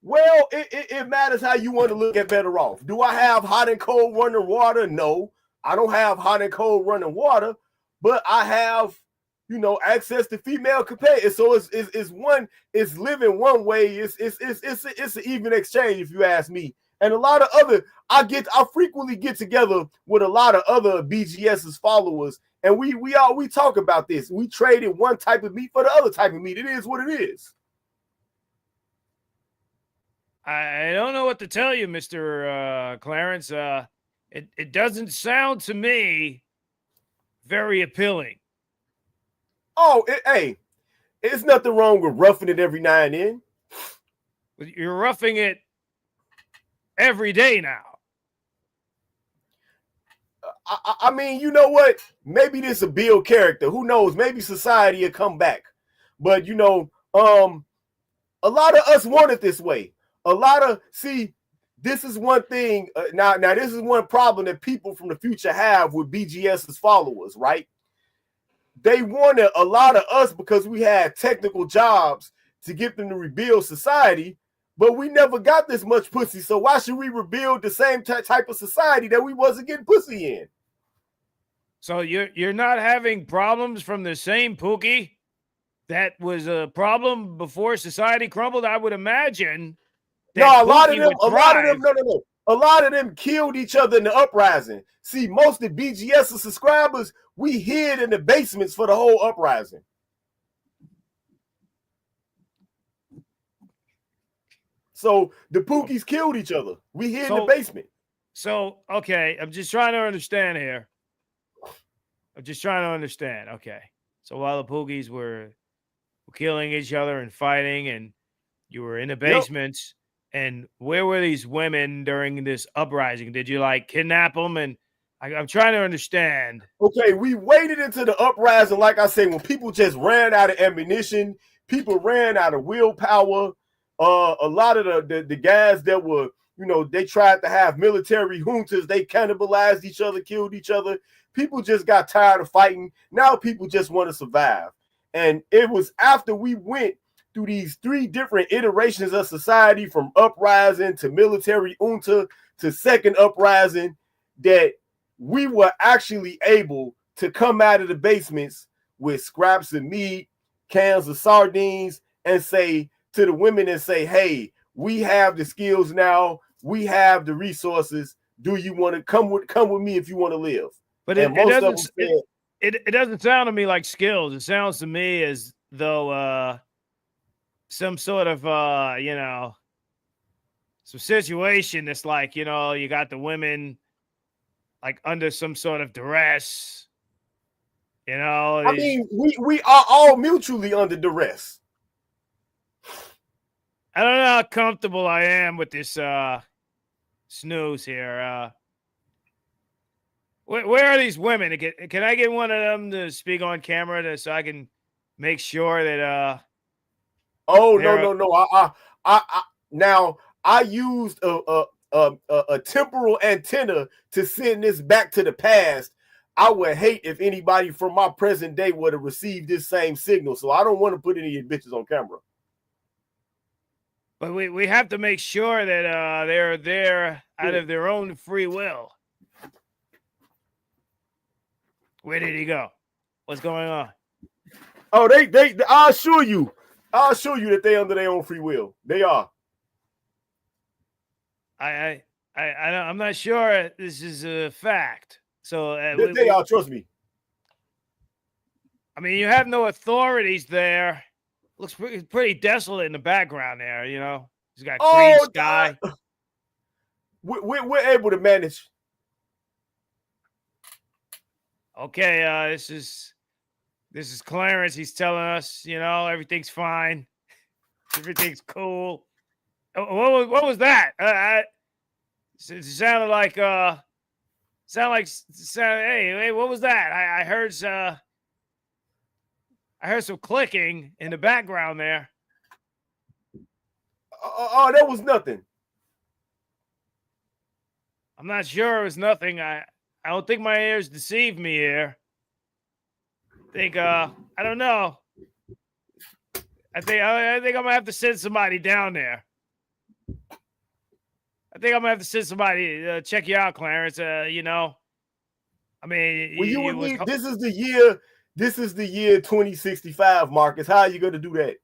F: Well, it matters how you want to look at better off. Do I have hot and cold running water? No, I don't have hot and cold running water, but I have, access to female companions. So it's living one way. It's an even exchange, if you ask me. And a lot of other, I frequently get together with a lot of other BGS's followers, and we talk about this. We traded one type of meat for the other type of meat. It is what it is.
B: I don't know what to tell you, Mr. Clarence. It doesn't sound to me very appealing.
F: Oh, hey, there's nothing wrong with roughing it every now and then.
B: You're roughing it every day now.
F: I mean, you know what? Maybe this will build character. Who knows? Maybe society will come back. But, a lot of us want it this way. This is one thing. Now, this is one problem that people from the future have with BGS's followers, right? They wanted a lot of us because we had technical jobs to get them to rebuild society, but we never got this much pussy. So why should we rebuild the same type of society that we wasn't getting pussy in?
B: So you're not having problems from the same Pookie that was a problem before society crumbled? I would imagine.
F: No, a lot of them killed each other in the uprising. See, most of BGS subscribers, we hid in the basements for the whole uprising. So the Pookies killed each other. We hid in the basement.
B: So, okay, I'm just trying to understand here. Okay. So while the Pookies were killing each other and fighting, and you were in the basements, and where were these women during this uprising? Did you kidnap them? And I'm trying to understand.
F: Okay, we waited into the uprising, like I say, when people just ran out of ammunition, people ran out of willpower. A lot of the guys that were, they tried to have military juntas, they cannibalized each other, killed each other. People just got tired of fighting. Now people just want to survive. And it was after we went through these 3 different iterations of society, from uprising to military junta to second uprising, that we were actually able to come out of the basements with scraps of meat, cans of sardines, and say to the women and say, hey, we have the skills now, we have the resources. Do you want to come with me if you want to live?
B: But
F: it
B: doesn't sound to me like skills. It sounds to me as though some sort of some situation that's like, you got the women like under some sort of duress.
F: I mean, we are all mutually under duress.
B: I don't know how comfortable I am with this snooze here. Where are these women? Can I get one of them to speak on camera so I can make sure that
F: Oh no. Now I used a temporal antenna to send this back to the past. I would hate if anybody from my present day would have received this same signal. So I don't want to put any of these bitches on camera.
B: But we have to make sure that they're there out of their own free will. Where did he go? What's going on?
F: Oh, they I'll assure you that they under their own free will. They are.
B: I'm not sure this is a fact. So
F: they are, trust me.
B: I mean, you have no authorities there. Looks pretty desolate in the background there. He's got green sky.
F: We're able to manage.
B: Okay, this is Clarence. He's telling us, everything's fine, everything's cool. What was that? It sounded like hey, what was that? I heard some clicking in the background there.
F: Oh, that was nothing.
B: I'm not sure it was nothing. I don't think my ears deceived me here. I don't know. I think I'm gonna have to send somebody down there. I think I'm gonna have to send somebody to check you out, Clarence. I mean,
F: this is the year 2065, Marcus. How are you gonna do that?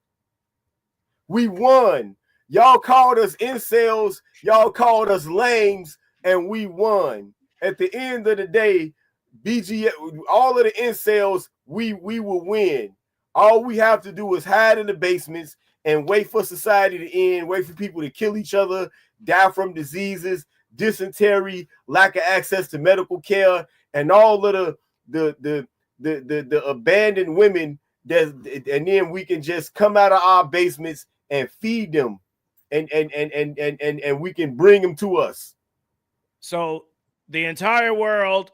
F: We won. Y'all called us incels. Y'all called us lames, and we won. At the end of the day, BG, all of the incels, we will win. All we have to do is hide in the basements and wait for society to end, wait for people to kill each other, die from diseases, dysentery, lack of access to medical care, and all of the abandoned women and then we can just come out of our basements and feed them and we can bring them to us.
B: So the entire world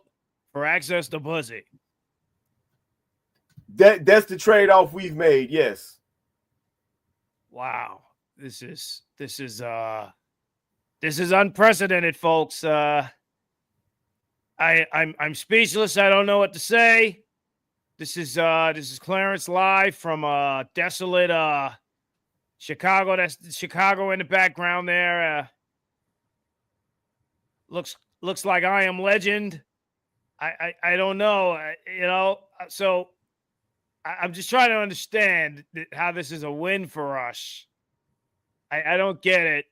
B: for access to pussy.
F: That's the trade-off we've made. Yes.
B: Wow. This is unprecedented, folks. I'm speechless. I don't know what to say. This is Clarence live from desolate Chicago. That's Chicago in the background there. Looks like I Am Legend. I don't know. So I'm just trying to understand how this is a win for us. I don't get it.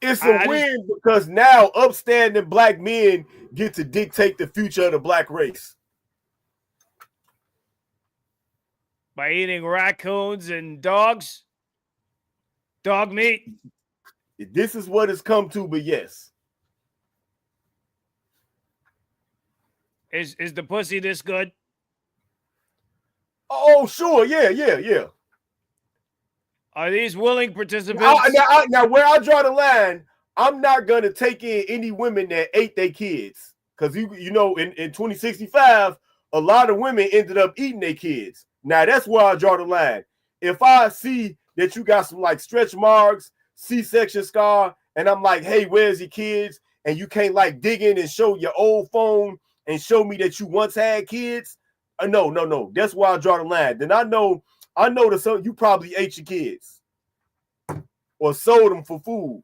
F: It's a win because now upstanding black men get to dictate the future of the black race.
B: By eating raccoons and dogs? Dog meat?
F: This is what it's come to, but yes.
B: Is the pussy this good?
F: Oh, sure. Yeah.
B: Are these willing participants?
F: Now, where I draw the line, I'm not going to take in any women that ate their kids. Because, you know, in 2065, a lot of women ended up eating their kids. Now, that's where I draw the line. If I see that you got some, like, stretch marks, C-section scar, and I'm like, hey, where's your kids? And you can't, like, dig in and show your old phone and show me that you once had kids. No. That's why I draw the line. Then I know that you probably ate your kids or sold them for food.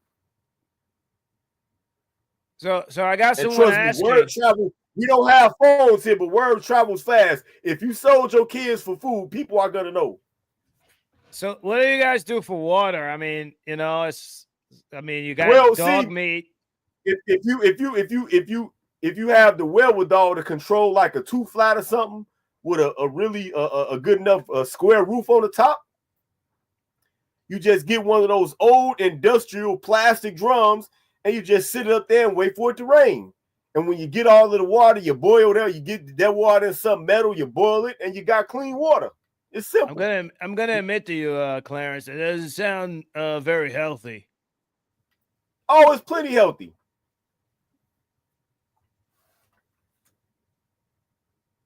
B: So I got someone asking.
F: We don't have phones here, but word travels fast. If you sold your kids for food, people are gonna know.
B: So what do you guys do for water? I mean, you know, you got dog meat.
F: If you have the wherewithal to control like a 2-flat or something with a really good enough square roof on the top, you just get one of those old industrial plastic drums and you just sit it up there and wait for it to rain. And when you get all of the water, you boil it, you get that water in some metal, you boil it, and you got clean water. It's simple.
B: I'm gonna admit to you, Clarence, it doesn't sound very healthy.
F: Oh, it's plenty healthy.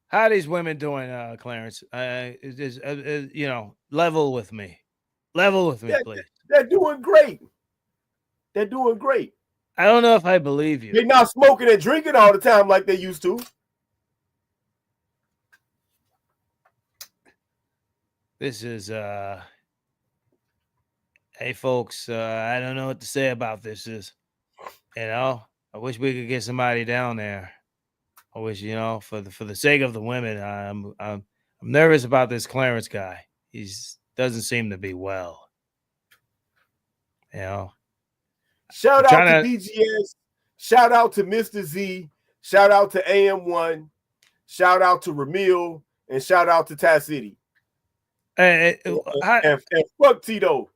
B: How are these women doing, Clarence? You know, level with me. Level with me, please.
F: They're doing great. They're doing great.
B: I don't know if I believe you.
F: They're not smoking and drinking all the time like they used to.
B: This is hey folks, I don't know what to say about this. You know, I wish we could get somebody down there. I wish, you know, for the sake of the women, I'm nervous about this Clarence guy. Doesn't seem to be well. You know.
F: Shout out to BGS. Shout out to Mr. Z. Shout out to AM1. Shout out to Ramil. And shout out to Ty City.
B: And
F: fuck Tito.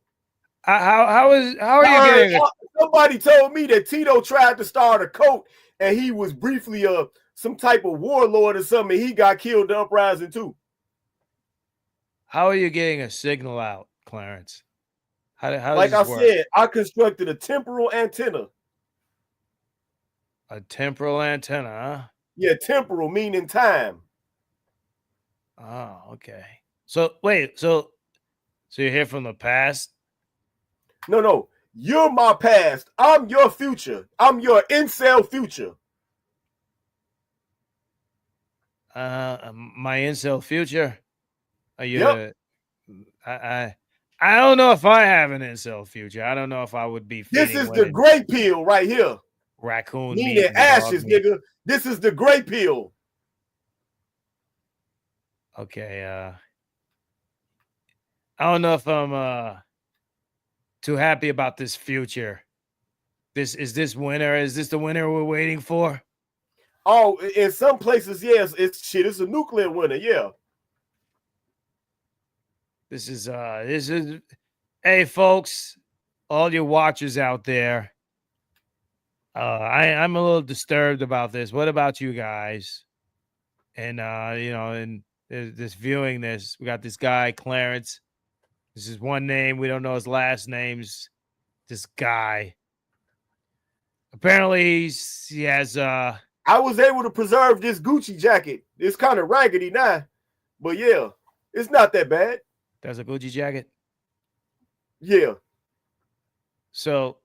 B: How are you getting it?
F: Somebody told me that Tito tried to start a cult and he was briefly some type of warlord or something. He got killed in the uprising too.
B: How are you getting a signal out, Clarence? How
F: like I
B: work?
F: said, I constructed a temporal antenna.
B: A temporal antenna, huh?
F: Yeah, temporal meaning time.
B: Oh, okay. So wait, so you're here from the past?
F: No. You're my past. I'm your future. I'm your incel future.
B: My incel future? Are you?
F: Yep.
B: I don't know if I have an incel future. I don't know if I would be.
F: This is the gray pill right here.
B: Raccoon
F: meat and ashes, nigga. This is the gray pill.
B: Okay. I don't know if I'm too happy about this future. Is this winter? Is this the winter we're waiting for?
F: Oh, in some places, yes. It's a nuclear winter, yeah.
B: This is hey folks, all you watchers out there. I'm a little disturbed about this. What about you guys? And you know, and this viewing this, we got this guy, Clarence. This is one name. We don't know his last names. This guy. Apparently he has
F: I was able to preserve this Gucci jacket. It's kind of raggedy now. But yeah, it's not that bad.
B: There's a Gucci jacket.
F: Yeah.
B: So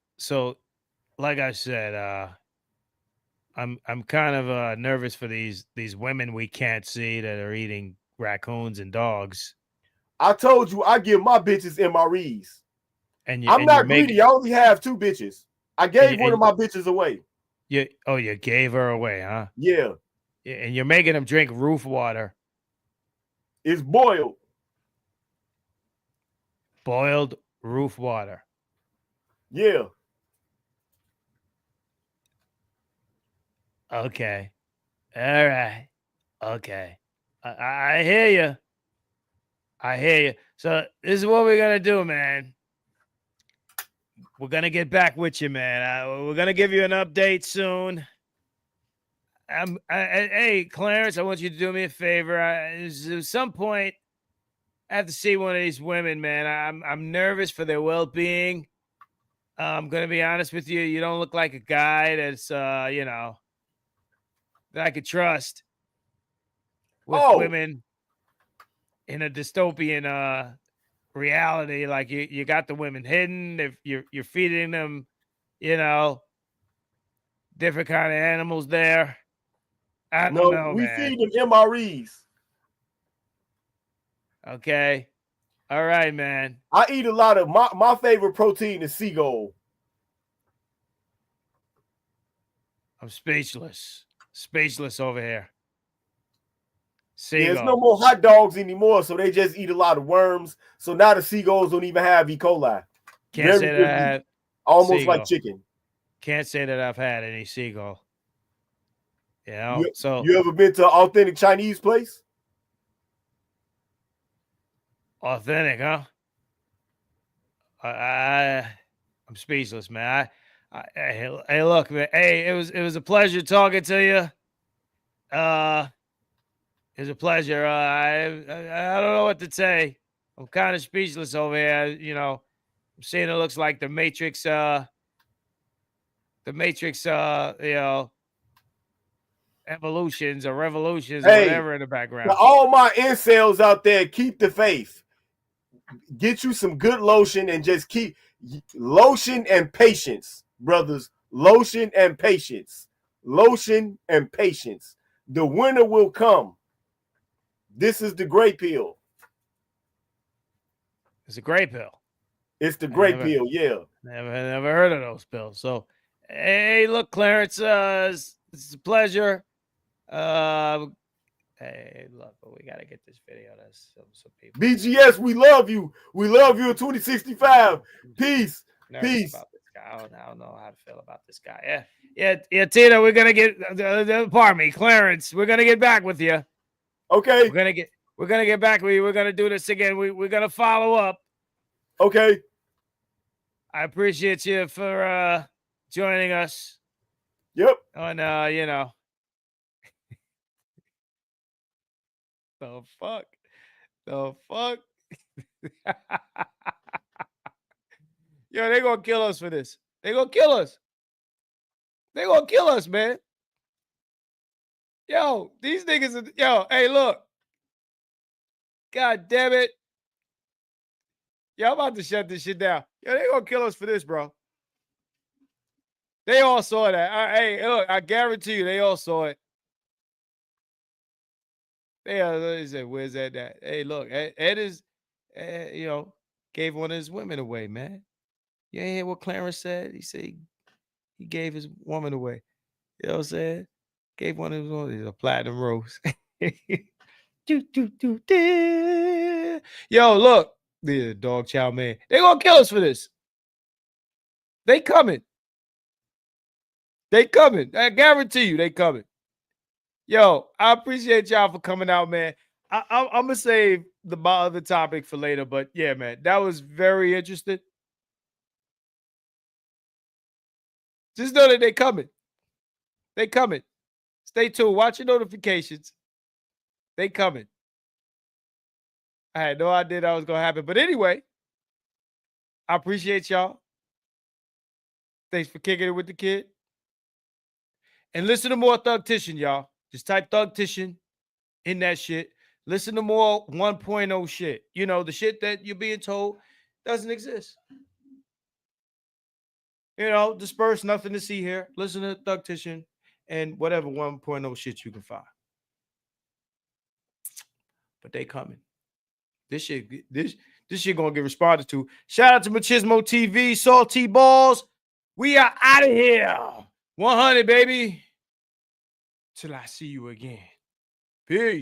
B: like I said, I'm kind of nervous for these women we can't see that are eating raccoons and dogs.
F: I told you I give my bitches MREs.
B: And
F: I'm not greedy. I only have 2 bitches. I gave one of my bitches away.
B: You gave her away, huh?
F: Yeah.
B: And you're making them drink roof water.
F: It's boiled.
B: Boiled roof water.
F: Yeah.
B: Okay. All right. Okay. I hear you. I hear you. So this is what we're going to do, man. We're going to get back with you, man. We're going to give you an update soon. Hey, Clarence, I want you to do me a favor. At some point, I have to see one of these women, man. I'm nervous for their well-being. I'm going to be honest with you. You don't look like a guy that's, you know, that I could trust with women in a dystopian reality. Like you got the women hidden. If you're feeding them, you know, different kind of animals there. I don't know,
F: we
B: man.
F: feed them MREs.
B: Okay. All right, man.
F: I eat a lot of my favorite protein is seagull.
B: I'm speechless. Speechless over here.
F: Yeah, there's
B: Seagull.
F: no more hot dogs anymore, so they just eat a lot of worms. So now the seagulls don't even have E. coli.
B: Can't say that I had
F: almost
B: seagull.
F: like chicken.
B: Can't say that I've had any seagull. You know,
F: You,
B: so
F: you ever been to an authentic Chinese place?
B: authentic, huh? I'm speechless, man. Hey, look, man. Hey, it was a pleasure talking to you. It was a pleasure. I don't know what to say. I'm kind of speechless over here. You know, I'm seeing it looks like the Matrix. You know, evolutions or revolutions or whatever in the background.
F: To all my incels out there, keep the faith. Get you some good lotion and just keep lotion and patience, brothers. Lotion and patience. Lotion and patience. The winter will come. This is the gray pill.
B: It's a gray pill.
F: It's the gray pill, yeah.
B: Never heard of those pills. So, hey, look, Clarence, it's a pleasure. Hey, look, we gotta get this video. That's some people.
F: BGS, we love you. We love you in 2065. Peace. Peace.
B: About this guy. I don't know how to feel about this guy. Yeah, Tina, we're gonna get. Pardon me, Clarence. We're gonna get back with you.
F: Okay.
B: We're gonna get back with you. We're gonna do this again. We're gonna follow up.
F: Okay.
B: I appreciate you for joining us.
F: Yep.
B: And you know. The fuck? Yo, they gonna kill us for this. They gonna kill us. They gonna kill us, man. Yo, these niggas are, yo, hey, look. God damn it. Yo, I'm about to shut this shit down. Yo, they gonna kill us for this, bro. They all saw that. Hey, look, I guarantee you they all saw it. They said, where's that at? Hey, look, Ed is, you know, gave one of his women away, man. You ain't hear what Clarence said? He said he gave his woman away. You know what I'm saying? Gave one of his women a platinum rose. Yo, look, the dog chow man. They gonna kill us for this. They coming. They coming. I guarantee you they coming. Yo, I appreciate y'all for coming out, man. I'm going to save my other topic for later, but yeah, man, that was very interesting. Just know that they coming. They coming. Stay tuned. Watch your notifications. They coming. I had no idea that was going to happen. But anyway, I appreciate y'all. Thanks for kicking it with the kid. And listen to more Thugtician, y'all. Just type Thugtician in that shit. Listen to more 1.0 shit. You know, the shit that you're being told doesn't exist. You know, disperse, nothing to see here. Listen to Thugtician and whatever 1.0 shit you can find. But they coming. This shit gonna get responded to. Shout out to Machismo TV, Salty Balls. We are out of here. 100, baby. Till I see you again. Peace.